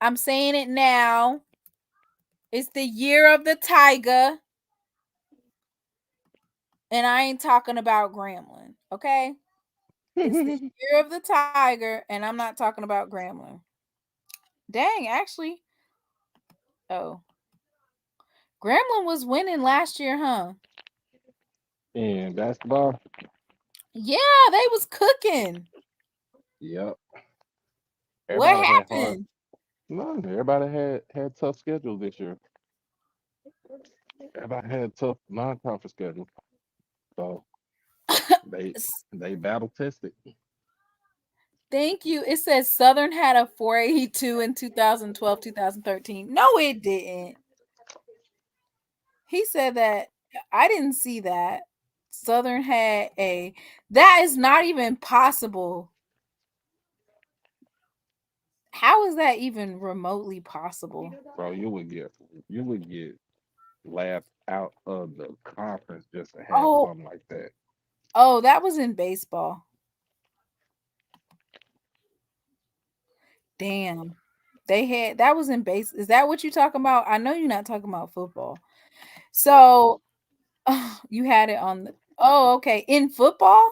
I'm saying it now. It's the year of the Tiger. And I ain't talking about Gremlin. Okay? It's the year of the Tiger, and I'm not talking about Gremlin. Dang, actually. Oh. Gremlin was winning last year, huh? And basketball, Yeah, they was cooking. yep. What Everybody had hard. happened? No, everybody had tough schedules this year. Everybody had tough non-conference schedules. So they they battle tested. Thank you. It says Southern had a 482 in 2012, 2013. No, it didn't. He said that. I didn't see that. Southern had a. That is not even possible. How is that even remotely possible? Bro, you would get laughed out of the conference just to have Oh, something like that. oh, that was in baseball. Damn. They had that was in base. Is that what you're talking about? I know you're not talking about football. So you had it on the okay. In football?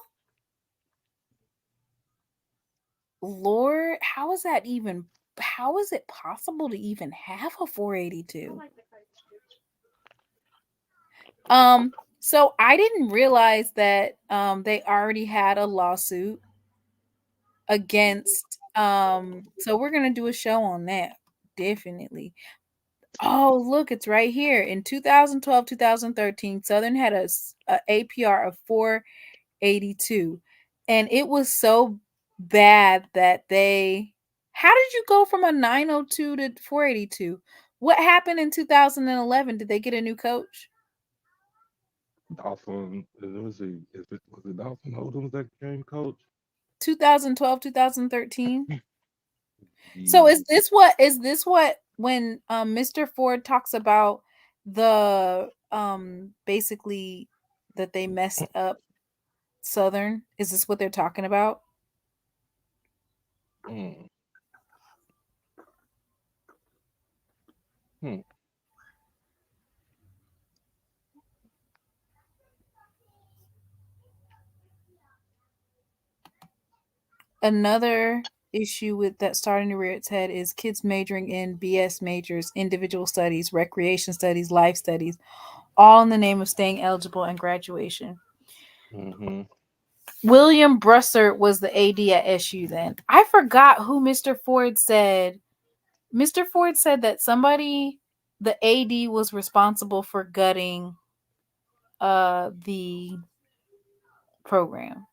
Lord, how is that even how is it possible to even have a 482? So I didn't realize that they already had a lawsuit against so we're gonna do a show on that. Definitely. Oh, look, it's right here. In 2012, 2013, Southern had a APR of 482. And it was so bad that they how did you go from a 902 to 482? What happened in 2011? Did they get a new coach? Dawson, was it Dawson Odoms that became coach? 2012, 2013. So Yeah. is this what when Mr. Ford talks about the basically that they messed up Southern? Is this what they're talking about? Mm. Hmm. Another issue with that starting to rear its head is kids majoring in BS majors, individual studies, recreation studies, life studies, all in the name of staying eligible and graduation. Mm-hmm. William Brussert was the AD at SU then. I forgot who Mr. Ford said. Mr. Ford said that somebody, the AD, was responsible for gutting the program.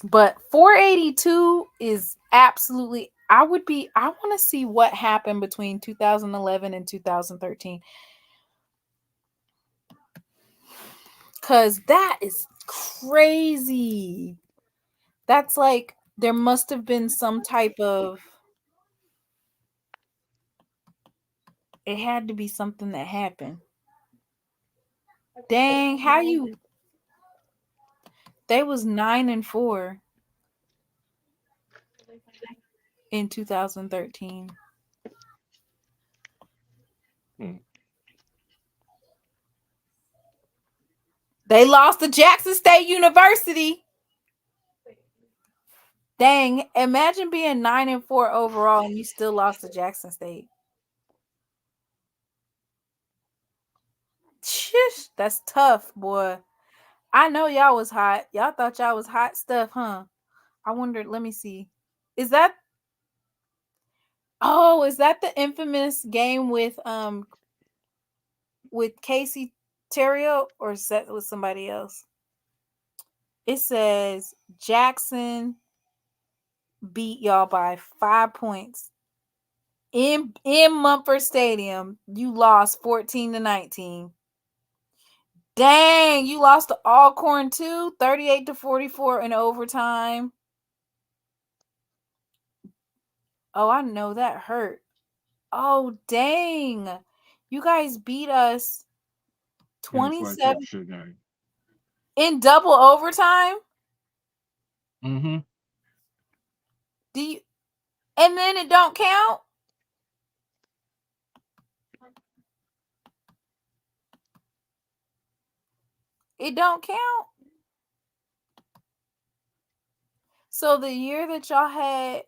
But 482 is absolutely I want to see what happened between 2011 and 2013. Because that is crazy. That's like, there must have been some type of, it had to be something that happened. Dang, how you, they was 9-4 in 2013. They lost to Jackson State University. Dang, imagine being 9-4 overall and you still lost to Jackson State. Shish, that's tough, boy. I know y'all was hot. Y'all thought y'all was hot stuff, huh? I wondered, let me see. Is that the infamous game with Casey Terrio, or is that with somebody else? It says Jackson beat y'all by 5 points. In Mumford Stadium, you lost 14-19. Dang, you lost to Alcorn too, 38-44 in overtime. Oh, I know that hurt. Oh, dang. You guys beat us 27 in double overtime? Mm-hmm. And then it don't count? It don't count? So the year that y'all had,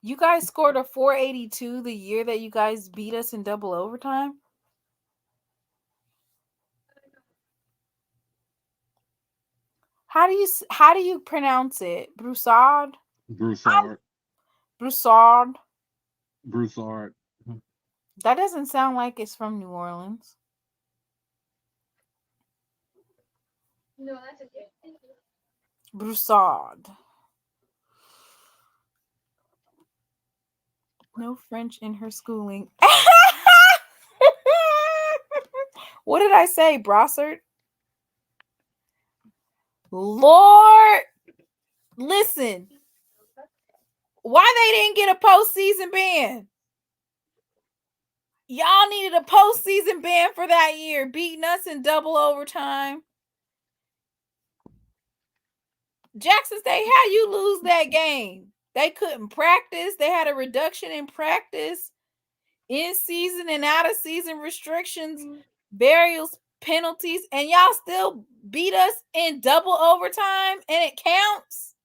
you guys scored a 482 the year that you guys beat us in double overtime? How do you pronounce it? Broussard? Broussard. Broussard. Broussard. That doesn't sound like it's from New Orleans. No, that's okay. Broussard. No French in her schooling. What did I say? Brossard? Lord, listen. Why they didn't get a postseason ban? Y'all needed a postseason ban for that year, beating us in double overtime. Jackson State, how you lose that game? They couldn't practice. They had a reduction in practice, in season and out of season restrictions, various penalties, and y'all still beat us in double overtime, and it counts.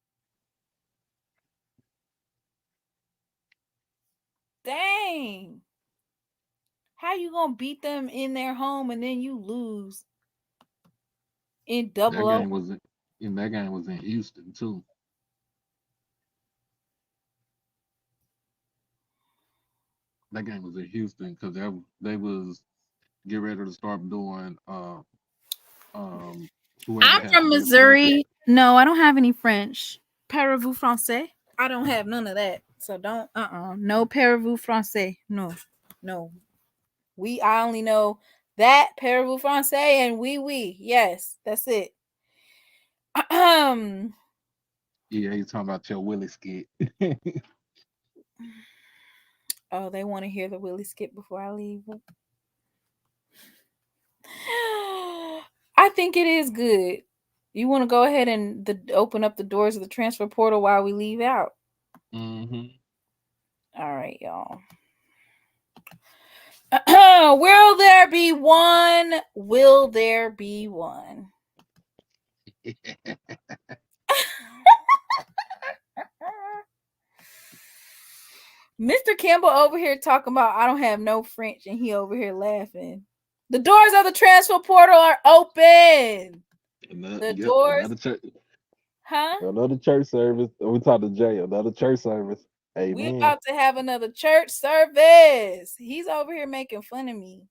Dang. How you gonna beat them in their home and then you lose in double overtime? That game was in Houston too. That game was in Houston because they was get ready to start doing I'm from Missouri. No, I don't have any French. Parlez-vous français? I don't have none of that. So don't no parlez-vous français. No. I only know that parlez-vous français and oui. Yes, that's it. Yeah, you talking about your Willie skit. Oh, they want to hear the Willie skit before I leave. I think it is good. You want to go ahead and open up the doors of the transfer portal while we leave out? Mm-hmm. All right, y'all. Will there be one? Will there be one? Mr. Campbell over here talking about I don't have no French, and he over here laughing. The doors of the transfer portal are open. The doors. Another church service. We talked to Jay. Another church service. Amen. We about to have another church service. He's over here making fun of me.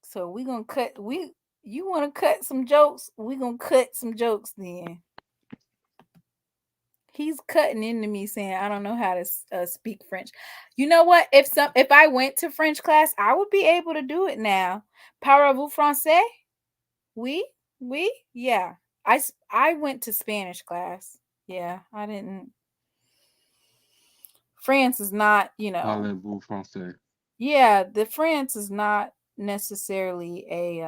So we gonna cut. You want to cut some jokes? We gonna cut some jokes then. He's cutting into me saying I don't know how to speak French. You know what? If I went to French class, I would be able to do it now. Parlez-vous français? Oui, oui, yeah. I went to Spanish class. Yeah, I didn't. France is not, Parlez-vous français? Yeah, the France is not necessarily a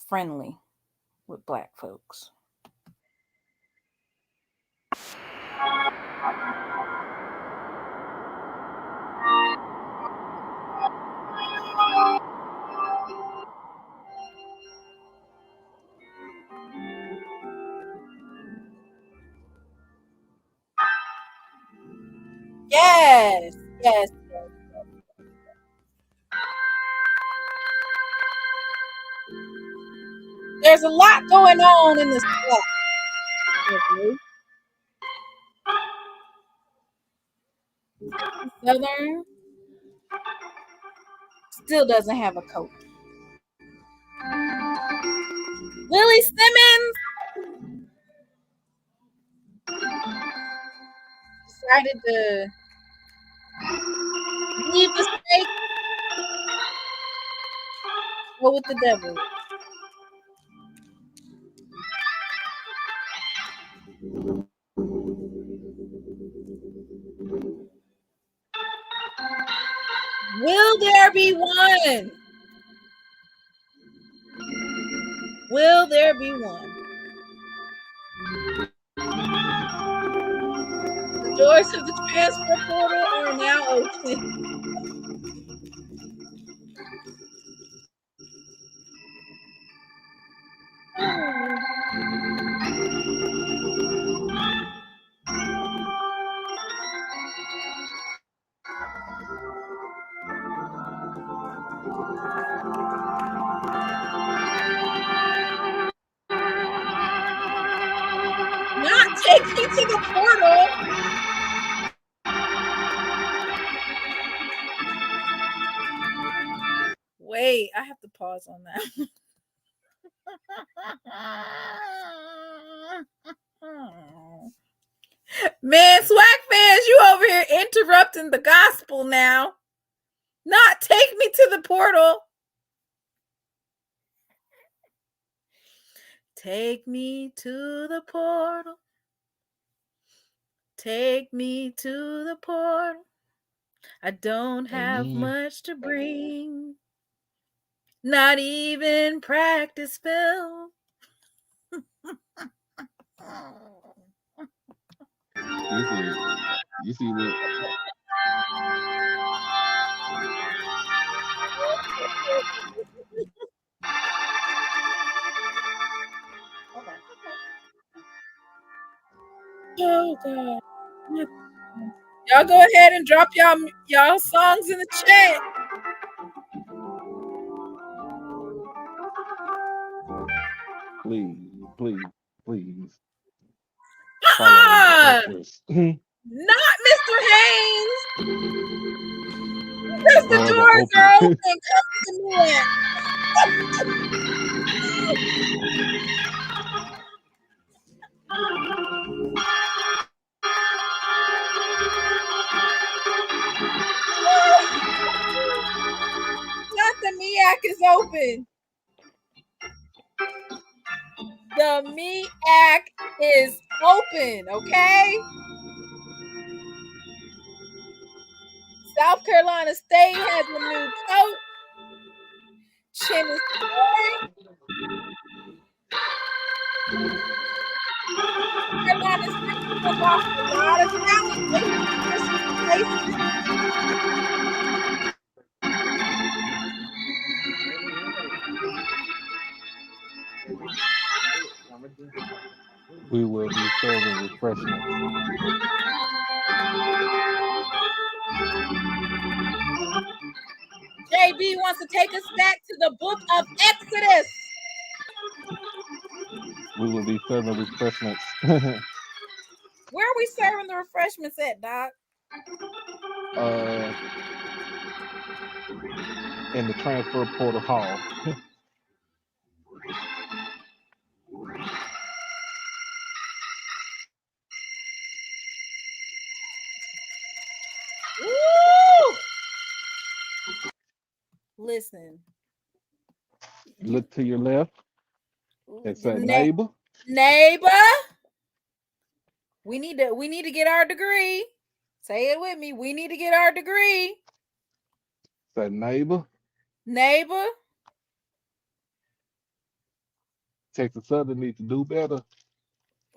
friendly with Black folks. Yes. There's a lot going on in this SWAC. Southern still doesn't have a coach. Willie Simmons decided to leave the state, go with the devil. Will there be one? Will there be one? The doors of the transfer portal are now open. Not take me to the portal. Wait, I have to pause on that. Man, SWAC fans, you over here interrupting the gospel now. Not take me to the portal. Take me to the portal. Take me to the portal. I don't have much to bring. Not even practice film. You see what? Oh God. Y'all go ahead and drop y'all songs in the chat. Please. Not Mr. Haynes. Because the doors are open. Come to me. Not the MEAC is open. The MEAC is open, okay? South Carolina State has a new coach. Chin is Carolina State has lost a lot of talent. We will be serving refreshments. JB wants to take us back to the book of Exodus. We will be serving refreshments. Where are we serving the refreshments at, Doc? In the transfer portal hall. Listen. Look to your left and say, Ne- neighbor. neighbor. We need to get our degree. Say it with me. We need to get our degree. Say, neighbor. Neighbor. Texas Southern needs to do better.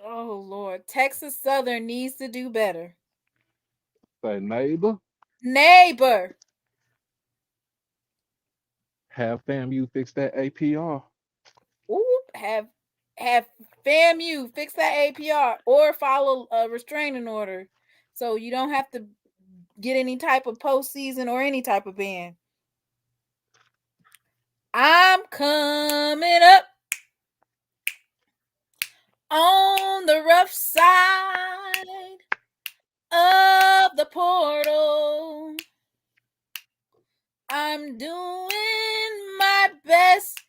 Oh Lord, Texas Southern needs to do better. Say, neighbor. Neighbor. Have FAMU fix that APR. Ooh, have FAMU fix that APR or follow a restraining order, so you don't have to get any type of postseason or any type of ban. I'm coming up on the rough side of the portal. I'm doing my best.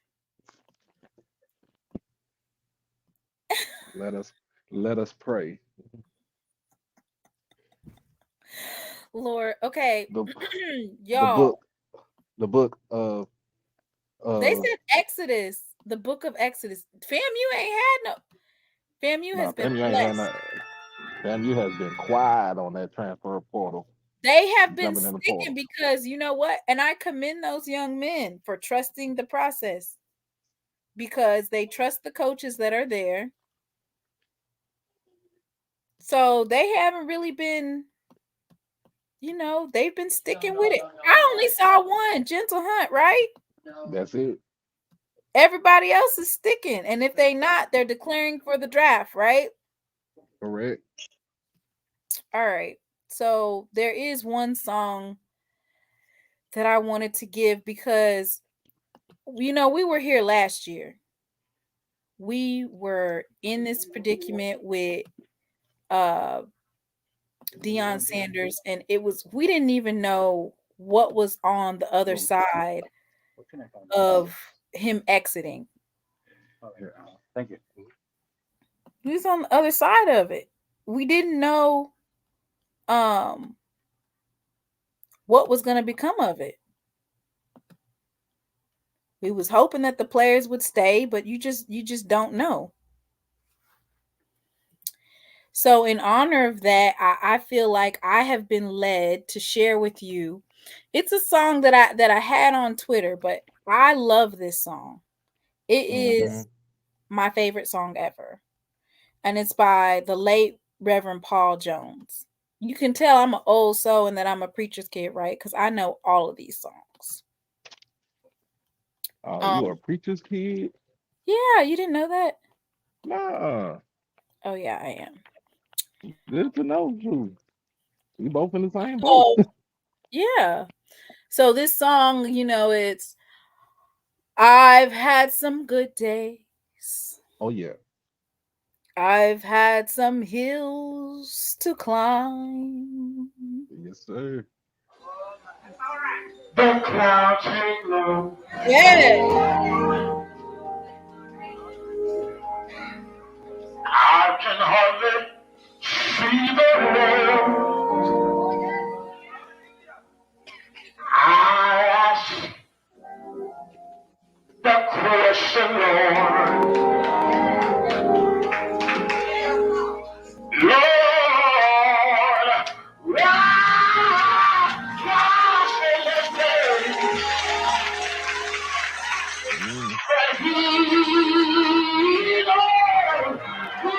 Let us pray. Lord, okay. Y'all. The book of they said Exodus, the book of Exodus. FAMU ain't had no. FAMU has been blessed. FAMU has been quiet on that transfer portal. They have been sticking because you know what? And I commend those young men for trusting the process because they trust the coaches that are there. So they haven't really been, they've been sticking with it. I only saw one, Gentle Hunt, right? That's it. Everybody else is sticking. And if they not, they're declaring for the draft, right? Correct. All right. So there is one song that I wanted to give because, we were here last year. We were in this predicament with Deion Sanders, and we didn't even know what was on the other side of him exiting. Thank you. He was on the other side of it. We didn't know what was going to become of it. We was hoping that the players would stay, but you just don't know. So in honor of that, I feel like I have been led to share with you. It's a song that I had on Twitter, but I love this song. It is my favorite song ever. And it's by the late Reverend Paul Jones. You can tell I'm an old soul and that I'm a preacher's kid, right? Because I know all of these songs. You are a preacher's kid? Yeah, you didn't know that? Nah. Oh, yeah, I am. Good to know you. We both in the same boat. Oh, yeah. So this song, it's I've had some good days. Oh, yeah. I've had some hills to climb. Yes, sir. The clouds hang low. Yeah. I can hardly see the road. I ask the question, Lord. Lord, why should this day? But He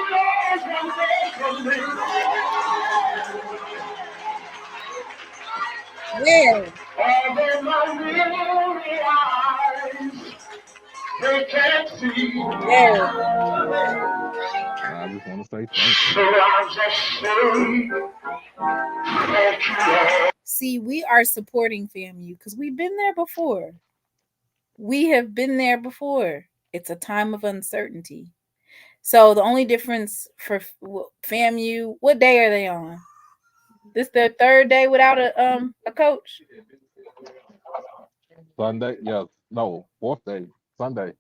knows one day from me. Yeah. Although my weary eyes, they can't see. Yeah. I just want to say thank you. So I just say thank you, Lord. See, we are supporting FAMU because we've been there before. We have been there before. It's a time of uncertainty. So the only difference for FAMU, what day are they on? This their third day without a coach? Sunday? Yeah. No, fourth day. Sunday.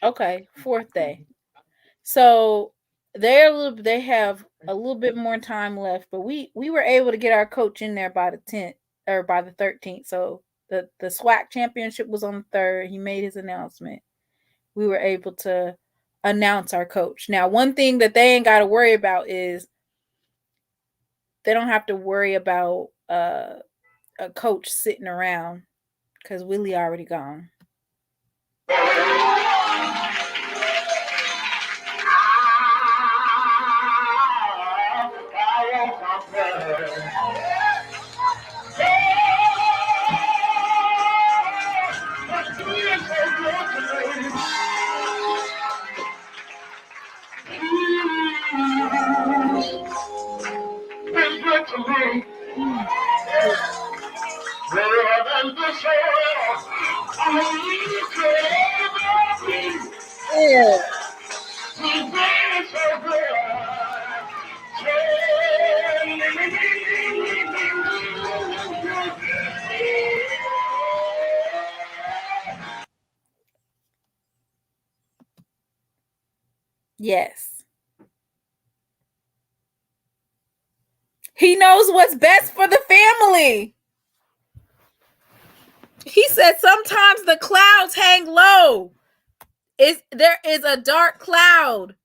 Okay, fourth day. So they have a little bit more time left, but we were able to get our coach in there by the 10th or by the 13th. So the SWAC championship was on the 3rd. He made his announcement. We were able to announce our coach. Now, one thing that they ain't got to worry about is they don't have to worry about a coach sitting around because Willie already gone. Yes. He knows what's best for the family. He said sometimes the clouds hang low. There is a dark cloud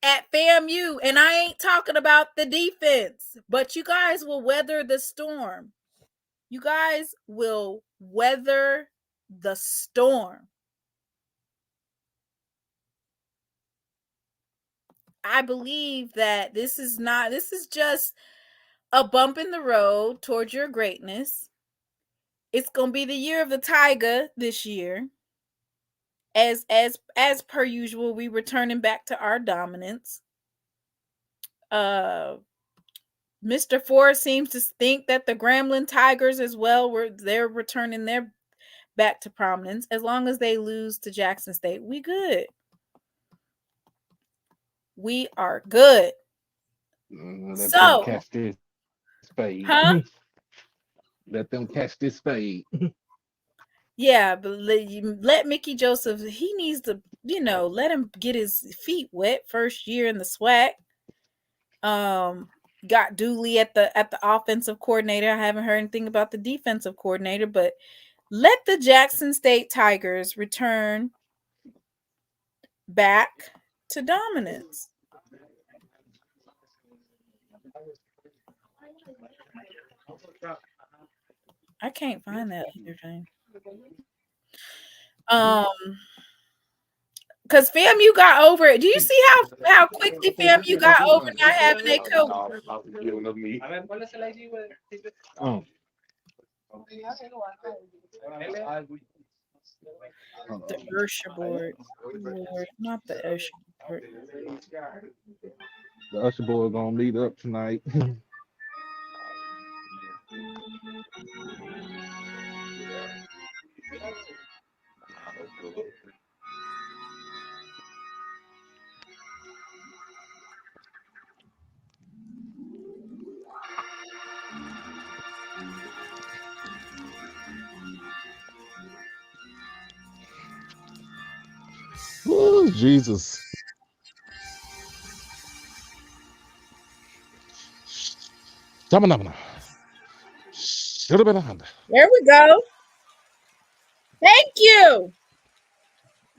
at FAMU, and I ain't talking about the defense, but you guys will weather the storm. You guys will weather the storm. I believe that this is just a bump in the road towards your greatness. It's going to be the year of the Tiger this year. As per usual, we returning back to our dominance. Mr. Ford seems to think that the Grambling Tigers as well they're returning their back to prominence. As long as they lose to Jackson State, we good. We are good. Let them catch this spade. Huh? Let them catch this spade. Yeah, but let Mickey Joseph, he needs to, let him get his feet wet first year in the SWAC. Got Dooley at the offensive coordinator. I haven't heard anything about the defensive coordinator, but let the Jackson State Tigers return back to dominance. I can't find that either thing. Because FAMU got over it. Do you see how quickly FAMU got over not having a coach? The Usher board. Lord, not the Usher board. The Usher board gonna meet up tonight. Oh, Jesus. There we go. Thank you.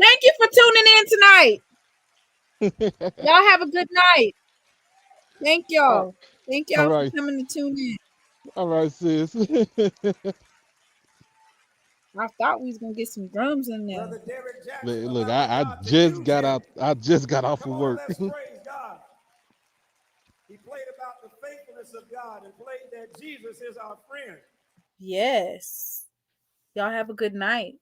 Thank you for tuning in tonight. Y'all have a good night. Thank y'all. Thank y'all for coming to tune in. All right, sis. I thought we was gonna get some drums in there. Look, I just got out. I just got off of work. Let's praise God. He played about the faithfulness of God and played that Jesus is our friend. Yes. Y'all have a good night.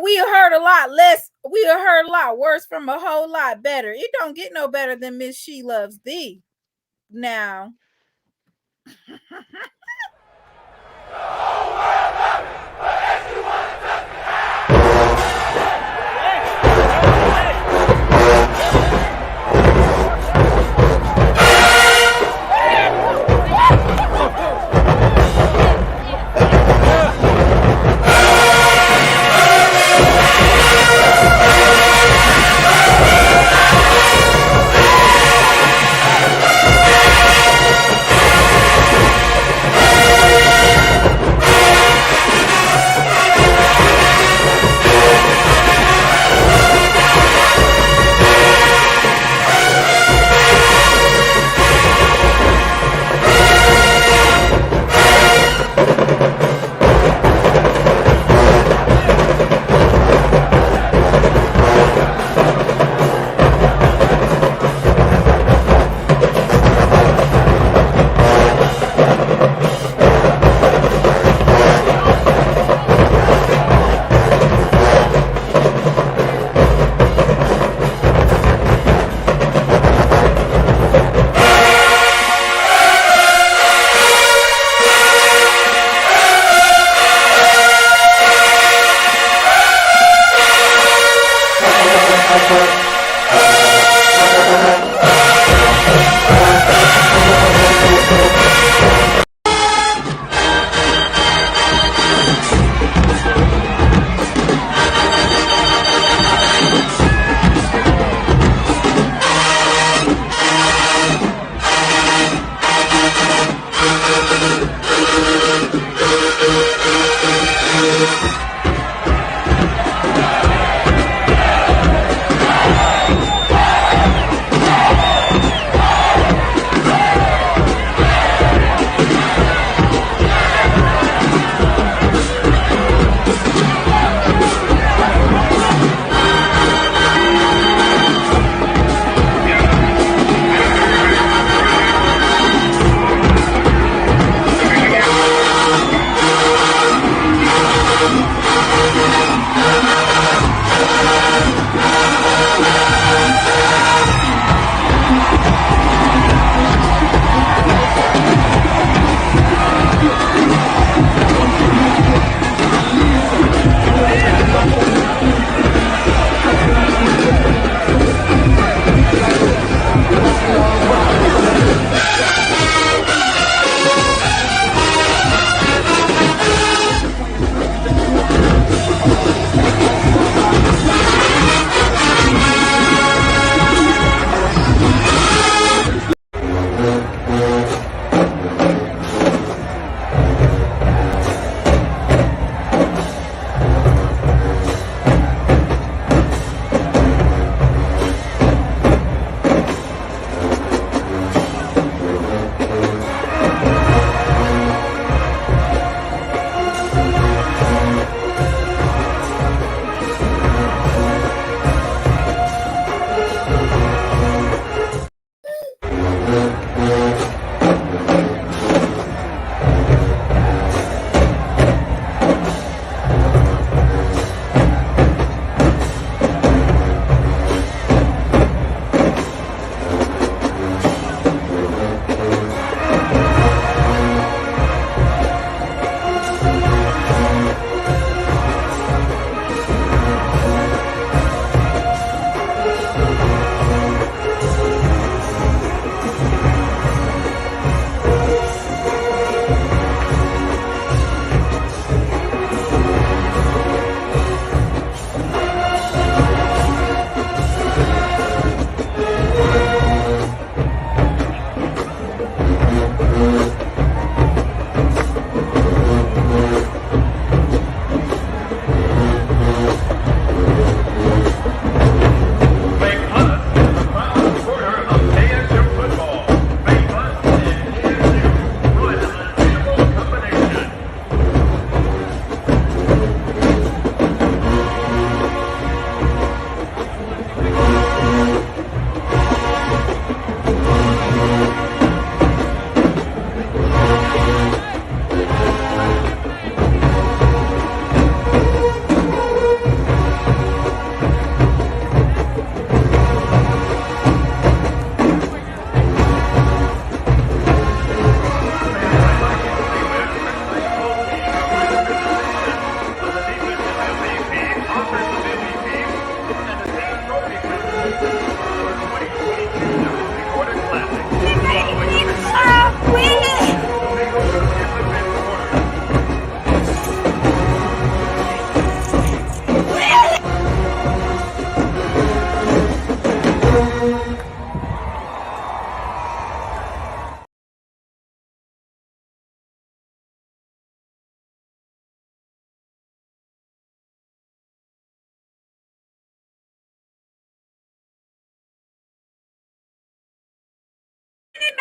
We heard a lot less. We heard a lot worse from a whole lot better. It don't get no better than Miss SheLovesThee. Now.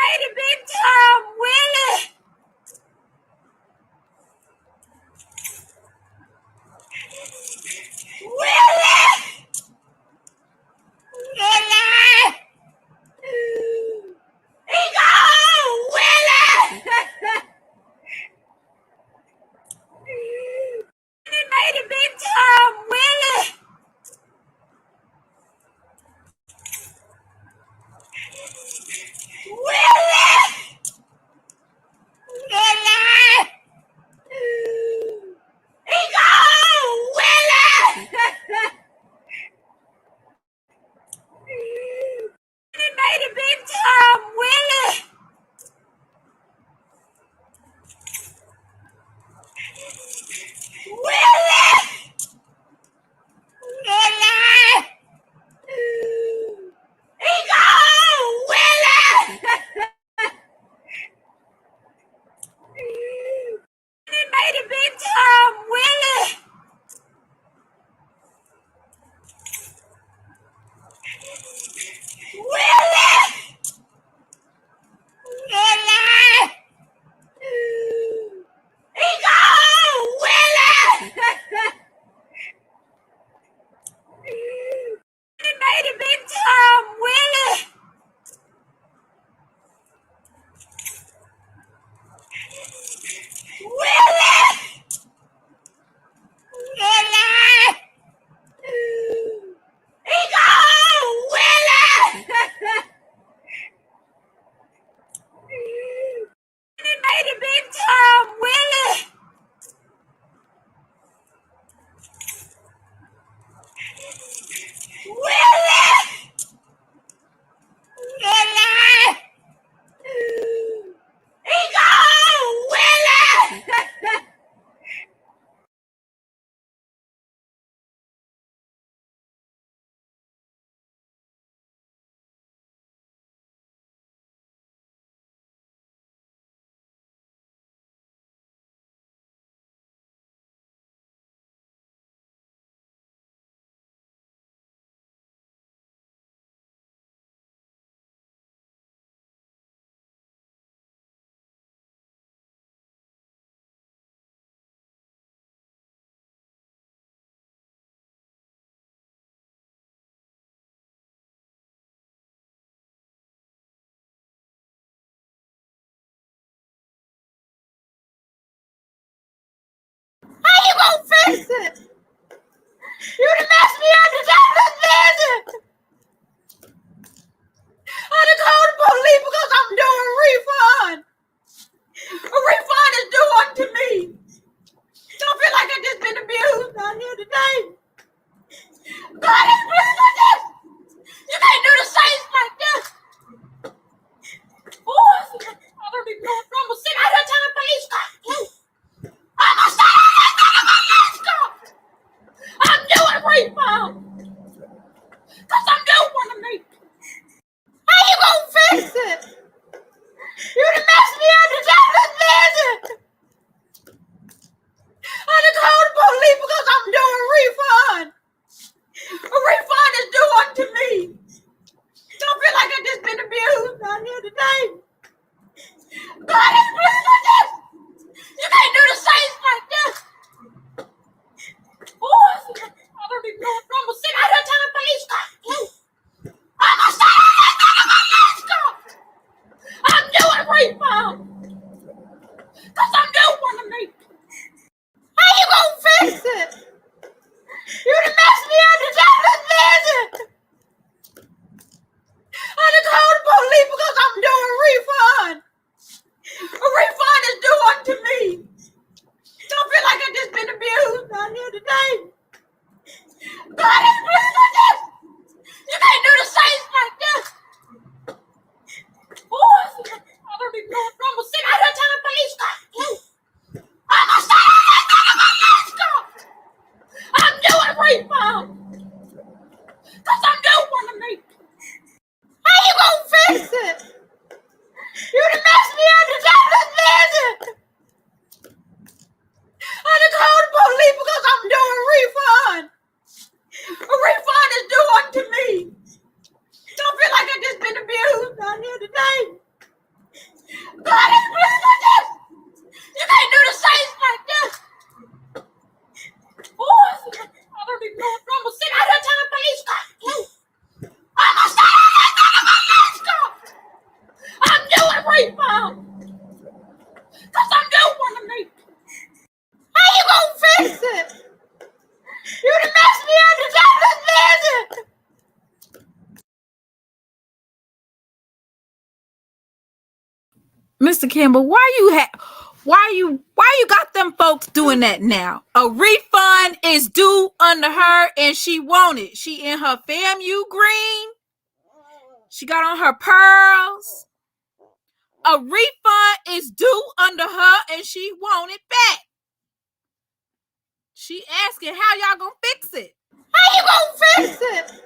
made a big time, Willie. Willie! Willie! He gone! Willie! He made a big time, Willie! Willie! Willie! He gone! Willie! fix it. You done messed me up to death with visit. I done called the police because I'm doing a refund. A refund is due unto me. Don't feel like I just been abused out here today. God is pleased with this. You can't do the saints like this. Oh, I don't be going from a city. I don't tell the police. I'm a son of a I'm doing refund. Cause I'm doing one of me. How you gonna fix it? You done messed me up to death with visit. I done called the police because I'm doing a refund. A refund is due unto me. Don't feel like I just been abused out here today. God is pleased with this. You can't do the saints like this. Oh, I don't be going from a city. I don't tell the police. I'm a son of a I'm doing refund. Cause I'm doing one of me. How you gonna fix it? You done messed me up to death with visit. I done called the police because I'm doing a refund. A refund is due unto me. Don't feel like I just been abused out here today. God is pleased with this. You can't do the saints like this. Oh, I don't be going from a city. I don't tell the police. I'm a son of a I'm doing refund. Cause I'm doing one of me. How you gonna fix it? You done messed me up to death with visit. I done called the police because I'm doing a refund. A refund is due unto me. Don't feel like I just been abused out here today. God is pleased with this. You can't do the saints like this. Oh, I don't be going from a city. I don't tell the police. I'm a son of a I'm doing refund. Cause I'm doing one of me. How you gonna fix it? You done messed me up to death with visit. Mr. Campbell, why you got them folks doing that now? A refund is due under her and she want it. She in her FAMU green. She got on her pearls. A refund is due under her and she want it back. She asking how y'all gonna fix it. How you gonna fix it?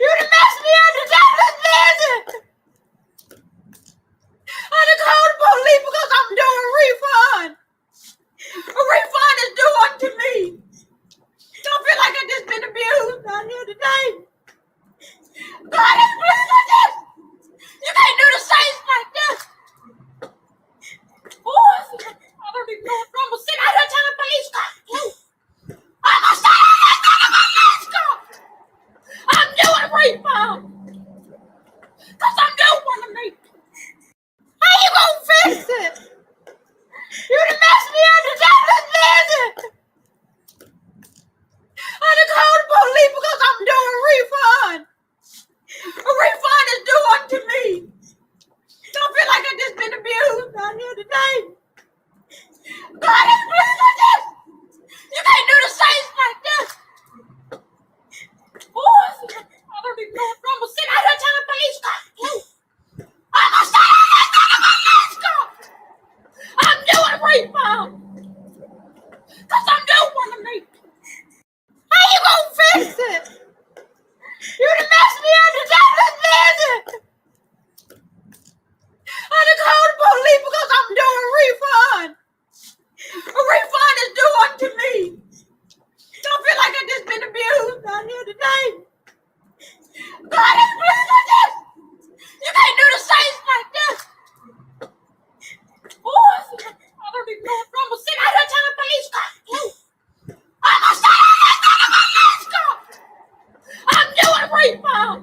You done messed me up to death with visit. I done called the police because I'm doing a refund. A refund is due unto me. Don't feel like I just been abused out here today. God is pleased with this. You can't do the saints like this. Oh, I don't be going from a city. I don't tell the police. I'm a son of a I'm doing refund. Cause I'm doing one of me. How you gonna fix it? You done messed me up to death with visit. I done called the police because I'm doing a refund. A refund is due unto me. Don't feel like I just been abused out here today. God is pleased with this. You can't do the saints like this. Oh, I don't be going from a city. I don't tell the police. I'm a son of a I'm doing refund. Cause I'm doing one of me. How you gonna fix it? You done messed me up to death with visit. I done called the police because I'm doing a refund. A refund is due unto me. Don't feel like I just been abused out here today. God is pleased with this. You can't do the saints like this. Oh, I don't be going from a city. I don't tell the police. I'm a son of a I'm doing refund.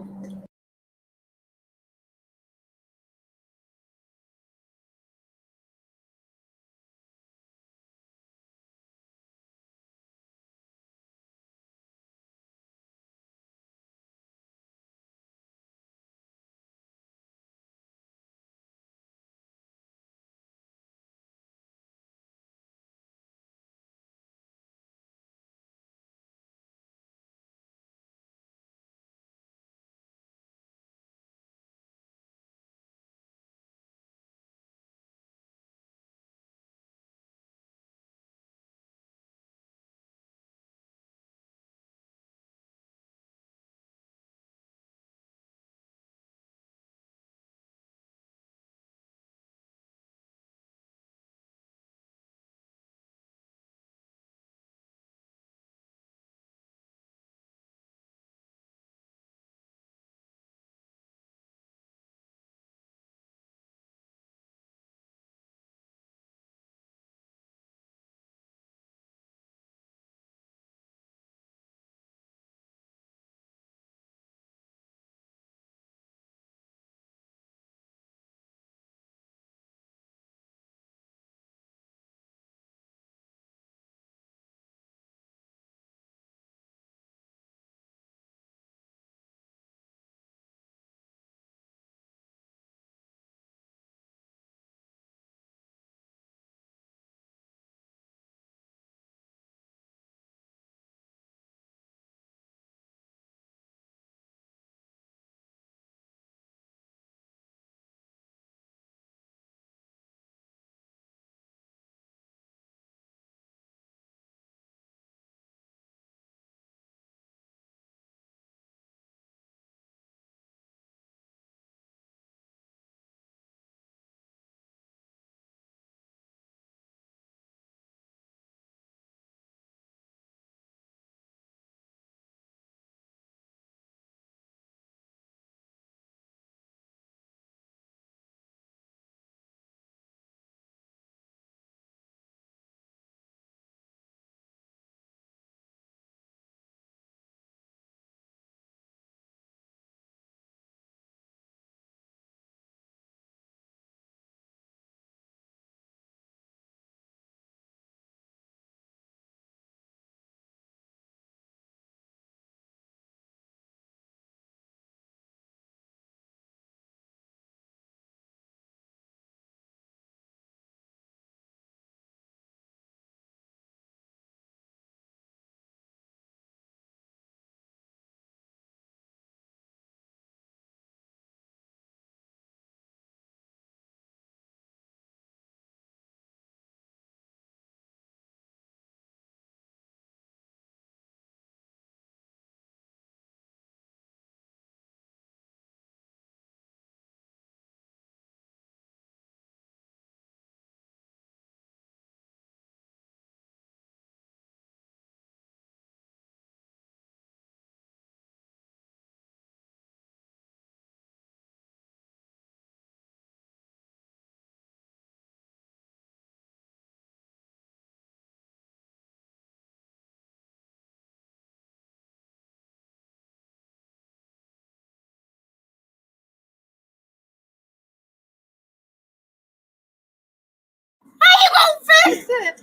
fix it.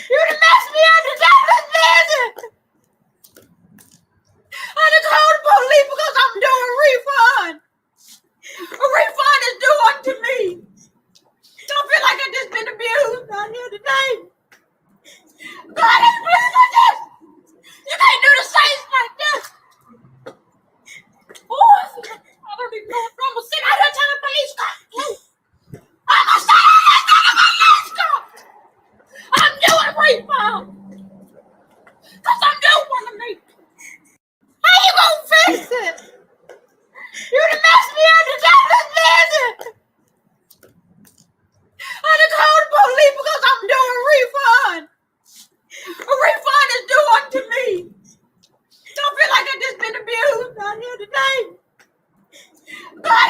You done messed me up to death with visit. I done called the police because I'm doing a refund. A refund is due unto me. Don't feel like I've just been abused out here today. God, ain't please like this. You can't do the saints like this. Oh, I don't even know what's wrong with sitting out here telling the police. I'm gonna say police car. I'm doing refund. Cause I'm doing one of me. How you gonna fix it? You done messed me up to death with visit. I done called the police because I'm doing a refund. A refund is due unto me. Don't feel like I've just been abused out here today. God,